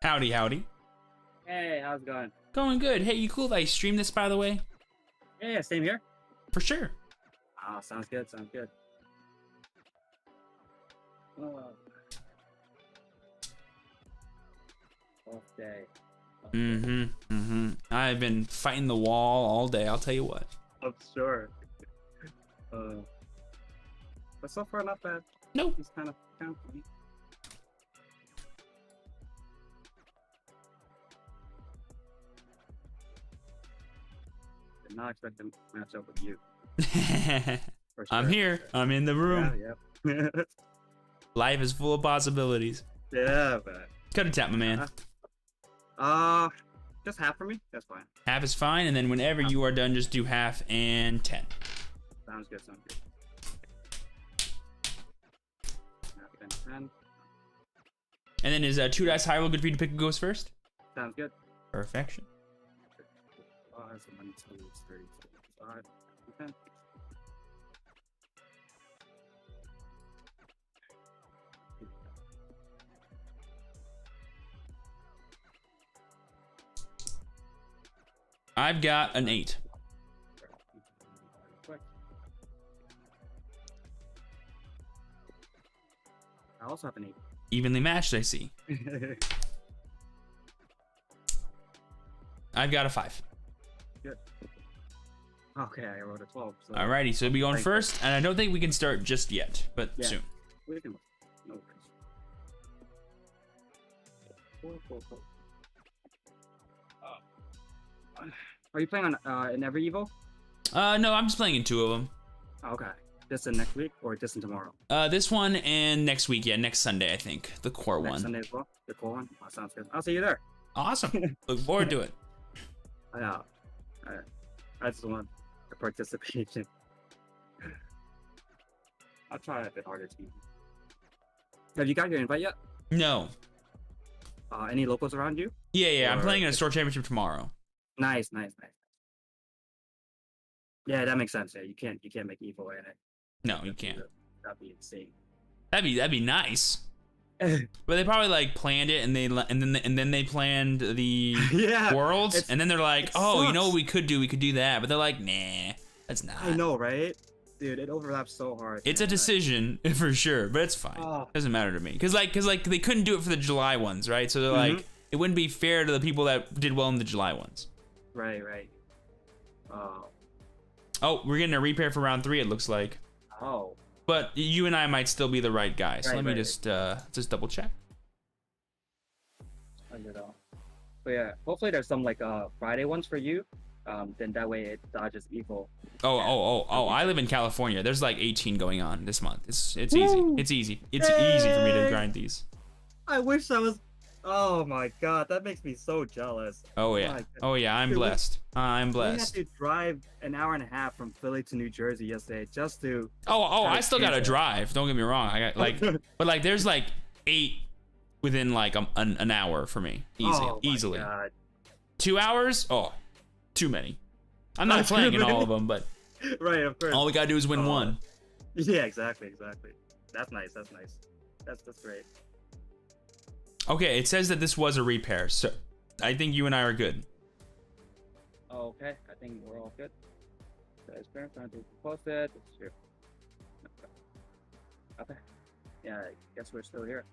Howdy, howdy. Hey, how's it going? Going good. Hey, you cool if I stream this, by the way? Yeah, same here. For sure. Oh, sounds good, sounds good. Off day. I've been fighting the wall all day, I'll tell you what. I'm sure. But so far, not bad. Nope. It's kind of funny. Did not expect to match up with you. For sure, I'm here. Sure. I'm in the room. Yeah. Life is full of possibilities. Yeah, but. Cut a tap, my man. Just half for me. That's fine. Half is fine, and then whenever you are done, just do half and 10. Sounds good. Sounds good. Half and 10. And then is 2 dice high roll good for you to pick who goes first? Sounds good. Perfection. 5, 1, 2, 3, 4, 5, 10. I've got an 8. I also have an 8. evenly matched, I see. I've got a 5. Good. Okay, I rolled a 12. So Alrighty, so we'll be going first, and I don't think we can start just yet, but Yeah. soon. we can. No worries. Cool. Are you playing on in every Evo? No, I'm just playing in 2 of them. Okay. This in next week or this in tomorrow? This one and next week, yeah, next Sunday, I think. The core Next one. Sunday as well? The cool one? Oh, sounds good. I'll see you there. Awesome. Look forward to it. Yeah. I just want the participation. I'll try a bit harder too. Have you got your invite yet? No. Any locals around you? Yeah, I'm Or- playing in a store championship tomorrow. Nice. Yeah, that makes sense. Yeah, you can't make Evo in it. No, you can't. That'd be insane. That'd be nice. But they probably like planned it, and then they planned the Yeah, worlds, and then they're like, it oh, you know what sucks. we could do that, but they're like, nah, that's not. I know, right? Dude, it overlaps so hard. It's a decision for sure, but it's fine. Oh. Doesn't matter to me, cause like they couldn't do it for the July ones, right? So they're like, it wouldn't be fair to the people that did well in the July ones. Right. Oh, we're getting a repair for round 3. It looks like. Oh. But you and I might still be the right guy. So Right, let me right. just double check. I don't know. But yeah, hopefully there's some like Friday ones for you. Then that way it dodges Evo. Oh! I live in California. There's like 18 going on this month. It's easy. Woo! It's easy. It's easy for me to Yay! grind these. I wish I was. Oh my god, that makes me so jealous. Oh yeah. My God. Oh yeah. I'm Dude, we- blessed. I'm We had blessed. to drive an hour and a half from Philly to New Jersey yesterday just to. Oh! Gotta I still gotta chance it. drive. Don't get me wrong. I got like, but like there's like 8 within like an hour for me. Oh my Easily. God. 2 hours? Oh, too many. I'm not Too playing in all many? of them, but Right, of course. all we gotta do is win Oh. one. Yeah, exactly. That's nice. That's great. Okay, it says that this was a repair, so I think you and I are good. Okay, I think we're all good. Guys, parents trying to post it. It's here. Okay. Yeah, I guess we're still here.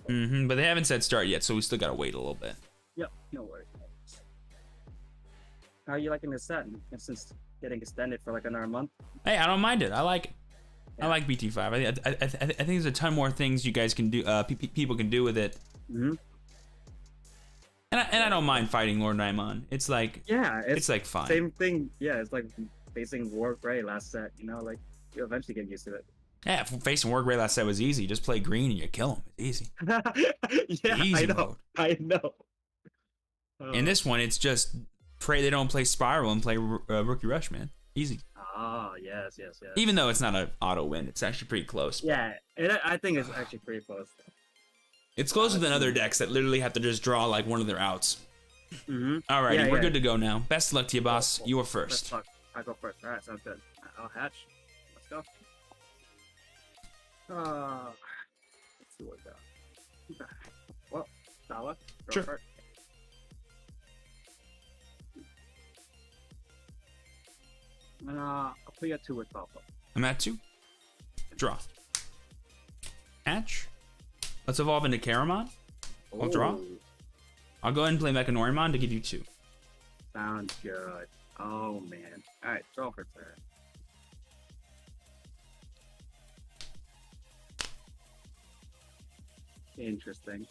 But they haven't said start yet, so we still gotta wait a little bit. Yep, no worries. How are you liking this set? Since getting extended for like another month. Hey, I don't mind it. I like it. I Yeah. like BT5. I think there's a ton more things you guys can do. People can do with it. Mm-hmm. And I don't mind fighting Lord Naimon. It's like Yeah, it's like fine. same thing. Yeah, it's like facing War Gray last set. You know, like you eventually get used to it. Yeah, facing Wargray last set was easy. Just play green and you kill him. It's easy. Yeah, Easy I know. mode. I know. In this one, it's just pray they don't play Spiral and play Rookie Rush, man. Easy. Ah, yes. Even though it's not an auto win, it's actually pretty close. Yeah, I think it's actually pretty close. It's closer than other decks that literally have to just draw like one of their outs. Mm-hmm. Alrighty, Yeah, we're yeah. good to go now. Best of luck to you, boss. You are Let's first. talk. I go first. All right, sounds good. I'll hatch. Let's go. Let's see what we got. Well, Sawa. Go Sure. first. And I'll put you at 2 with Alpha. I'm at 2. Draw. Hatch. Let's evolve into Karamon. I'll draw. Ooh, I'll go ahead and play Mechanorimon to give you 2. sounds good. Oh man. All right, draw for turn. Interesting.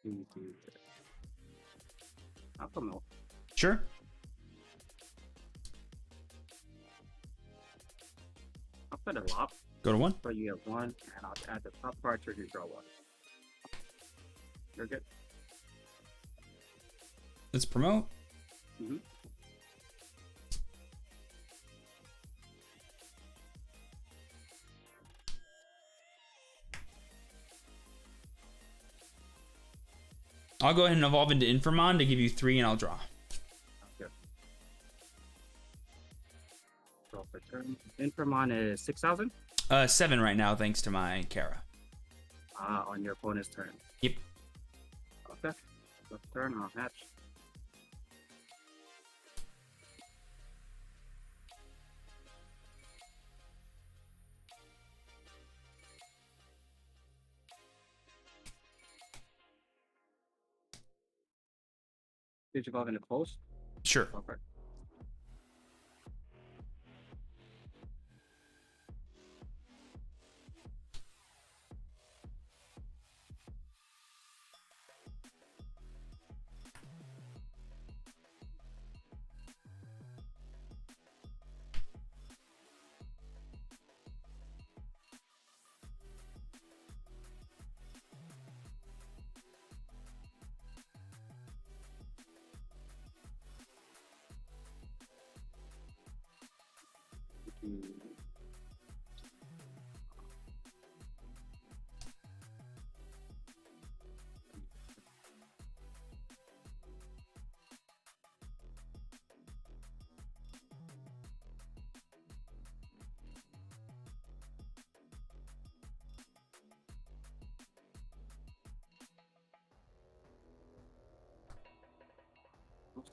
What do we do here? I'll promote. Sure. I'll put a lot, Go to 1. but you get 1, and I'll add the top card to you draw 1. You're good. Let's promote. Mm-hmm. I'll go ahead and evolve into Infamon to give you 3, and I'll draw. Good. Draw for turn. Infamon is 6,000. 7 right now, thanks to my Kara. On your opponent's turn. Yep. Okay. Left turn, I'll hatch. Did you evolve in the post? Sure. Okay.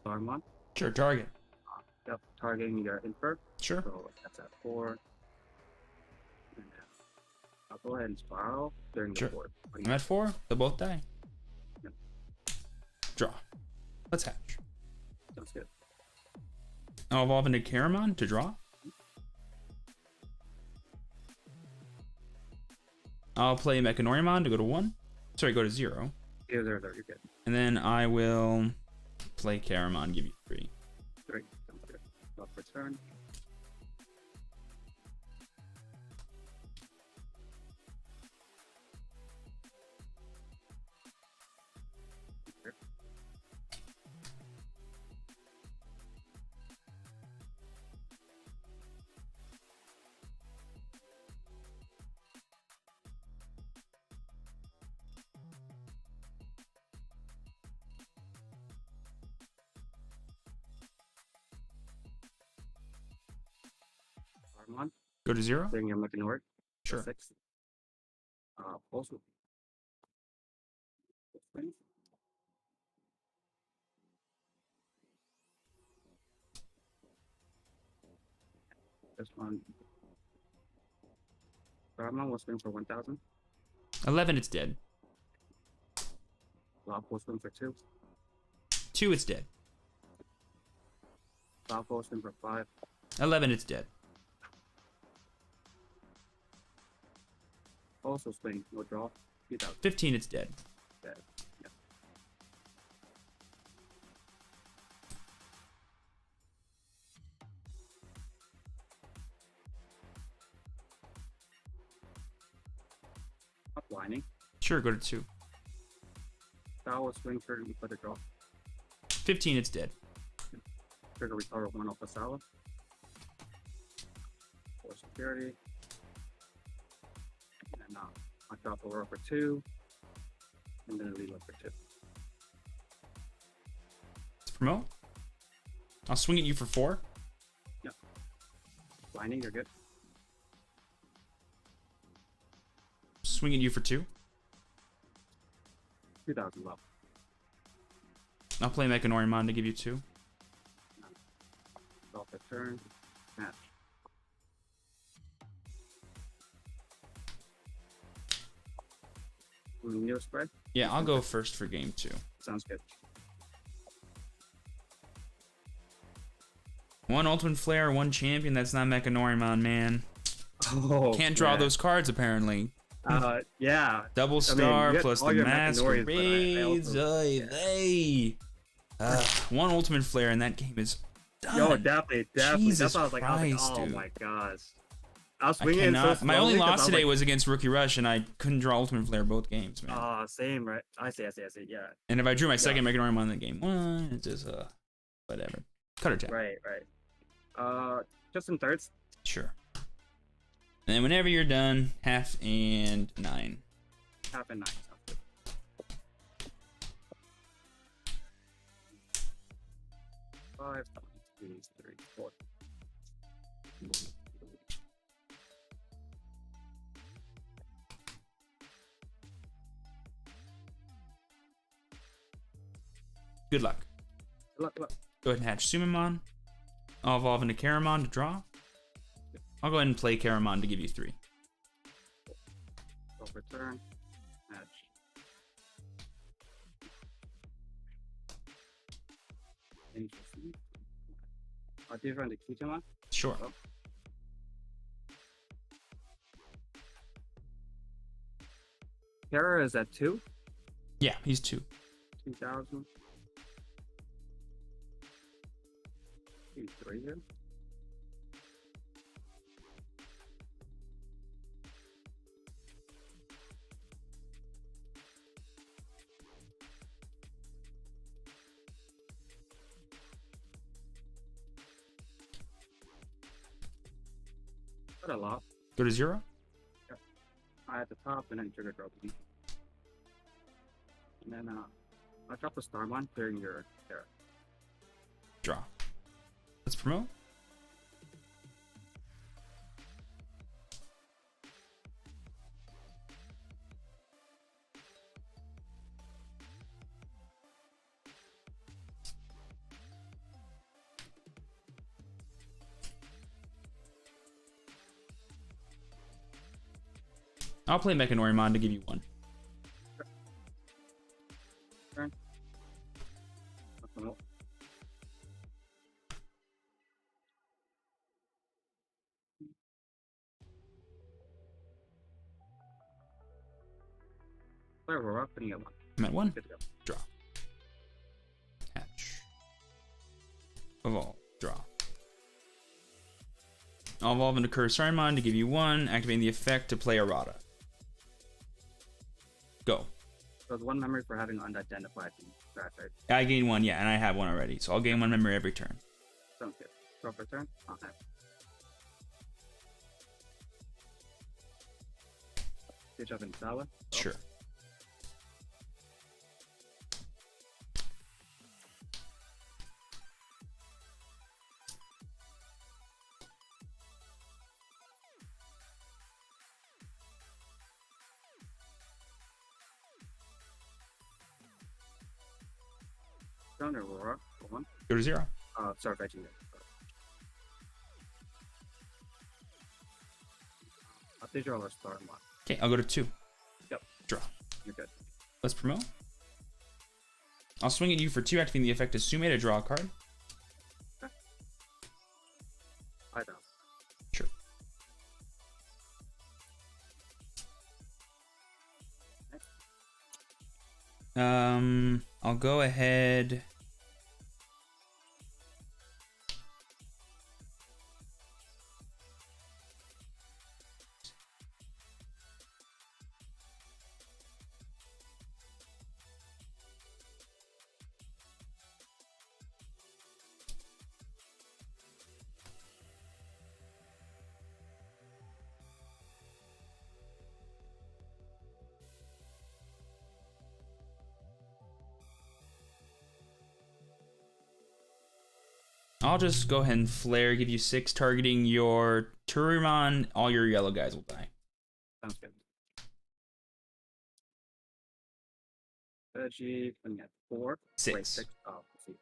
Starmon. Sure, target. Yep, targeting your infer. Sure. So that's at 4. And I'll go ahead and spiral during the Sure. 4th. I'm at 4. They'll both die. Yep. Draw. Let's hatch. Sounds good. I'll evolve into Caramon to draw. I'll play Mechanorimon to go to 1. Sorry, go to 0. Yeah, there, you're good. And then I will play Caramon, give you 3. 3. Sounds good. Up return. Starmon. Go to 0. Bring your Mechanort. Sure. 6. Also. This one. Starmon will swing for 1,000. 11, it's dead. Lob will swing for 2. 2, it's dead. Lob will swing for 5. 11, it's dead. Also swing, no draw. 2,000. 15, it's dead. Dead. Yep. Up lining. Sure, go to 2. Style will swing for the draw. 15, it's dead. Trigger recover 1 off the Sala. For security. And then I drop over for 2. And then lead up for 2. Let's promote. I'll swing at you for 4. Yep. Lining, you're good. Swing at you for 2. 2,000 level. I'll play Mechanorimon to give you 2. Off the turn. Match. New spread? Yeah, I'll go first for game 2. Sounds good. 1 Ultimate Flare, 1 Champion. That's not Mechanorimon, man. Oh, Can't draw those cards, apparently. Yeah. Double star you plus got all the your Mechanorians, but I Masquerades. also- Oy vey. 1 Ultimate Flare, and that game is done. Yo, definitely. Jesus That's why I was like, Christ, oh dude. my gosh. I was I swinging in so cannot. My only slowly 'cause I loss was today like, was against Rookie Rush, and I couldn't draw Ultimate Flare both games, man. same, right? I see, yeah. And if I drew my second Mechanorimon in the game 1, it's just whatever. Cutter tap. Right. Just in thirds. Sure. And then whenever you're done, half and 9. Half and 9. Sounds good. Five, 2, 3, 4. Good luck. Look. Go ahead and hatch Sumimon. I'll evolve into Caramon to draw. I'll go ahead and play Caramon to give you 3. Go for turn. Match. Interesting. Do you run the Digimon? Sure. Oh. Terror is at 2. Yeah, he's 2. 2,000. Maybe 3 here. Got a lot. Go to 0. At the top, and then trigger drop. And then I drop a star one, clearing your terror. Draw. Let's promote. I'll play Mechanorimon to give you 1. Turn. Promote. Play Aurora, putting it 1. I'm at 1. Good to go. Draw. Hatch. Evolve. Draw. I'll evolve into Kurosarimon to give you 1, activating the effect to play Errata. Go. So it's 1 memory for having unidentified strat, right? I gain 1, yeah, and I have 1 already, so I'll gain 1 memory every turn. Sounds good. Draw for turn. Okay. Good job in Sawa. Sure. Down to Aurora for 1. Go to 0. Sorry, Veggie. I'll take your other star 1. Okay, I'll go to 2. Yep. Draw. You're good. Let's promote. I'll swing at you for 2, activating the effect Assume to draw a card. 5,000. Sure. I'll go ahead. I'll just go ahead and flare, give you 6, targeting your Turimon. All your yellow guys will die. Sounds good. Veggie, putting at 4. 6. Wait, 6. Oh, let's see.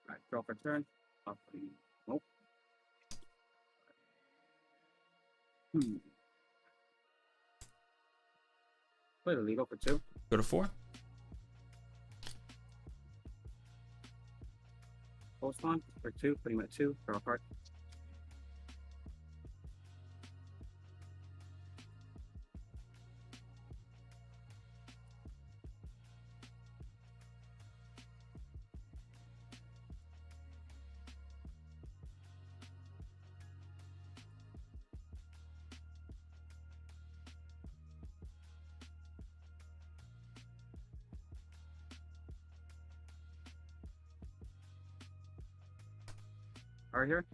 Alright, draw for turn. Up. Nope. Play the legal for 2. Go to 4. Post on for 2, putting him at 2. Draw a card. Are here.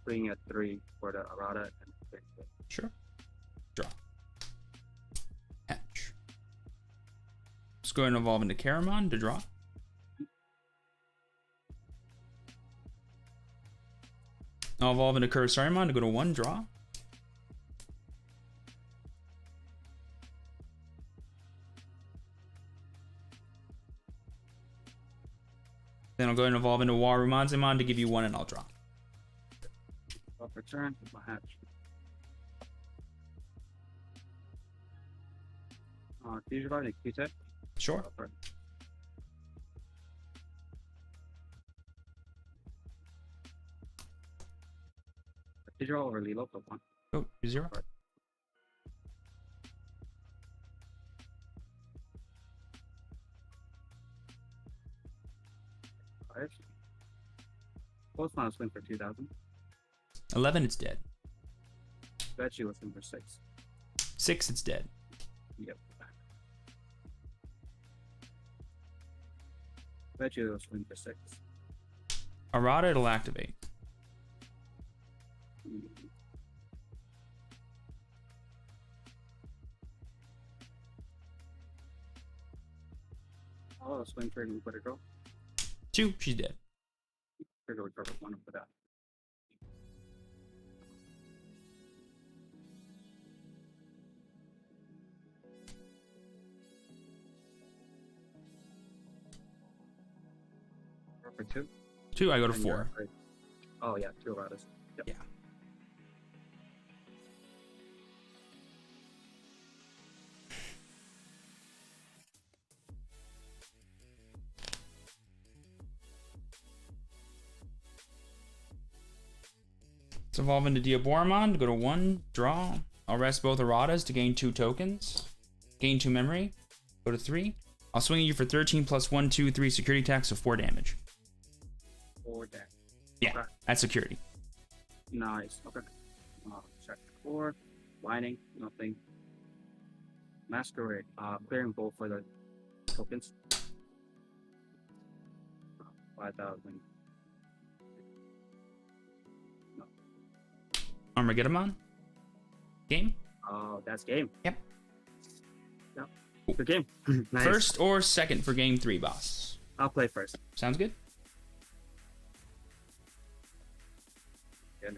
Putting at 3 for the Errata and 6. Sure. Draw. Hatch. Let's go ahead and evolve into Caramon to draw. I'll evolve into Kurosarimon to go to 1, draw. Then I'll go ahead and evolve into Warumanzemon to give you 1, and I'll draw. Draw for turn. My hatch. Fusion Guard and Q-Tech. Sure. Did you roll or reload the one? Oh, 0. Five. Post on a swing for 2,000. 11, it's dead. Bet you a swing for 6. 6, it's dead. Yep. Bet you a swing for 6. Errata, it'll activate. Oh, swing for and put a girl. 2, she's dead. Trigger would cover 1 for that. For 2. 2, I go to And 4. Oh yeah, 2 erratas. Yep. Yeah. Let's evolve into Diaboromon to go to 1, draw. I'll rest both erratas to gain 2 tokens. Gain 2 memory. Go to 3. I'll swing at you for 13 plus 1, 2, 3 security attacks, so 4 damage. 4 damage. Yeah, Okay. that's security. Nice. Okay. Check 4. Lining. Nothing. Masquerade. Clearing both for the tokens. 5,000. Armageddon? Game? Oh, that's game. Yep. Yep. Good game. Nice. First or second for game 3, boss? I'll play first. Sounds good? Good.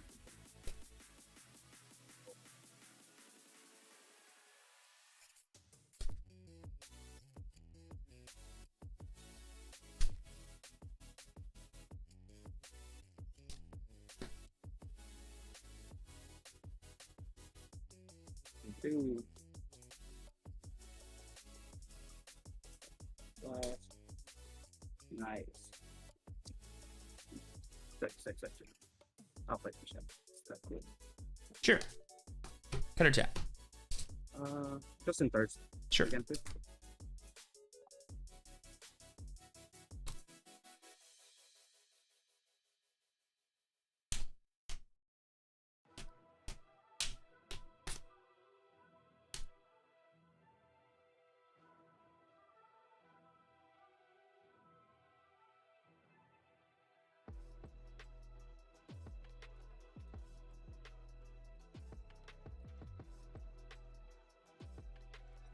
Two. Nice. Six. I'll play for Shem. That's good. Sure. Cut or tap? Just in thirds. Sure. Again, please.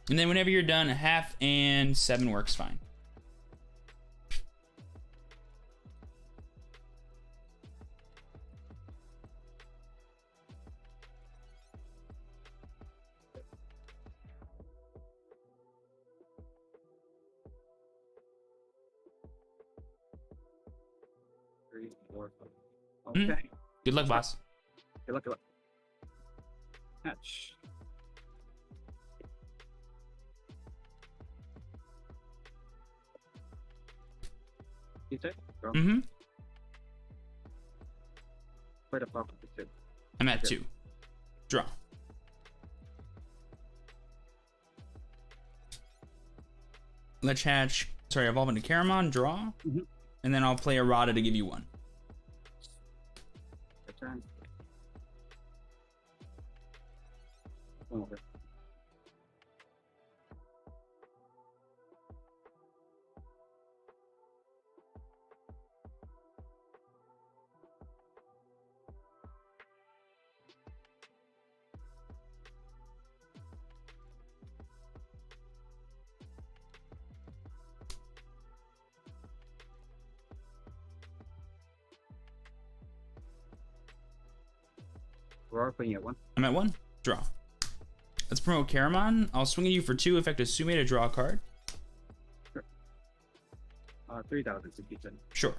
And then whenever you're done, 1/2 and 7 works fine. Three, four, five. Okay. Good luck, boss. Good luck. Good luck. Hatch. You take? Go. Mm-hmm. Play the pop with the 2. I'm at Okay. 2. Draw. Let's hatch. Sorry, evolve into Caramon, draw. Mhm. And then I'll play Errata to give you 1. Return. Okay. We're putting it 1. I'm at 1. Draw. Let's promote Caramon. I'll swing at you for 2, effect Assume to draw a card. 3,000 to keep it. Sure.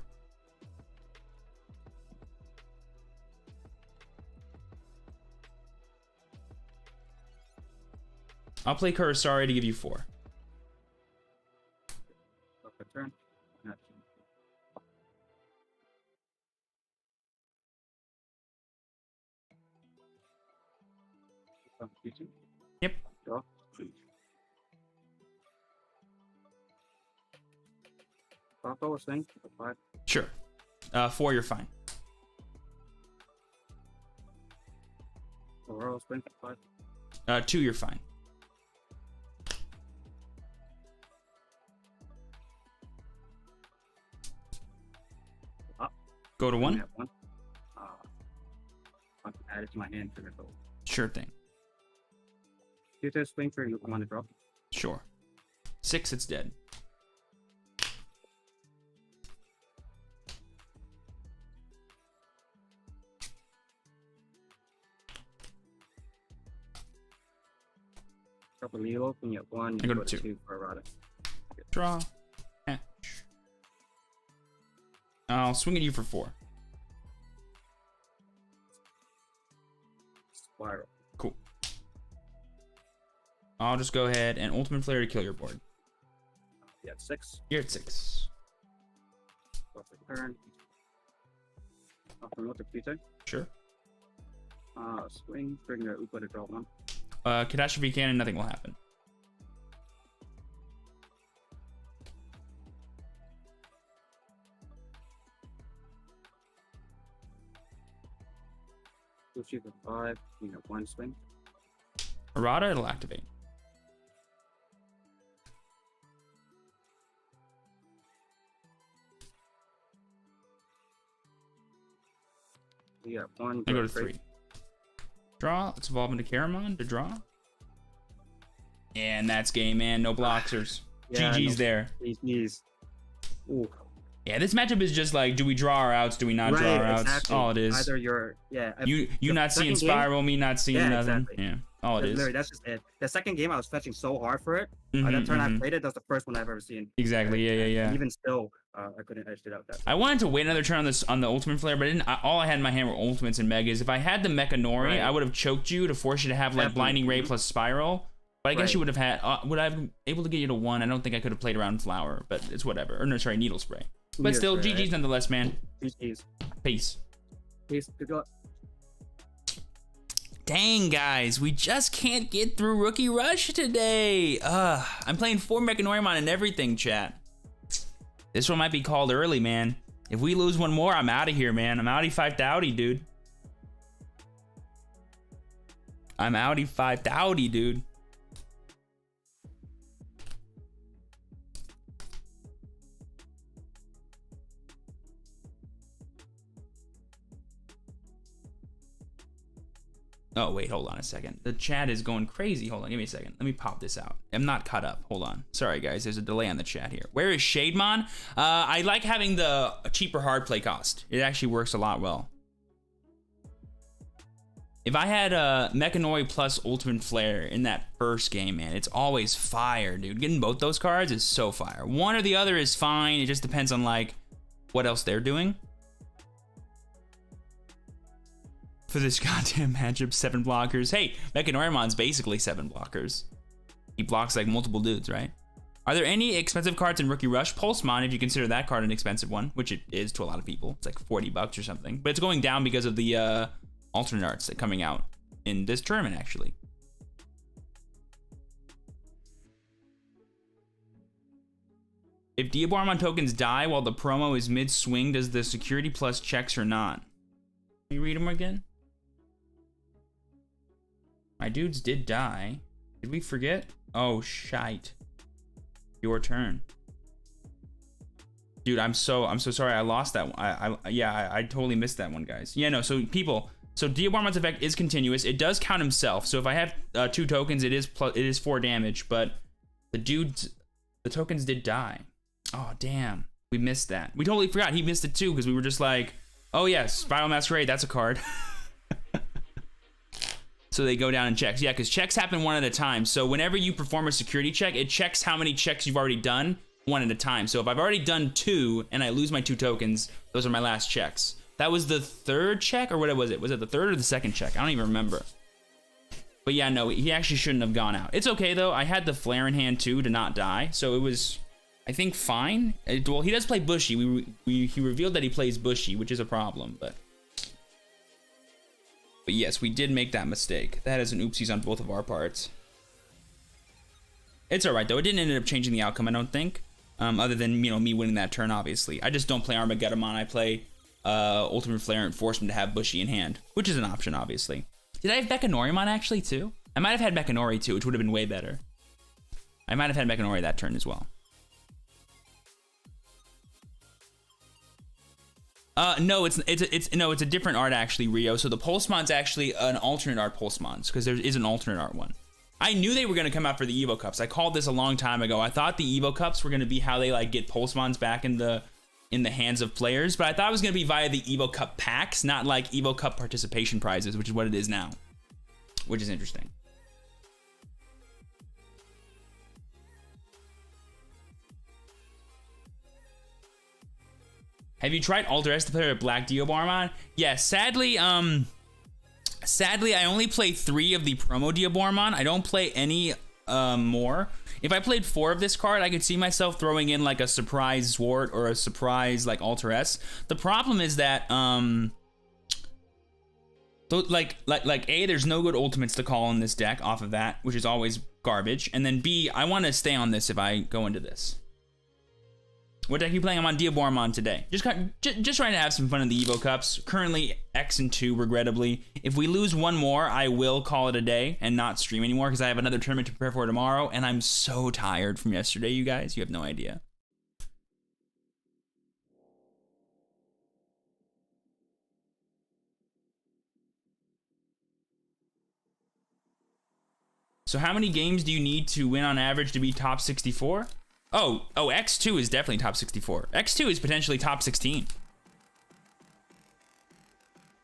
I'll play Kurosari to give you 4. Return. Hatch. Q2. Yep. Draw. Taco was thing. 5. Sure. 4, you're fine. Aurora swing. 5. 2, you're fine. Up. Go to 1. 1. I can add it to my hand for the goal. Sure thing. Q2 swing for you. Want to drop? Sure. 6, it's dead. Drop a Lilo. When you have 1, I you go to 2. 2 for Arata. Draw. Hatch. I'll swing at you for 4. Spiral. Cool. I'll just go ahead and Ultimate Flare to kill your board. Yeah, 6. You're at 6. Go for turn. Promote to Q2. Sure. Swing. Trigger Upa to draw 1. Catastrophe Cannon, nothing will happen. Sushi for 5. You have 1 swing. Errata, it'll activate. You have 1. I go to 3. Draw. Let's evolve into Caramon to draw. And that's game, man. No blockers. Yeah, GG's no, there. He's. Ooh. Yeah, this matchup is just like, do we draw our outs? Do we not draw our outs? Exactly. All it is. Either you're, You the not seeing second game- Spiral, me not seeing Yeah, nothing. exactly. Yeah, all it is. Literally, that's just it. The second game, I was fetching so hard for it. Mhm, That turn I mhm. played it, that's the first one I've ever seen. Exactly. Yeah, yeah, yeah. And even still, I couldn't edge it out that. I wanted to wait another turn on the Ultimate Flare, but I didn't. All I had in my hand were Ultimates and Megas. If I had the Mechanori, Right. I would have choked you to force you to have like Definitely. Blinding Ray plus Spiral. But I guess Right. you would have had. Would I have able to get you to 1? I don't think I could have played around Flower, but it's whatever. Or no, sorry, Needle Spray. But Needle still, Spray, GG's right? nonetheless, man. GG's. Peace. Peace. Good luck. Dang, guys, we just can't get through Rookie Rush today. I'm playing 4 Mechanorimon and everything, chat. This one might be called early, man. If we lose one more, I'm out of here, man. I'm outie 5,000, dude. I'm outie 5,000, dude. Oh, wait, hold on a second. The chat is going crazy. Hold on, give me a second. Let me pop this out. I'm not caught up. Hold on. Sorry, guys. There's a delay on the chat here. Where is Shademon? I like having the cheaper hard play cost. It actually works a lot well. If I had Mechanoi plus Ultimate Flare in that first game, man, it's always fire, dude. Getting both those cards is so fire. One or the other is fine. It just depends on, like, what else they're doing. For this goddamn matchup, 7 blockers. Hey, Mechanorimon's basically 7 blockers. He blocks like multiple dudes, right? Are there any expensive cards in Rookie Rush? Pulsemon, if you consider that card an expensive one, which it is to a lot of people. It's like $40 or something. But it's going down because of the alternate arts that are coming out in this tournament, actually. If Diabormon tokens die while the promo is mid-swing, does the security plus checks or not? Can you read them again? My dudes did die. Did we forget? Oh, shite. Your turn. Dude, I'm so sorry. I lost that one. I totally missed that one, guys. Yeah, no, so people, so Diabormon's effect is continuous. It does count himself. So if I have 2 tokens, it is 4 damage, but the tokens did die. Oh, damn. We missed that. We totally forgot. He missed it too, because we were just like, oh yes, Spiral Masquerade, that's a card. So they go down and checks. Yeah, because checks happen one at a time. So whenever you perform a security check, it checks how many checks you've already done one at a time. So if I've already done 2 and I lose my 2 tokens, those are my last checks. That was the 3rd check, or what was it? Was it the 3rd or the 2nd check? I don't even remember. But yeah, no, he actually shouldn't have gone out. It's okay though. I had the flare in hand too to not die. So it was, I think, fine. Well, he does play Bushy. He revealed that he plays Bushy, which is a problem, but But yes, we did make that mistake. That is an oopsies on both of our parts. It's alright though. It didn't end up changing the outcome, I don't think. Other than, you know, me winning that turn, obviously. I just don't play Armageddon. I play Ultimate Flare and force him to have Bushy in hand, which is an option, obviously. Did I have Mechanoriumon actually too? I might have had Mechanori too, which would have been way better. I might have had Mechanori that turn as well. No, it's a different art actually, Rio. So the Pulsemon's actually an alternate art Pulsemons, because there is an alternate art one. I knew they were going to come out for the Evo Cups. I called this a long time ago. I thought the Evo Cups were going to be how they like get Pulsemons back in the hands of players, but I thought it was going to be via the Evo Cup packs, not like Evo Cup participation prizes, which is what it is now, which is interesting. Have you tried Alter S to play with Black Diabormon? Yeah, sadly, I only play 3 of the promo Diabormon. I don't play any more. If I played 4 of this card, I could see myself throwing in like a surprise Zwart or a surprise like Alter S. The problem is that like A, there's no good ultimates to call in this deck off of that, which is always garbage. And then B, I want to stay on this if I go into this. What deck are you playing? I'm on Diabormon today. Just trying to have some fun in the Evo Cups. Currently X and 2, regrettably. If we lose one more, I will call it a day and not stream anymore because I have another tournament to prepare for tomorrow, and I'm so tired from yesterday, you guys. You have no idea. So how many games do you need to win on average to be top 64? Oh, X2 is definitely top 64. X2 is potentially top 16.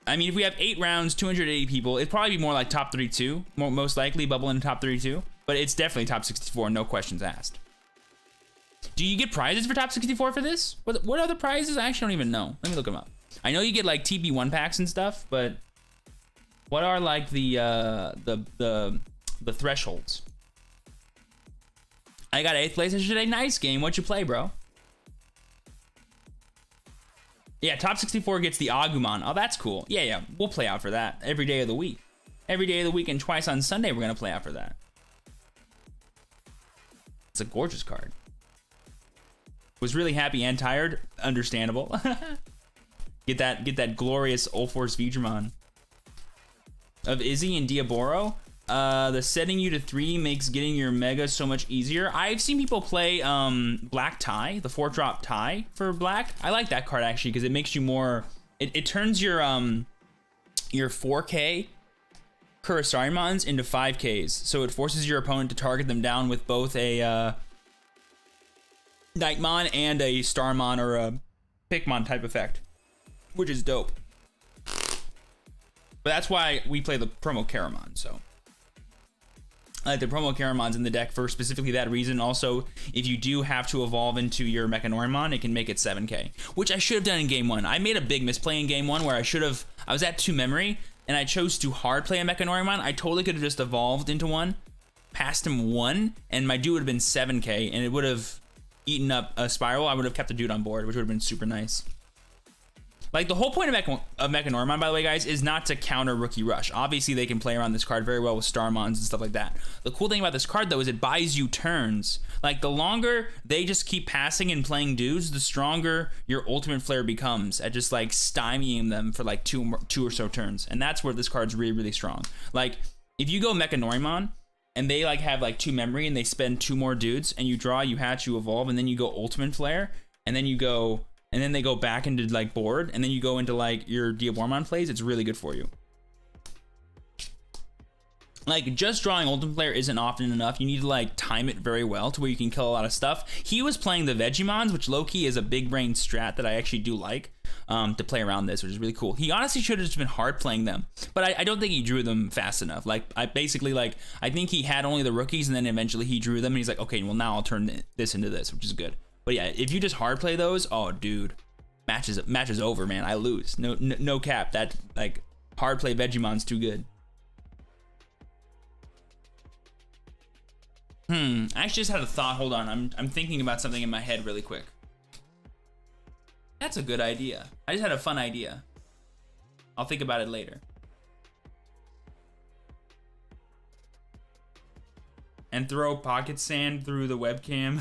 I mean, if we have 8 rounds, 280 people, it'd probably be more like top 32, most likely bubble in top 32, but it's definitely top 64, no questions asked. Do you get prizes for top 64 for this? What other prizes? I actually don't even know. Let me look them up. I know you get like TP1 packs and stuff, but what are like the thresholds? I got 8th place yesterday. Nice game. What'd you play, bro? Yeah, top 64 gets the Agumon. Oh, that's cool. Yeah, we'll play out for that every day of the week. Every day of the week and twice on Sunday, we're gonna play out for that. It's a gorgeous card. Was really happy and tired. Understandable. Get that glorious Ulforce Veedramon. Of Izzy and Diaboro. The setting you to 3 makes getting your Mega so much easier. I've seen people play Black Tie, the 4-drop Tie for Black. I like that card actually because it makes you more. It turns your 4K Kurisarimons into 5Ks, so it forces your opponent to target them down with both a Nightmon and a Starmon or a Pikmon type effect, which is dope. But that's why we play the promo Karamon, so. I like the promo Karamons in the deck for specifically that reason. Also, if you do have to evolve into your Mechanoriumon, it can make it 7K, which I should have done in game 1. I made a big misplay in game 1 where I was at 2 memory, and I chose to hard play a Mechanoriumon. I totally could have just evolved into one, passed him 1, and my dude would have been 7K, and it would have eaten up a Spiral. I would have kept the dude on board, which would have been super nice. Like, the whole point of Mechanoriumon, by the way, guys, is not to counter Rookie Rush. Obviously, they can play around this card very well with Starmons and stuff like that. The cool thing about this card, though, is it buys you turns. Like, the longer they just keep passing and playing dudes, the stronger your Ultimate Flare becomes at just, like, stymieing them for, like, two or so turns. And that's where this card's really, really strong. Like, if you go Mechanoriumon, and they, like, have, like, 2 memory, and they spend 2 more dudes, and you draw, you hatch, you evolve, and then you go Ultimate Flare, and then you go... and then they go back into like board, and then you go into like your Diabormon plays, it's really good for you. Like, just drawing Ultimate Flare isn't often enough. You need to like time it very well to where you can kill a lot of stuff. He was playing the Vegemons, which low-key is a big brain strat that I actually do like to play around this, which is really cool. He honestly should have just been hard playing them, but I don't think he drew them fast enough. Like, I think he had only the rookies, and then eventually he drew them, and he's like, okay, well now I'll turn this into this, which is good. But yeah, if you just hard play those, oh dude, match is over, man. I lose. No cap. That like hard play Vegemon's too good. I actually just had a thought. Hold on, I'm thinking about something in my head really quick. That's a good idea. I just had a fun idea. I'll think about it later. and throw pocket sand through the webcam.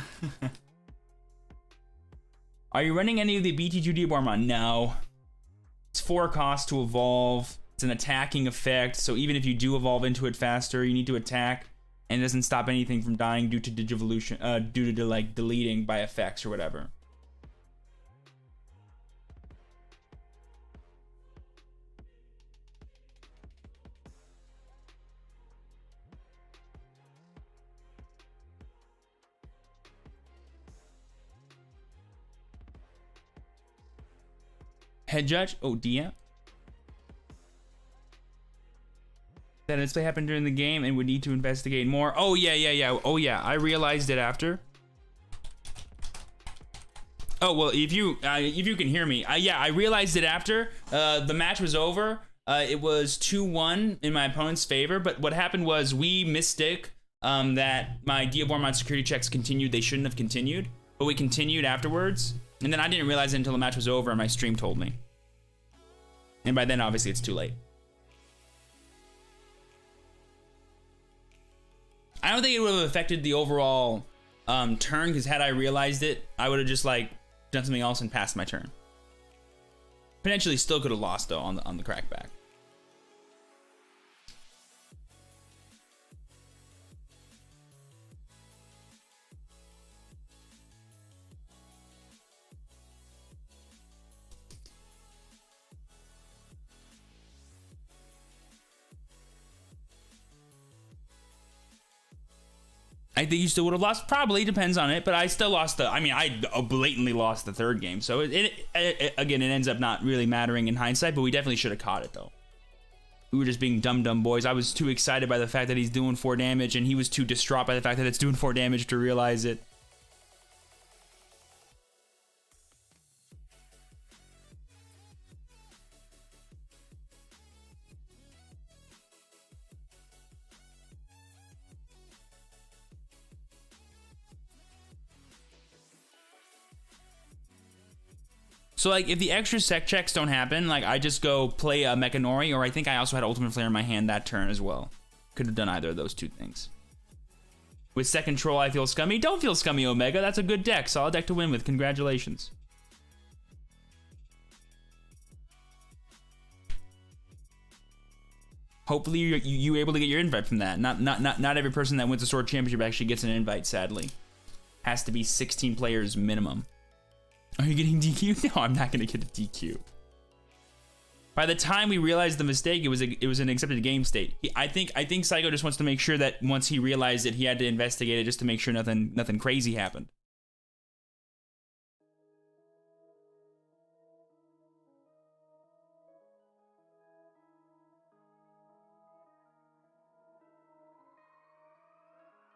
Are you running any of the BT2 Diabormon? No. It's 4 costs to evolve. It's an attacking effect, so even if you do evolve into it faster, you need to attack, and it doesn't stop anything from dying due to Digivolution, due to like deleting by effects or whatever. Head judge? Oh, DM? That display happened during the game and would need to investigate more. Oh, yeah. Oh, yeah. I realized it after. Oh, well, if you can hear me. Yeah, I realized it after. The match was over. It was 2-1 in my opponent's favor, but what happened was we mistook that my Diabormon security checks continued. They shouldn't have continued, but we continued afterwards. And then I didn't realize it until the match was over and my stream told me. And by then, obviously, it's too late. I don't think it would have affected the overall turn, because had I realized it, I would have just like done something else and passed my turn. Potentially still could have lost though on the crackback. I think you still would have lost. Probably, depends on it, but I still lost the. I mean, I blatantly lost the third game, so again, it ends up not really mattering in hindsight. But we definitely should have caught it though. We were just being dumb boys. I was too excited by the fact that he's doing 4 damage, and he was too distraught by the fact that it's doing 4 damage to realize it. So like if the extra sec checks don't happen, like I just go play a Mechanori, or I think I also had Ultimate Flare in my hand that turn as well. Could have done either of those 2 things. With Sec Control, I feel scummy. Don't feel scummy, Omega. That's a good deck. Solid deck to win with. Congratulations. Hopefully you were able to get your invite from that. Not every person that wins the Sword Championship actually gets an invite, sadly. Has to be 16 players minimum. Are you getting DQ? No, I'm not gonna get a DQ. By the time we realized the mistake, it was an accepted game state. I think Psycho just wants to make sure that once he realized it, he had to investigate it just to make sure nothing crazy happened.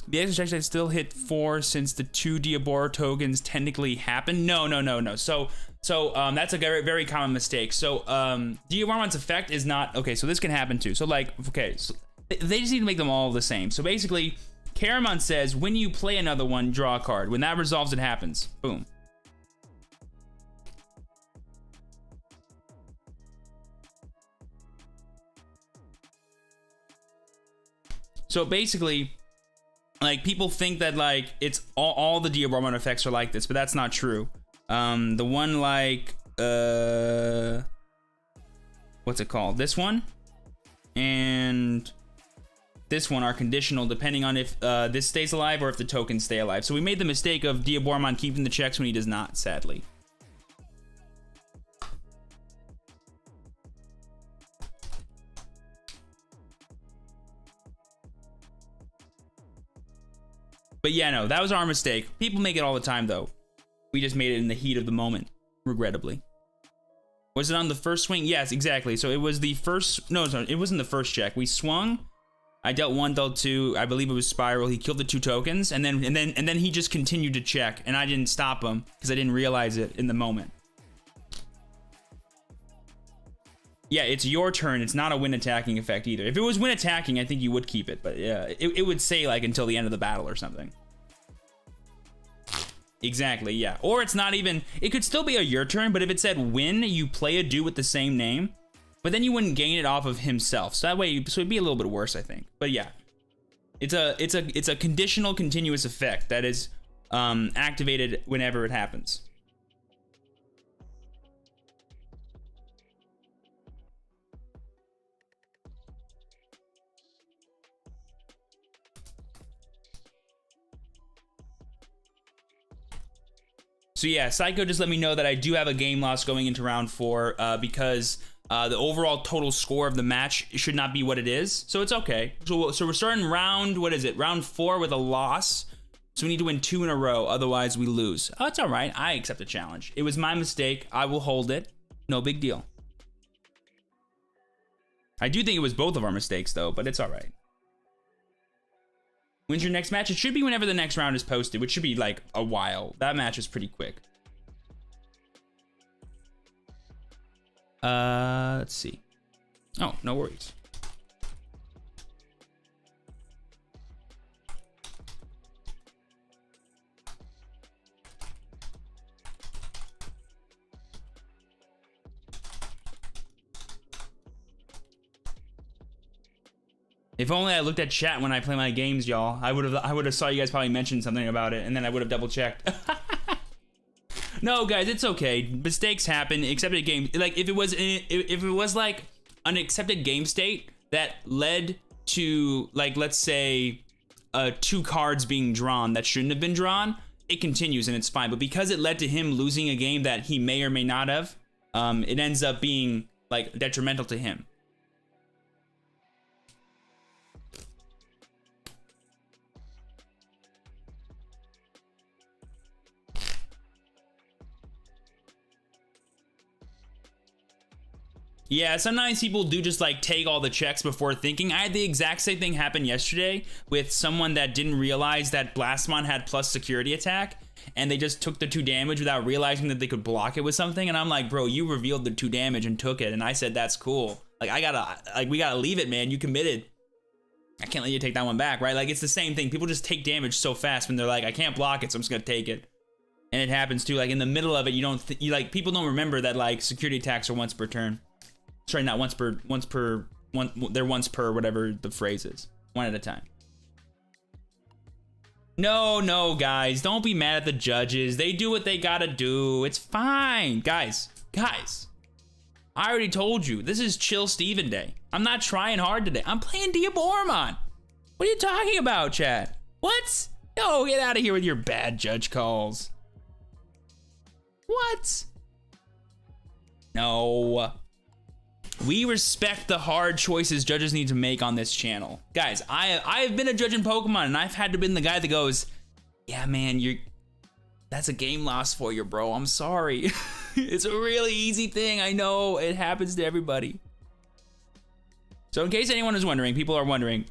The extra checks still hit 4 since the 2 Diabor tokens technically happened. No. So that's a very common mistake. So Diabormon's effect is not okay. So this can happen too. So like so they just need to make them all the same. So basically, Caramon says when you play another one, draw a card. When that resolves, it happens. Boom. So basically, like people think that like it's all the Diabormon effects are like this, but that's not true. The one like what's it called? This one and this one are conditional depending on if this stays alive or if the tokens stay alive. So we made the mistake of Diabormon keeping the checks when he does not, sadly. But yeah, no, that was our mistake. People make it all the time, though. We just made it in the heat of the moment, regrettably. Was it on the first swing? Yes, exactly. So it was the first... No, it wasn't the first check. We swung. I dealt 1, dealt 2. I believe it was Spiral. He killed the 2 tokens, and then he just continued to check, and I didn't stop him because I didn't realize it in the moment. Yeah, it's your turn. It's not a win attacking effect either. If it was win attacking, I think you would keep it. But yeah, it would say like until the end of the battle or something. Exactly, yeah. Or it's not even... It could still be a your turn, but if it said win, you play a dude with the same name. But then you wouldn't gain it off of himself. So that way, so it'd be a little bit worse, I think. But yeah. It's a conditional continuous effect that is activated whenever it happens. So yeah, Psycho just let me know that I do have a game loss going into round 4 because the overall total score of the match should not be what it is. So it's okay. So we're starting round, what is it? Round 4 with a loss. So we need to win 2 in a row, otherwise we lose. Oh, it's all right. I accept the challenge. It was my mistake. I will hold it. No big deal. I do think it was both of our mistakes though, but it's all right. When's your next match? It should be whenever the next round is posted, which should be like a while. That match is pretty quick. Let's see. Oh, no worries. If only I looked at chat when I play my games, y'all. I would have saw you guys probably mention something about it, and then I would have double checked. No, guys, it's okay. Mistakes happen. Accepted game, like if it was like an accepted game state that led to, like, let's say 2 cards being drawn that shouldn't have been drawn, it continues and it's fine. But because it led to him losing a game that he may or may not have, it ends up being like detrimental to him. Yeah, sometimes people do just like take all the checks before thinking. I had the exact same thing happen yesterday with someone that didn't realize that Blastmon had plus security attack, and they just took the 2 damage without realizing that they could block it with something. And I'm like, bro, you revealed the 2 damage and took it. And I said, that's cool. Like, we gotta leave it, man. You committed. I can't let you take that one back, right? Like, it's the same thing. People just take damage so fast when they're like, I can't block it, so I'm just gonna take it. And it happens too. Like in the middle of it, like people don't remember that like security attacks are once per turn. Sorry, not once per, they're once per, whatever the phrase is. 1 at a time. No, guys, don't be mad at the judges. They do what they gotta do. It's fine. Guys, I already told you, this is chill Steven day. I'm not trying hard today. I'm playing Digimon. What are you talking about, chat? What? No, get out of here with your bad judge calls. What? No. We respect the hard choices judges need to make on this channel. Guys, I've been a judge in Pokemon, and I've had to been the guy that goes, yeah, man, that's a game loss for you, bro. I'm sorry. It's a really easy thing. I know it happens to everybody. So in case anyone is wondering, people are wondering,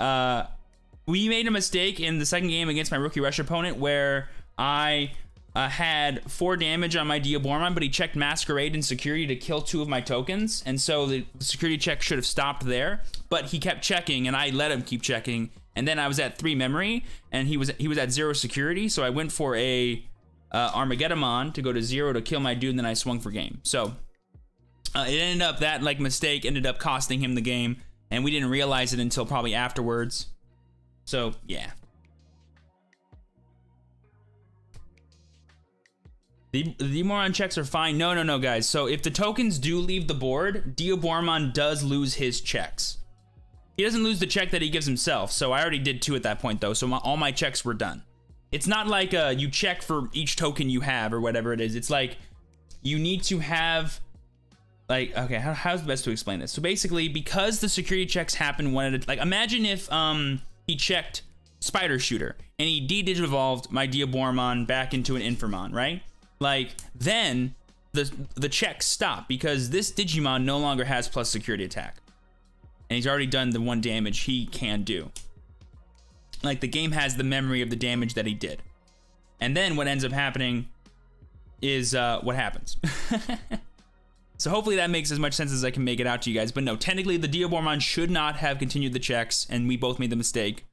we made a mistake in the second game against my rookie rush opponent where I had 4 damage on my Digimon, but he checked Masquerade and Security to kill 2 of my tokens, and so the security check should have stopped there, but he kept checking, and I let him keep checking, and then I was at 3 memory, and he was at 0 security, so I went for a Armageddon to go to 0 to kill my dude, and then I swung for game. So it ended up, that like mistake ended up costing him the game, and we didn't realize it until probably afterwards. So yeah. The moron checks are fine. No, guys. So if the tokens do leave the board, Digimon does lose his checks. He doesn't lose the check that he gives himself. So I already did 2 at that point, though. So all my checks were done. It's not like you check for each token you have or whatever it is. It's like you need to have, like, okay, how's the best to explain this? So basically, because the security checks happen one at a, like, imagine if he checked Spider Shooter and he de-digivolved my Digimon back into an Infamon, right? Like, then the checks stop because this Digimon no longer has plus security attack. And he's already done the 1 damage he can do. Like, the game has the memory of the damage that he did. And then what ends up happening is what happens. So hopefully that makes as much sense as I can make it out to you guys. But no, technically the Digimon should not have continued the checks, and we both made the mistake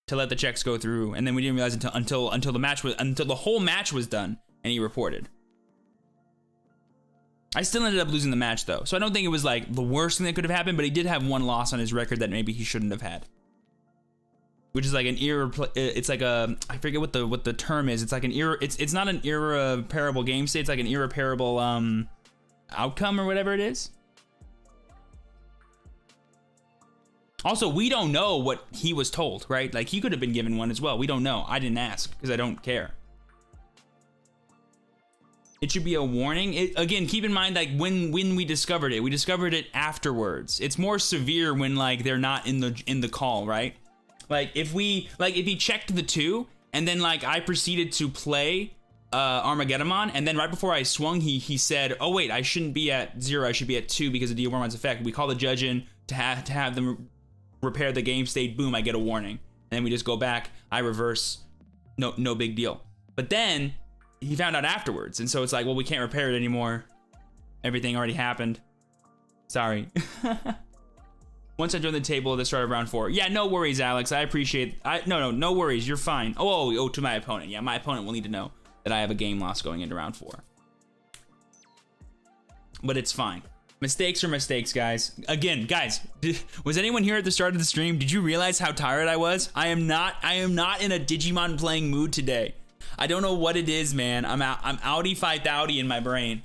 to let the checks go through. And then we didn't realize until the whole match was done. And he reported. I still ended up losing the match though, so I don't think it was like the worst thing that could have happened, but he did have 1 loss on his record that maybe he shouldn't have had. which is like an it's like a, I forget what the term is. It's like an it's not an irreparable game state. It's like an irreparable outcome or whatever it is. Also, we don't know what he was told, right? Like, he could have been given one as well. We don't know. I didn't ask because I don't care. It should be a warning. Again, keep in mind, like, when we discovered it afterwards. It's more severe when, like, they're not in the call, right? Like, if he checked the 2 and then, like, I proceeded to play Armageddon, and then right before I swung, he said, oh wait, I shouldn't be at 0, I should be at 2 because of Diabormon's effect. We call the judge in to have them repair the game state. Boom, I get a warning. And then we just go back, I reverse, no big deal. But then he found out afterwards, and so it's like, well, we can't repair it anymore. Everything already happened. Sorry. Once I joined the table at the start of round 4. Yeah, no worries, Alex. I appreciate. No worries. You're fine. Oh, to my opponent. Yeah, my opponent will need to know that I have a game loss going into round 4. But it's fine. Mistakes are mistakes, guys. Again, guys, was anyone here at the start of the stream? Did you realize how tired I was? I am not in a Digimon playing mood today. I don't know what it is, man. I'm outie fight outie in my brain,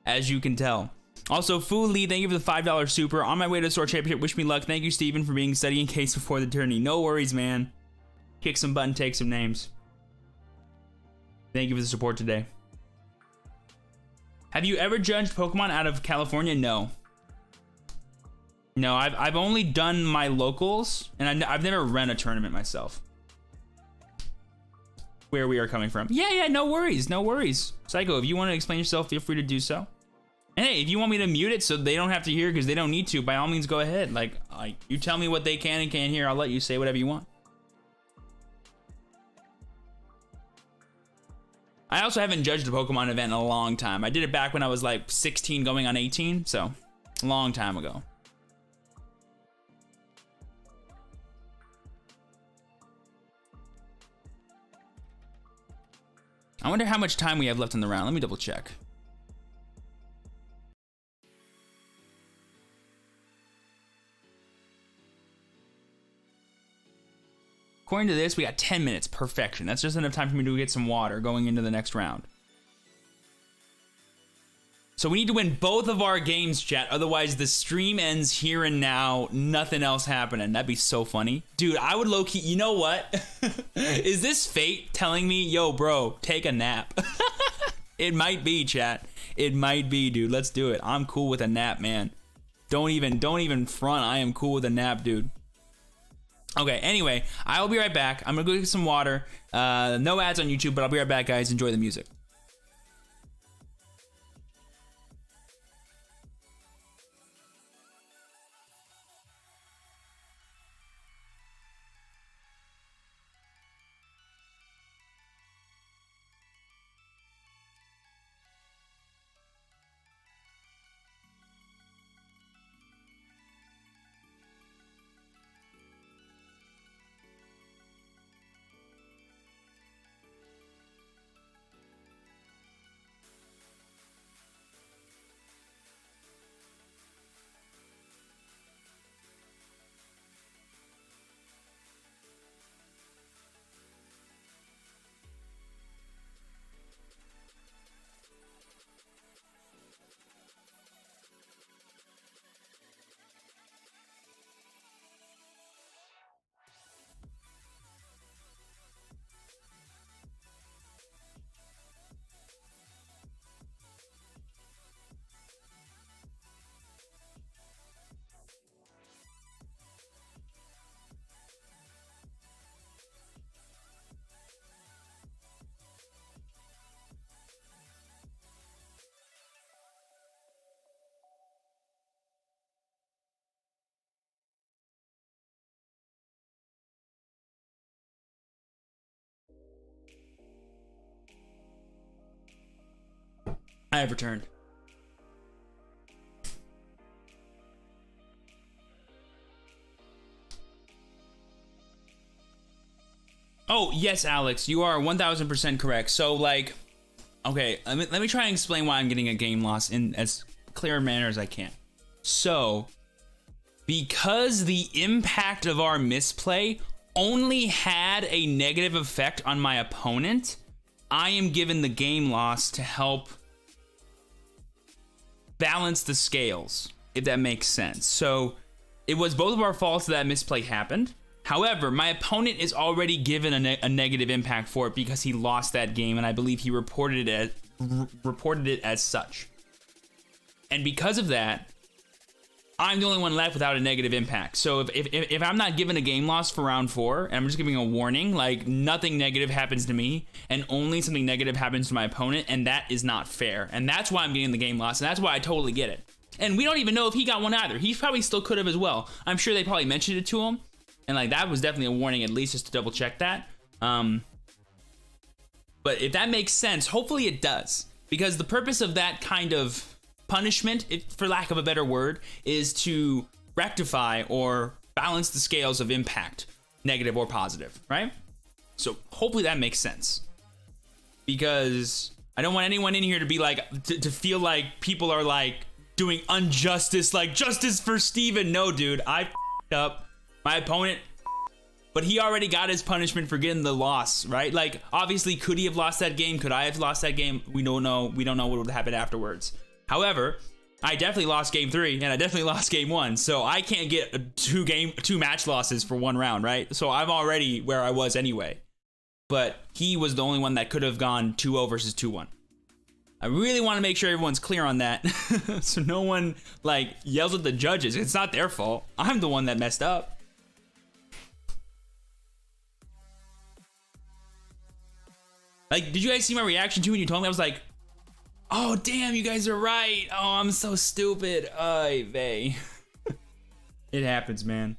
as you can tell. Also, Fu Lee, thank you for the $5 super. On my way to the Store Championship, wish me luck. Thank you, Steven, for being studying case before the tourney. No worries, man. Kick some butt and take some names. Thank you for the support today. Have you ever judged Pokemon out of California? No. No, I've only done my locals, and I've never run a tournament myself. Where we are coming from. Yeah, no worries, no worries. Psycho, if you want to explain yourself, feel free to do so. And hey, if you want me to mute it so they don't have to hear because they don't need to, by all means, go ahead. Like, you tell me what they can and can't hear, I'll let you say whatever you want. I also haven't judged a Pokemon event in a long time. I did it back when I was like 16 going on 18, so a long time ago. I wonder how much time we have left in the round. Let me double check. According to this, we got 10 minutes. Perfection. That's just enough time for me to get some water going into the next round. So we need to win both of our games, chat. Otherwise, the stream ends here and now. Nothing else happening. That'd be so funny. Dude, I would low-key... You know what? Is this fate telling me, yo, bro, take a nap? It might be, chat. It might be, dude. Let's do it. I'm cool with a nap, man. Don't even front. I am cool with a nap, dude. Okay, anyway, I will be right back. I'm gonna go get some water. No ads on YouTube, but I'll be right back, guys. Enjoy the music. I have returned. Oh, yes, Alex, you are 1000% correct. So, like, okay, let me try and explain why I'm getting a game loss in as clear a manner as I can. So, because the impact of our misplay only had a negative effect on my opponent, I am given the game loss to help balance the scales, if that makes sense. So it was both of our faults that misplay happened. However, my opponent is already given a negative impact for it because he lost that game, and I believe he reported it as such. And because of that, I'm the only one left without a negative impact. So if I'm not given a game loss for round 4, and I'm just giving a warning, like nothing negative happens to me, and only something negative happens to my opponent, and that is not fair. And that's why I'm getting the game loss, and that's why I totally get it. And we don't even know if he got one either. He probably still could have as well. I'm sure they probably mentioned it to him. And like that was definitely a warning, at least just to double check that. But if that makes sense, hopefully it does. Because the purpose of that kind of punishment, for lack of a better word, is to rectify or balance the scales of impact, negative or positive, right? So hopefully that makes sense. Because I don't want anyone in here to be like, to feel like people are like doing injustice, like justice for Steven. No, dude, I f***ed up. My opponent, but he already got his punishment for getting the loss, right? Like, obviously, could he have lost that game? Could I have lost that game? We don't know. We don't know what would happen afterwards. However, I definitely lost game 3, and I definitely lost game 1, so I can't get two match losses for one round, right? So I'm already where I was anyway. But he was the only one that could have gone 2-0 versus 2-1. I really want to make sure everyone's clear on that, so no one like yells at the judges. It's not their fault. I'm the one that messed up. Like, did you guys see my reaction to when you told me? I was like, oh, damn, you guys are right. Oh, I'm so stupid. Ay vey. It happens, man.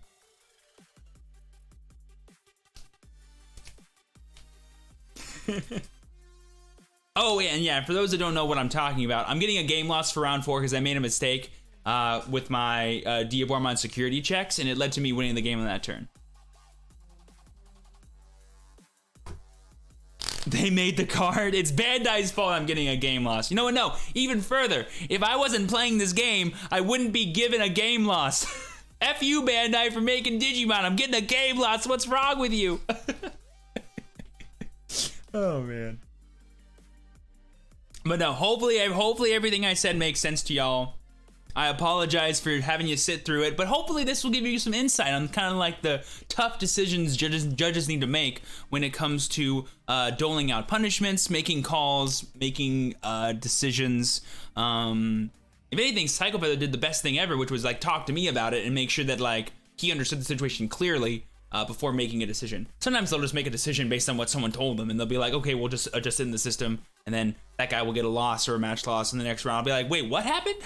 Oh, and yeah, for those that don't know what I'm talking about, I'm getting a game loss for round 4 because I made a mistake with my Digimon security checks, and it led to me winning the game on that turn. They made the card. It's Bandai's fault I'm getting a game loss. You know what? No, even further. If I wasn't playing this game, I wouldn't be given a game loss. F you, Bandai, for making Digimon. I'm getting a game loss. What's wrong with you? Oh, man. But no, hopefully everything I said makes sense to y'all. I apologize for having you sit through it, but hopefully this will give you some insight on kind of like the tough decisions judges need to make when it comes to doling out punishments, making calls, making decisions. If anything, Psychopath did the best thing ever, which was like talk to me about it and make sure that like he understood the situation clearly before making a decision. Sometimes they'll just make a decision based on what someone told them, and they'll be like, okay, we'll just adjust it in the system, and then that guy will get a loss or a match loss in the next round. I'll be like, wait, what happened?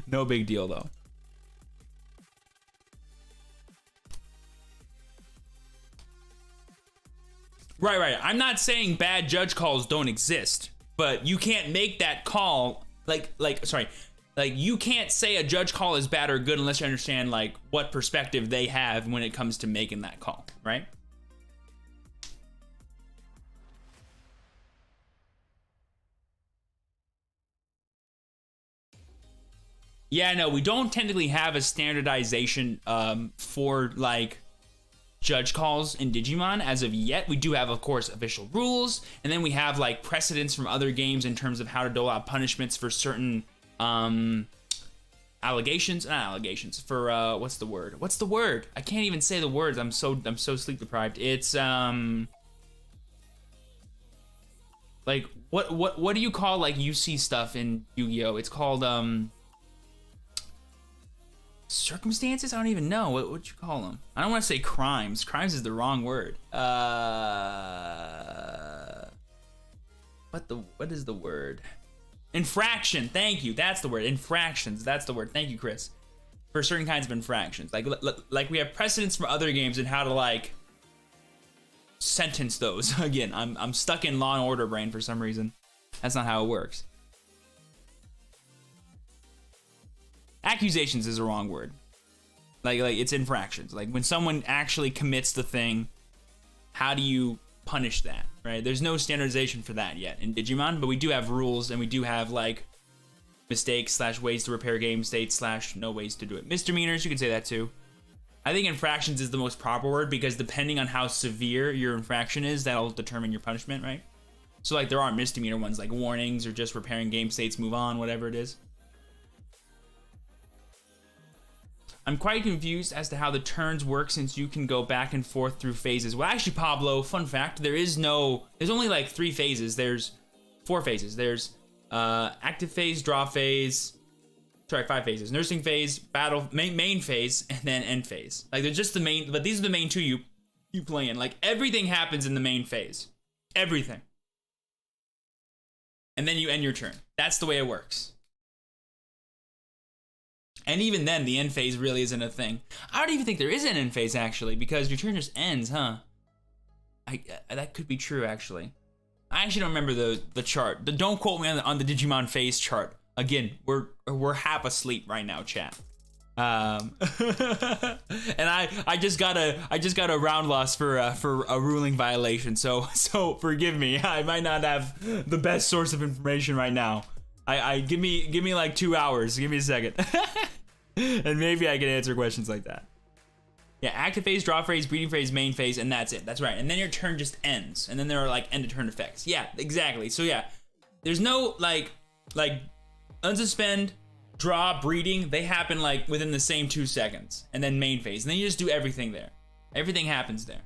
No big deal, though. Right. I'm not saying bad judge calls don't exist, but you can't make that call. Like, you can't say a judge call is bad or good unless you understand, like, what perspective they have when it comes to making that call, right? Yeah, no, we don't technically have a standardization for, like, judge calls in Digimon as of yet. We do have, of course, official rules, and then we have, like, precedents from other games in terms of how to dole out punishments for certain allegations. Not allegations, for, what's the word? I can't even say the words. I'm so sleep deprived. It's, like, what do you call, like, UC stuff in Yu-Gi-Oh? It's called, circumstances? I don't even know. What'd you call them? I don't want to say crimes. Crimes is the wrong word. What is the word? Infraction. Thank you. That's the word. Infractions. That's the word. Thank you, Chris. For certain kinds of infractions. Like we have precedents for other games and how to like sentence those. Again, I'm stuck in Law and Order brain for some reason. That's not how it works. Accusations is the wrong word. Like it's infractions. Like when someone actually commits the thing, how do you punish that, right? There's no standardization for that yet in Digimon, but we do have rules and we do have like mistakes / ways to repair game states / no ways to do it. Misdemeanors, you can say that too. I think infractions is the most proper word because depending on how severe your infraction is, that'll determine your punishment, right? So like there aren't misdemeanor ones like warnings or just repairing game states, move on, whatever it is. I'm quite confused as to how the turns work since you can go back and forth through phases. Well, actually, Pablo, fun fact, there's only like 3 phases. There's 4 phases. There's active phase, draw phase, sorry, 5 phases. Nursing phase, battle, main phase, and then end phase. Like they're just the main, but these are the main 2 you play in. Like everything happens in the main phase. Everything. And then you end your turn. That's the way it works. And even then, the end phase really isn't a thing. I don't even think there is an end phase, actually, because your turn just ends, huh? That could be true, actually. I actually don't remember the chart. Don't quote me on the Digimon phase chart. Again, we're half asleep right now, chat. And I just got a round loss for a ruling violation. So forgive me. I might not have the best source of information right now. Give me like 2 hours. Give me a second. And maybe I can answer questions like that. Yeah, active phase, draw phase, breeding phase, main phase, and that's it. That's right. And then your turn just ends. And then there are like end of turn effects. Yeah, exactly. So yeah, there's no like unsuspend, draw, breeding. They happen like within the same 2 seconds. And then main phase. And then you just do everything there. Everything happens there.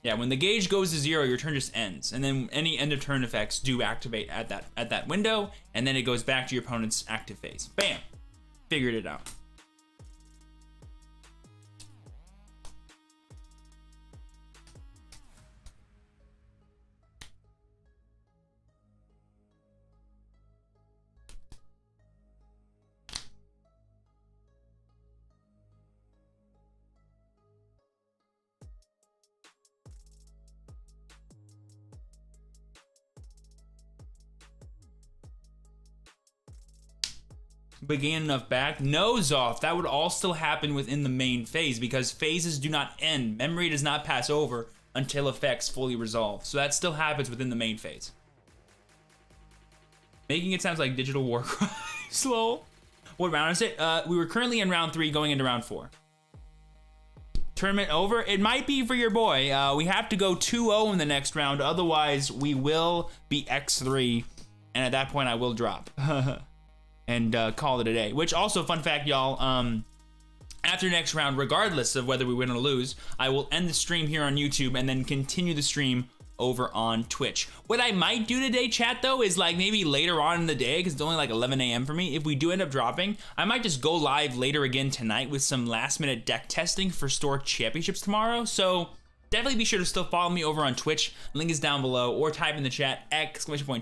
Yeah, when the gauge goes to 0, your turn just ends. And then any end of turn effects do activate at that window. And then it goes back to your opponent's active phase. Bam. Figured it out. Began enough back. No, Zoff, that would all still happen within the main phase because phases do not end. Memory does not pass over until effects fully resolve. So that still happens within the main phase. Making it sounds like Digital War Cry. Slow. What round is it? We were currently in round 3 going into round 4. Tournament over? It might be for your boy. We have to go 2-0 in the next round. Otherwise, we will be X3. And at that point, I will drop. And call it a day. Which also, fun fact, y'all, after next round, regardless of whether we win or lose, I will end the stream here on YouTube and then continue the stream over on Twitch. What I might do today, chat, though, is like maybe later on in the day, because it's only like 11 a.m. for me, if we do end up dropping, I might just go live later again tonight with some last-minute deck testing for store championships tomorrow. So definitely be sure to still follow me over on Twitch. Link is down below, or type in the chat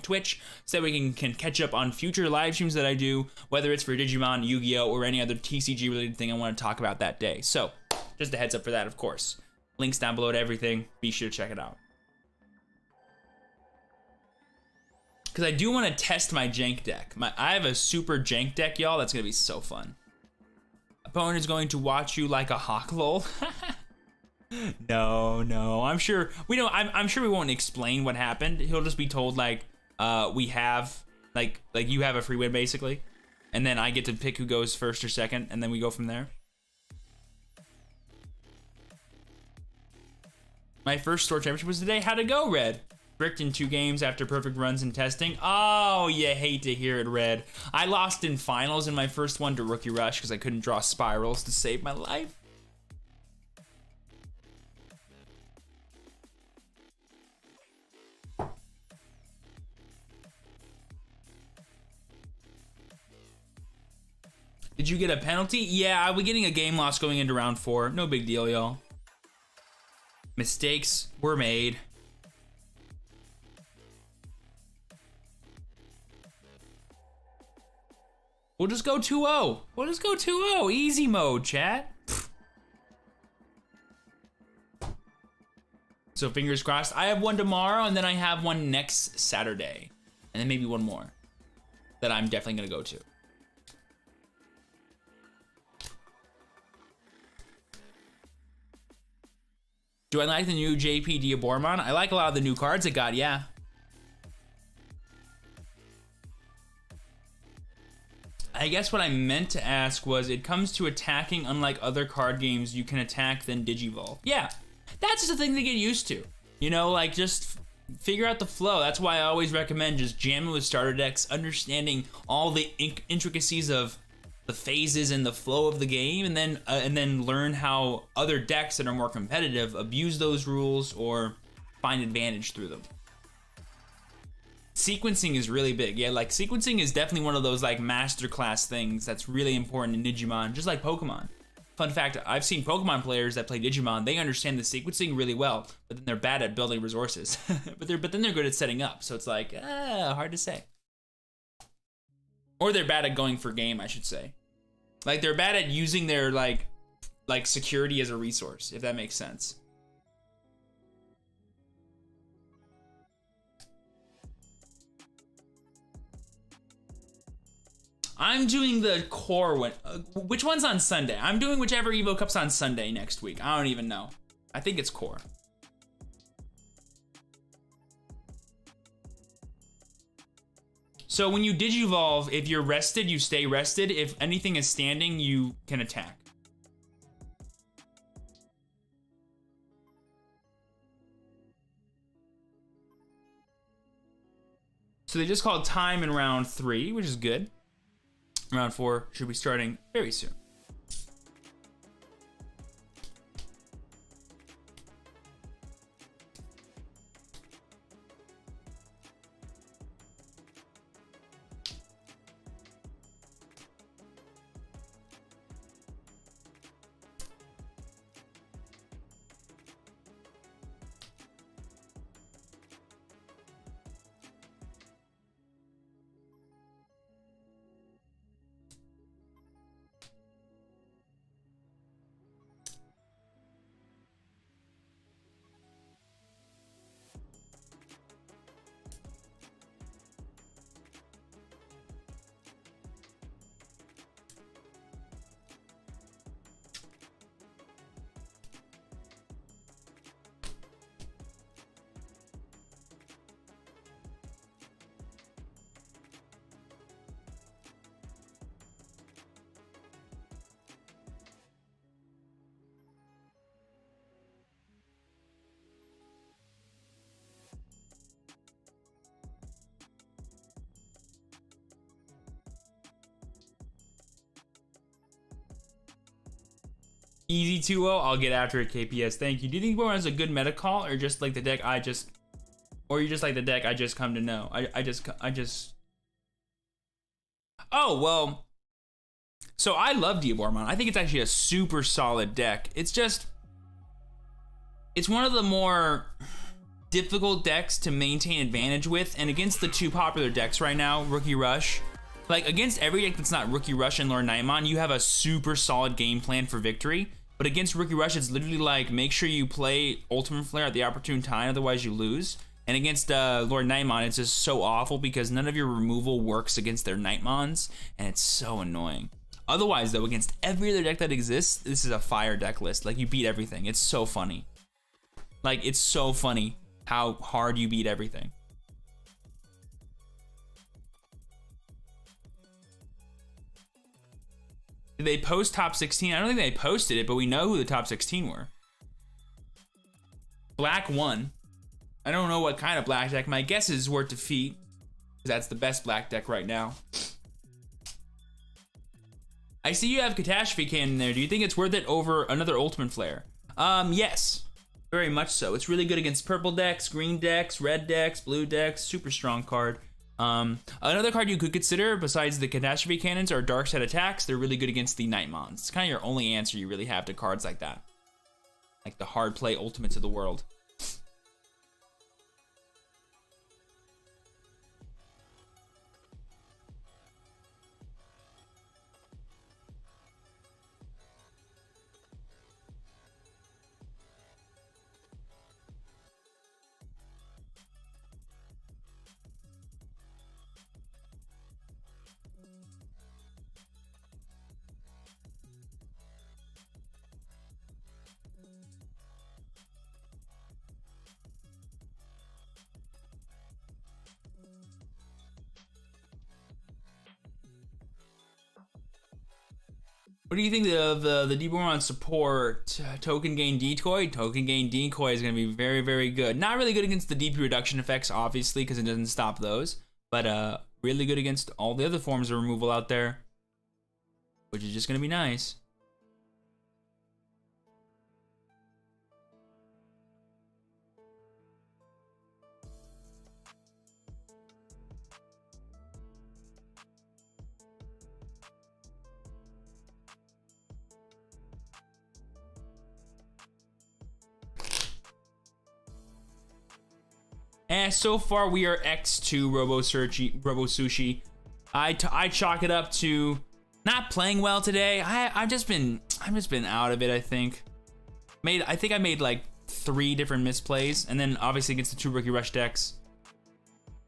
!Twitch so that we can catch up on future live streams that I do, whether it's for Digimon, Yu-Gi-Oh, or any other TCG related thing I want to talk about that day. So just a heads up for that, of course. Links down below to everything. Be sure to check it out. Because I do want to test my jank deck. I have a super jank deck, y'all. That's going to be so fun. Opponent is going to watch you like a hawk, lol. No, I'm sure we don't. I'm sure we won't explain what happened. He'll just be told like, we have like you have a free win basically, and then I get to pick who goes first or second, and then we go from there. My first store championship was today. How'd it go, Red? Bricked in 2 games after perfect runs in testing. Oh, you hate to hear it, Red. I lost in finals in my first one to Rookie Rush because I couldn't draw spirals to save my life. Did you get a penalty? Yeah, I'll be getting a game loss going into round 4. No big deal, y'all. Mistakes were made. We'll just go 2-0. We'll just go 2-0. Easy mode, chat. So fingers crossed. I have one tomorrow, and then I have one next Saturday. And then maybe one more that I'm definitely going to go to. Do I like the new JP Diabormon? I like a lot of the new cards it got, yeah. I I guess what I meant to ask was, it comes to attacking, unlike other card games, you can attack then Digivolve. Yeah, that's just a thing to get used to. You know, like, just figure out the flow. That's why I always recommend just jamming with starter decks, understanding all the intricacies of the phases and the flow of the game, and then learn how other decks that are more competitive abuse those rules or find advantage through them. Sequencing is really big. Yeah, like, sequencing is definitely one of those, like, masterclass things that's really important in Digimon, just like Pokemon. Fun fact, I've seen Pokemon players that play Digimon, they understand the sequencing really well, but then they're bad at building resources. but then they're good at setting up, so it's like, hard to say. Or they're bad at going for game, I should say. Like, they're bad at using their, like security as a resource, if that makes sense. I'm doing the core one. Which one's on Sunday? I'm doing whichever Evo Cup's on Sunday next week. I don't even know. I think it's core. So when you Digivolve, if you're rested, you stay rested. If anything is standing, you can attack. So they just called time in round 3, which is good. Round 4 should be starting very soon. Easy 2-0, I'll get after it, KPS. Thank you. Do you think Born has a good meta call, or just like the deck or you just like the deck I just come to know? I just. Oh, well. So I love Diabormon. I think it's actually a super solid deck. It's one of the more difficult decks to maintain advantage with, and against the 2 popular decks right now, Rookie Rush. Like, against every deck that's not Rookie Rush and Lord Nightmon, you have a super solid game plan for victory. But against Rookie Rush, it's literally like, make sure you play Ultimate Flare at the opportune time, otherwise you lose. And against Lord Nightmon, it's just so awful because none of your removal works against their Nightmons, and it's so annoying. Otherwise, though, against every other deck that exists, this is a fire deck list. Like, you beat everything. It's so funny. Like, it's so funny how hard you beat everything. Did they post top 16? I don't think they posted it, but we know who the top 16 were. Black won. I don't know what kind of black deck. My guess is Word Defeat, because that's the best black deck right now. I see you have Catastrophe Cannon there. Do you think it's worth it over another Ultimate Flare? Yes. Very much so. It's really good against purple decks, green decks, red decks, blue decks. Super strong card. Another card you could consider besides the Catastrophe Cannons are Dark Side Attacks. They're really good against the Nightmons. It's kind of your only answer you really have to cards like that. Like the hard play ultimates of the world. What do you think of the Digimon support? Token gain decoy? Token gain decoy is going to be very, very good. Not really good against the DP reduction effects, obviously, because it doesn't stop those. But really good against all the other forms of removal out there, which is just going to be nice. And so far we are X2 Robo Sushi. I chalk it up to not playing well today. I've just been out of it. I think I made like 3 different misplays, and then obviously against the 2 Rookie Rush decks.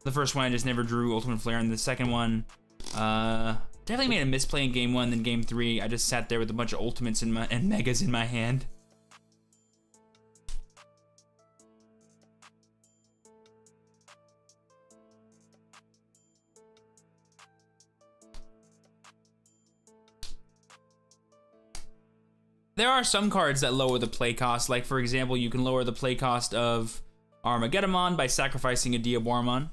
The first one I just never drew Ultimate Flare, and the second one definitely made a misplay in game 1. Then game 3 I just sat there with a bunch of ultimates and megas in my hand. There are some cards that lower the play cost, like for example, you can lower the play cost of Armageddon by sacrificing a Diabormon.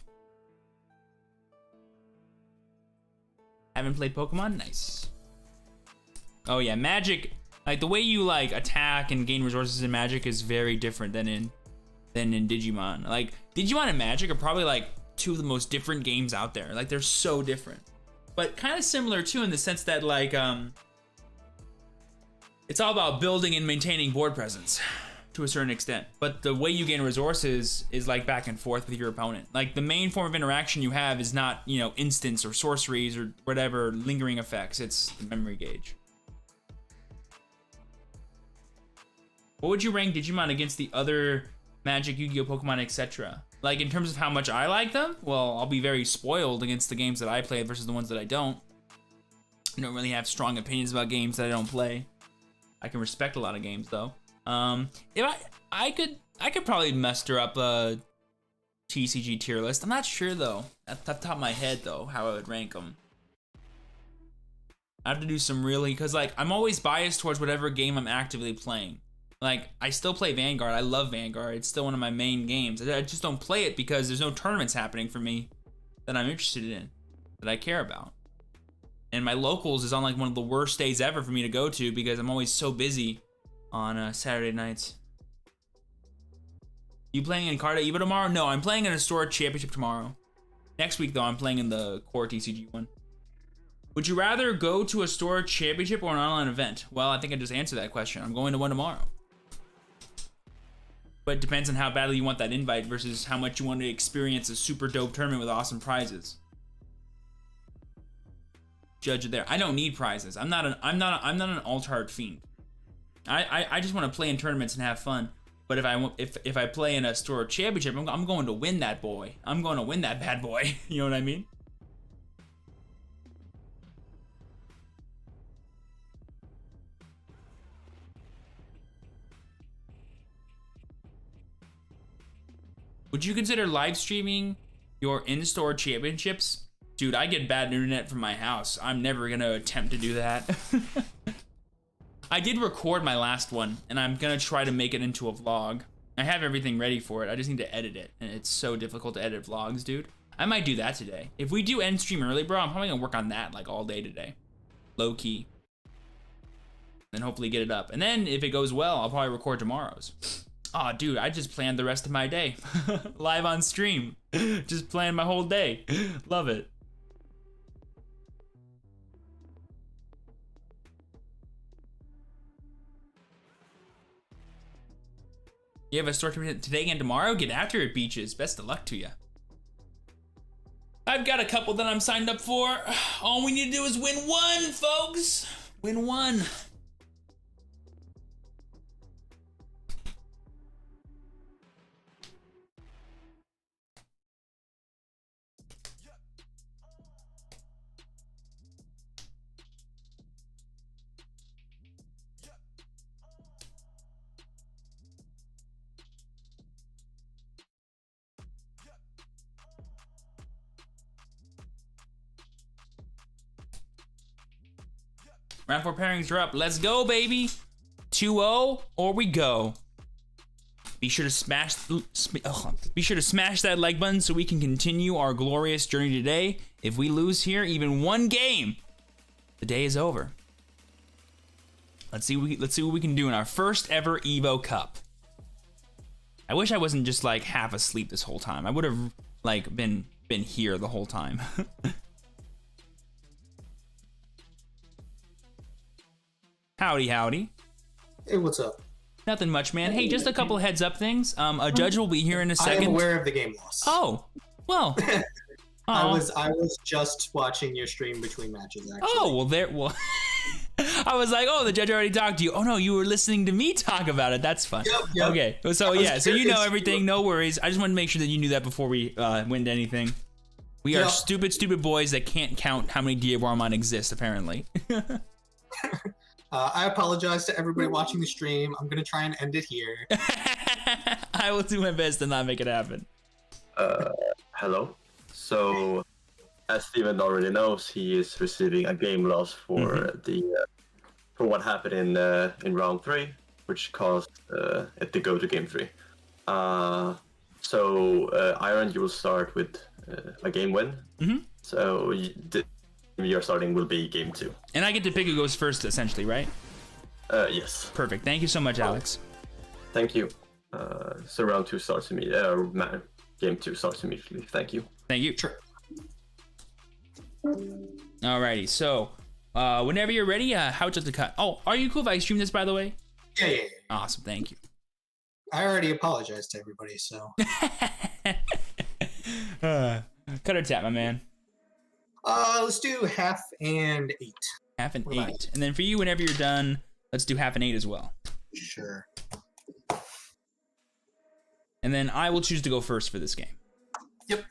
Haven't played Pokemon? Nice. Oh yeah, Magic, like the way you like attack and gain resources in Magic is very different than in Digimon. Like Digimon and Magic are probably like 2 of the most different games out there. Like they're so different, but kind of similar too in the sense that like it's all about building and maintaining board presence to a certain extent. But the way you gain resources is like back and forth with your opponent. Like the main form of interaction you have is not, you know, instants or sorceries or whatever lingering effects. It's the memory gauge. What would you rank Digimon against the other Magic, Yu-Gi-Oh, Pokemon, etc.? Like in terms of how much I like them? Well, I'll be very spoiled against the games that I play versus the ones that I don't. I don't really have strong opinions about games that I don't play. I can respect a lot of games though. If I could probably muster up a TCG tier list. I'm not sure though, at the top of my head though, how I would rank them. I have to do some really, cause like I'm always biased towards whatever game I'm actively playing. Like I still play Vanguard. I love Vanguard. It's still one of my main games. I just don't play it because there's no tournaments happening for me that I'm interested in, that I care about. And my locals is on like one of the worst days ever for me to go to because I'm always so busy on Saturday nights. You playing in Carta Evo tomorrow? No, I'm playing in a store championship tomorrow. Next week though, I'm playing in the core TCG one. Would you rather go to a store championship or an online event? Well, I think I just answered that question. I'm going to one tomorrow. But it depends on how badly you want that invite versus how much you want to experience a super dope tournament with awesome prizes. Judge it there. I don't need prizes. I'm not an alt-art fiend. I just want to play in tournaments and have fun. But if I play in a store championship, I'm going to win that boy. I'm going to win that bad boy. You know what I mean? Would you consider live streaming your in-store championships? Dude, I get bad internet from my house. I'm never gonna attempt to do that. I did record my last one, and I'm gonna try to make it into a vlog. I have everything ready for it. I just need to edit it, and it's so difficult to edit vlogs, dude. I might do that today. If we do end stream early, bro, I'm probably gonna work on that like all day today. Low key. Then hopefully get it up. And then if it goes well, I'll probably record tomorrow's. Aw, oh, dude, I just planned the rest of my day. Live on stream. Just planned my whole day. Love it. You have a store today and tomorrow? Get after it, Beaches. Best of luck to you. I've got a couple that I'm signed up for. All we need to do is win one, folks. Win one. Round 4 pairings are up. Let's go, baby. 2-0 or we go. Be sure to smash that like button so we can continue our glorious journey today. If we lose here even one game, the day is over. Let's see what we can do in our first ever Evo Cup. I wish I wasn't just like half asleep this whole time. I would have like been here the whole time. Howdy, howdy. Hey, what's up? Nothing much, man. Hey, just a couple heads up things. A judge will be here in a second. I am aware of the game loss. Oh, well. I was just watching your stream between matches, actually. Oh, well. I was like, oh, the judge already talked to you. Oh no, you were listening to me talk about it. That's fun. Yep. Okay, so yeah, so you know everything. No worries. I just wanted to make sure that you knew that before we went to anything. We are stupid boys that can't count how many Digimon exist, apparently. I apologize to everybody watching the stream. I'm gonna try and end it here. I will do my best to not make it happen. Hello. So, as Steven already knows, he is receiving a game loss for for what happened in round 3, which caused it to go to game 3. So, Iron, you will start with a game win. So your starting will be game 2. And I get to pick who goes first, essentially, right? Yes. Perfect. Thank you so much, Alex. Thank you. So round 2 starts immediately. Game 2 starts immediately. Thank you. Thank you. Sure. Alrighty. So, whenever you're ready, how would you like to cut? Oh, are you cool if I stream this, by the way? Yeah. Awesome. Thank you. I already apologized to everybody, so. Cut or tap, my man. Let's do half and 8. Half and Right. 8. And then for you, whenever you're done, let's do half and 8 as well. Sure. And then I will choose to go first for this game. Yep.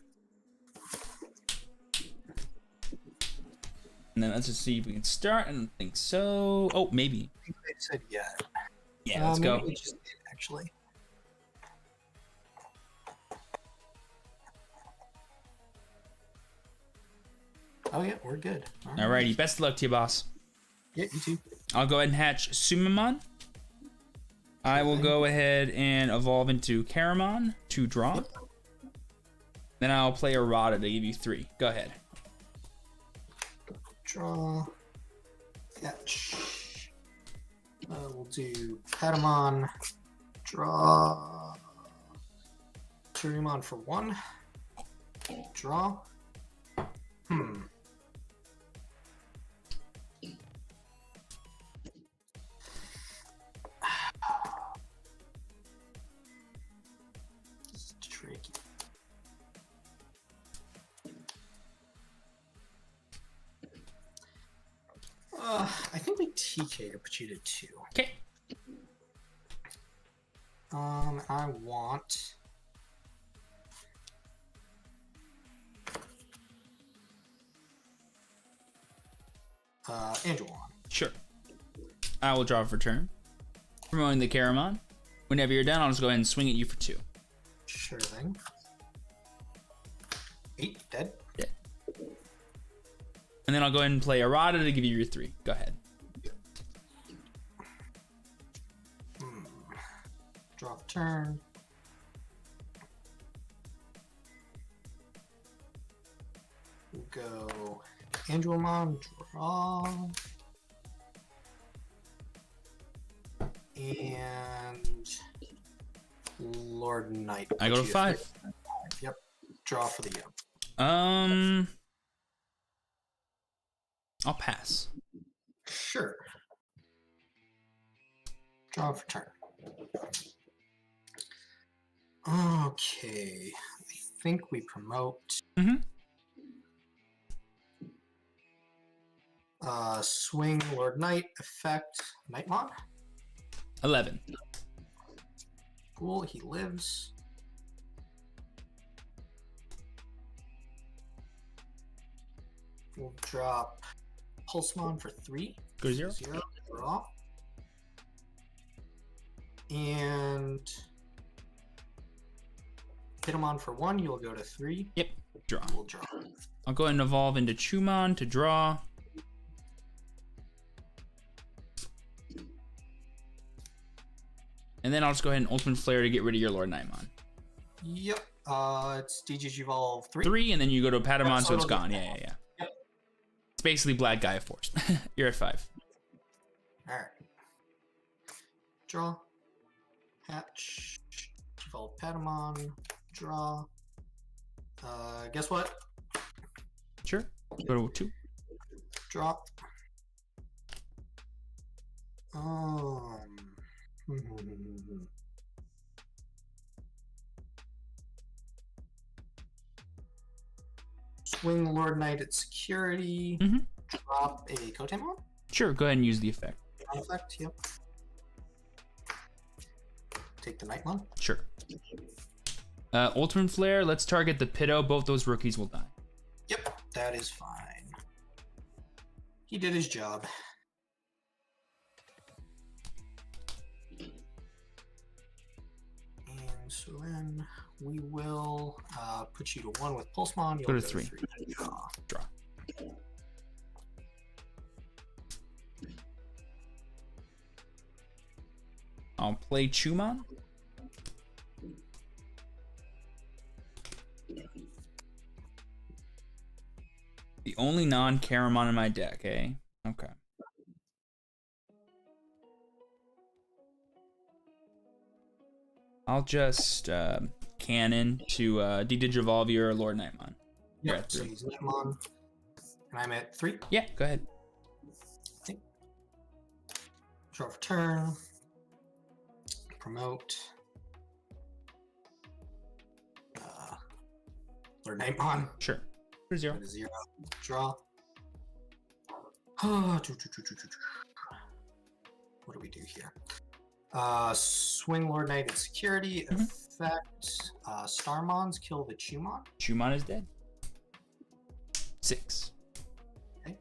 And then let's just see if we can start. I don't think so. Oh, maybe. I think they said yeah. Yeah, let's go. Maybe they just did, actually. Oh yeah, we're good. Alrighty, best of luck to you, boss. Yeah, you too. I'll go ahead and hatch Sumamon. I will go ahead and evolve into Caramon to draw. Yep. Then I'll play Errata to give you 3. Go ahead. Draw. Catch. We'll do Patamon. Draw. Turimon for 1. Draw. It's tricky. I think we TK to put you to 2. Okay. I want. Angelon. Sure. I will draw for turn. Promoting the Caramon. Whenever you're done, I'll just go ahead and swing at you for 2. Sure thing. 8, dead. Yeah. And then I'll go ahead and play Errata to give you your 3. Go ahead. Draw the turn. We'll go Angelmon, draw. And Lord Knight. I go to 5. Yep. Draw for the yoke. I'll pass. Sure. Draw for turn. Okay. I think we promote. Swing Lord Knight, effect Nightmon. 11. Cool, he lives. We'll drop Pulsemon for 3. Go 0. Draw. And hit him on for 1, you'll go to 3. Yep. Draw. We'll draw. I'll go ahead and evolve into Chumon to draw. And then I'll just go ahead and Ultimate Flare to get rid of your Lord Nightmon. Yep. It's Digivolve 3. 3, and then you go to Patamon, Yep, so it's it'll gone. be- Yeah. Yep. It's basically Black Gaia Force. You're at 5. Alright. Draw. Hatch. Digivolve Patamon. Draw. Guess what? Sure. Go to 2. Draw. Swing Lord Knight at security. Mhm. Drop a Kotemon. Sure. Go ahead and use the effect. Effect, yep. Take the Nightmon. Sure. Ultimate Flare. Let's target the Pitto. Both those rookies will die. Yep, that is fine. He did his job. And so then we will put you to 1 with Pulsemon. You'll Go to 3. Draw. Draw. I'll play Chumon. The only non-Caramon in my deck, eh? Okay. I'll just cannon to de-digivolve your Lord Nightmon. You're Yep, at so 3. he's Nightmon. And I'm at 3. Yeah, go ahead. Draw for turn. Promote. Lord Nightmon. Sure. For 0. Go to 0. Draw. What do we do here? Swing Lord Knight at security. Mhm. Effect. Starmons kill the Chumon. Chumon is dead. 6. Okay.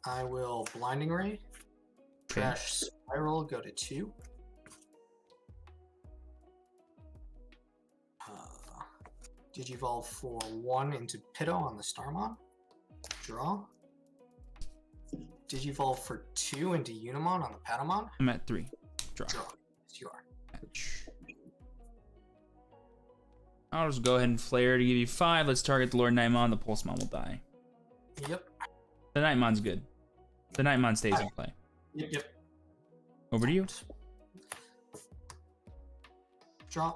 I will Blinding Ray. Okay. Trash Spiral, go to 2. Digivolve for 1 into Pitto on the Starmon. Draw. Digivolve for 2 into Unimon on the Patamon. I'm at 3. Draw. Draw. Yes, you are. Match. I'll just go ahead and flare to give you 5. Let's target the Lord Nightmon. The Pulsemon will die. Yep. The Nightmon's good. The Nightmon stays in play. Yep. Over to you. Draw.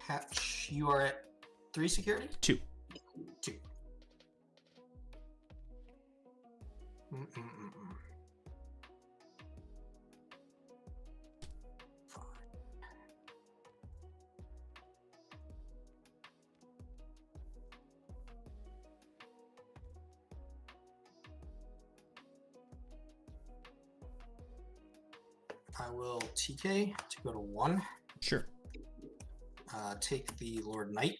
Hatch. You are at 3 security? 2. 2. Fine. I will TK to go to 1. Sure. Take the Lord Knight.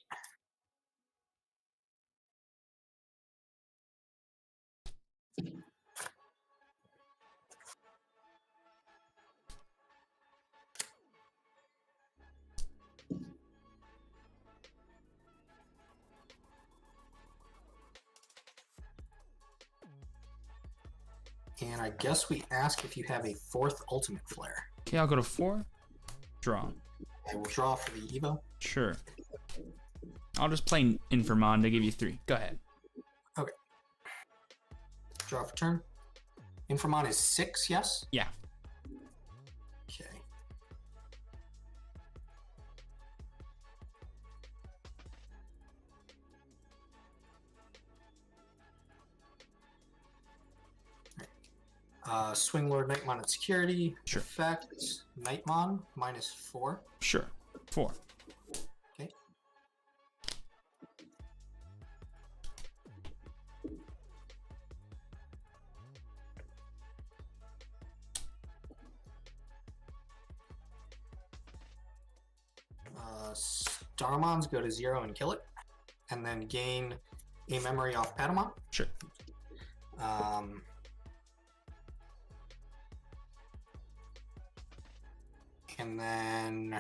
And I guess we ask if you have a 4th Ultimate Flare. Okay, I'll go to 4. Draw. I will draw for the Evo. Sure. I'll just play Infamon to give you 3. Go ahead. Okay. Draw for turn. Infamon is 6, yes? Yeah. Okay. Swing Lord Nightmon at security. Sure. Effect. Nightmon -4. Sure. 4. Okay. Starmons go to 0 and kill it, and then gain a memory off Patamon. Sure. And then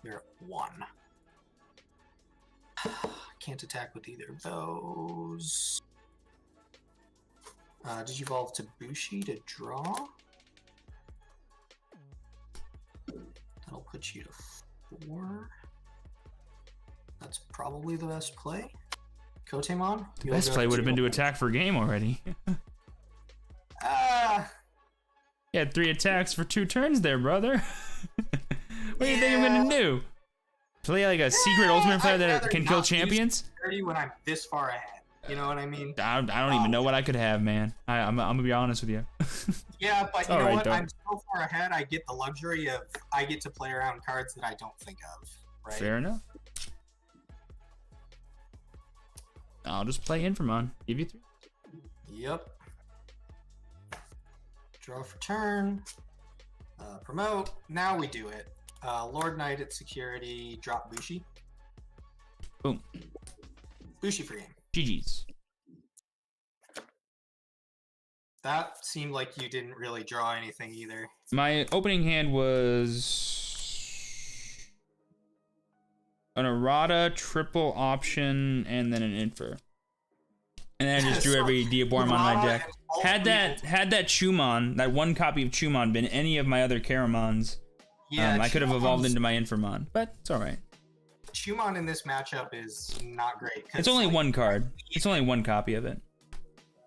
You're at 1. Can't attack with either of those. Did you evolve to Bushi to draw? That'll put you to 4. That's probably the best play. Kotemon? The best play would have been to attack for game already. You had 3 attacks for 2 turns there, brother. What do you think I'm gonna do? Play like a secret ultimate player that can kill champions? When I'm this far ahead. You know what I mean? I don't even know what I could have, man. I'm gonna be honest with you. Yeah, but you know right, what? though. I'm so far ahead, I get the luxury of I get to play around cards that I don't think of. Right? Fair enough. I'll just play Infamon. Give you 3. Yep. Draw for turn. Promote. Now we do it. Lord Knight at security. Drop Bushi. Boom. Bushi for game. GG's. That seemed like you didn't really draw anything either. My opening hand was an errata, triple option, and then an infer. And then I just drew every Diaborm on my deck. Had that Chumon, that one copy of Chumon been any of my other Karamons, I could have evolved into my Infamon, but it's alright. Chumon in this matchup is not great. It's only one card. It's only one copy of it.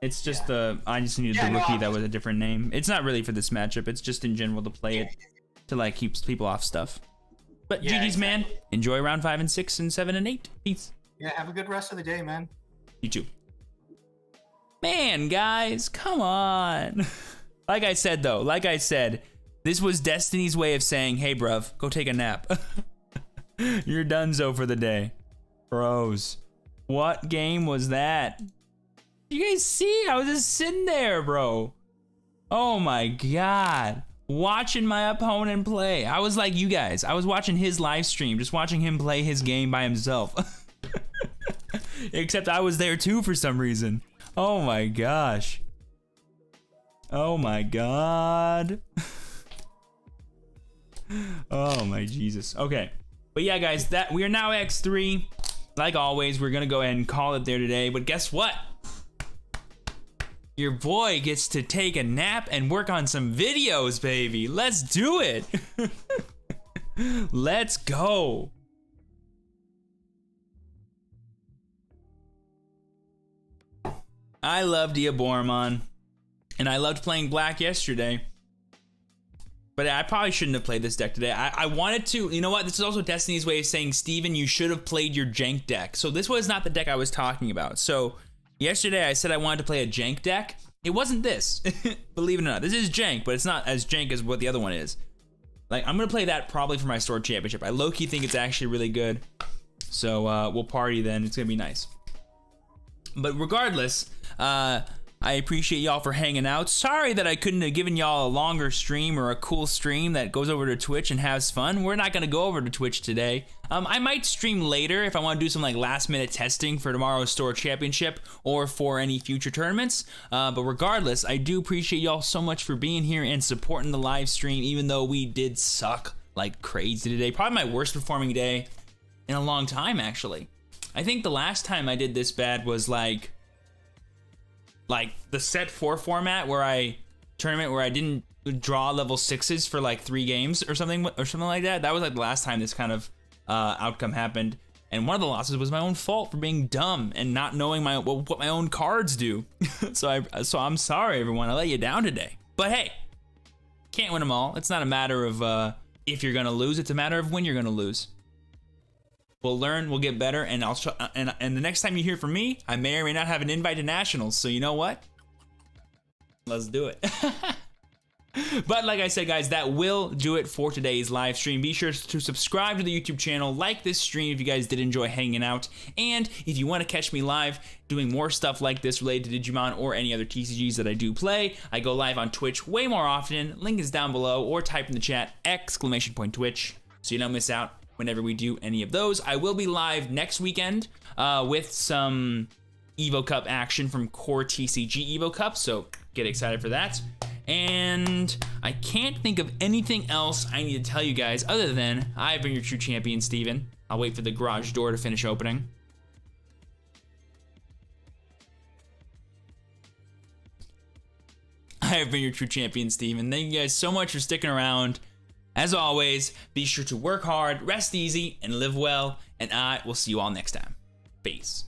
It's just I just needed the rookie that was a different name. It's not really for this matchup. It's just in general to play it to like keep people off stuff. But GG's, man. Enjoy round 5 and 6 and 7 and 8. Peace. Yeah, have a good rest of the day, man. You too. Man, guys, come on. Like I said, this was Destiny's way of saying, hey, bruv, go take a nap. You're donezo for the day. Bros, what game was that? You guys see? I was just sitting there, bro. Oh my God. Watching my opponent play. I was like you guys. I was watching his live stream, just watching him play his game by himself. Except I was there too for some reason. Oh my gosh. Oh my God. Oh my Jesus. Okay. But yeah, guys, that we are now X3. Like always, we're gonna go ahead and call it there today. But guess what? Your boy gets to take a nap and work on some videos, baby. Let's do it. Let's go. I love Diabormon, and I loved playing black yesterday. But I probably shouldn't have played this deck today. I wanted to, you know what? This is also Destiny's way of saying, Steven, you should have played your jank deck. So this was not the deck I was talking about. So yesterday I said I wanted to play a jank deck. It wasn't this, believe it or not. This is jank, but it's not as jank as what the other one is. Like, I'm gonna play that probably for my store championship. I low-key think it's actually really good. So we'll party then, it's gonna be nice. But regardless, I appreciate y'all for hanging out. Sorry that I couldn't have given y'all a longer stream or a cool stream that goes over to Twitch and has fun. We're not gonna go over to Twitch today. I might stream later if I want to do some like last minute testing for tomorrow's store championship or for any future tournaments. But regardless, I do appreciate y'all so much for being here and supporting the live stream, even though we did suck like crazy today. Probably my worst performing day in a long time, actually. I think the last time I did this bad was like the set 4 format where I didn't draw level 6s for like 3 games or something like that. That was like the last time this kind of outcome happened. And one of the losses was my own fault for being dumb and not knowing what my own cards do. So I'm sorry, everyone. I let you down today. But hey, can't win them all. It's not a matter of if you're gonna lose. It's a matter of when you're gonna lose. We'll learn, we'll get better, and and the next time you hear from me, I may or may not have an invite to nationals. So you know what? Let's do it. But like I said, guys, that will do it for today's live stream. Be sure to subscribe to the YouTube channel, like this stream if you guys did enjoy hanging out, and if you want to catch me live doing more stuff like this related to Digimon or any other TCGs that I do play, I go live on Twitch way more often. Link is down below, or type in the chat !Twitch so you don't miss out whenever we do any of those. I will be live next weekend with some Evo Cup action from Core TCG Evo Cup, so get excited for that. And I can't think of anything else I need to tell you guys other than I've been your true champion, Steven. I'll wait for the garage door to finish opening. I have been your true champion, Steven. Thank you guys so much for sticking around. As always, be sure to work hard, rest easy, and live well. And I will see you all next time. Peace.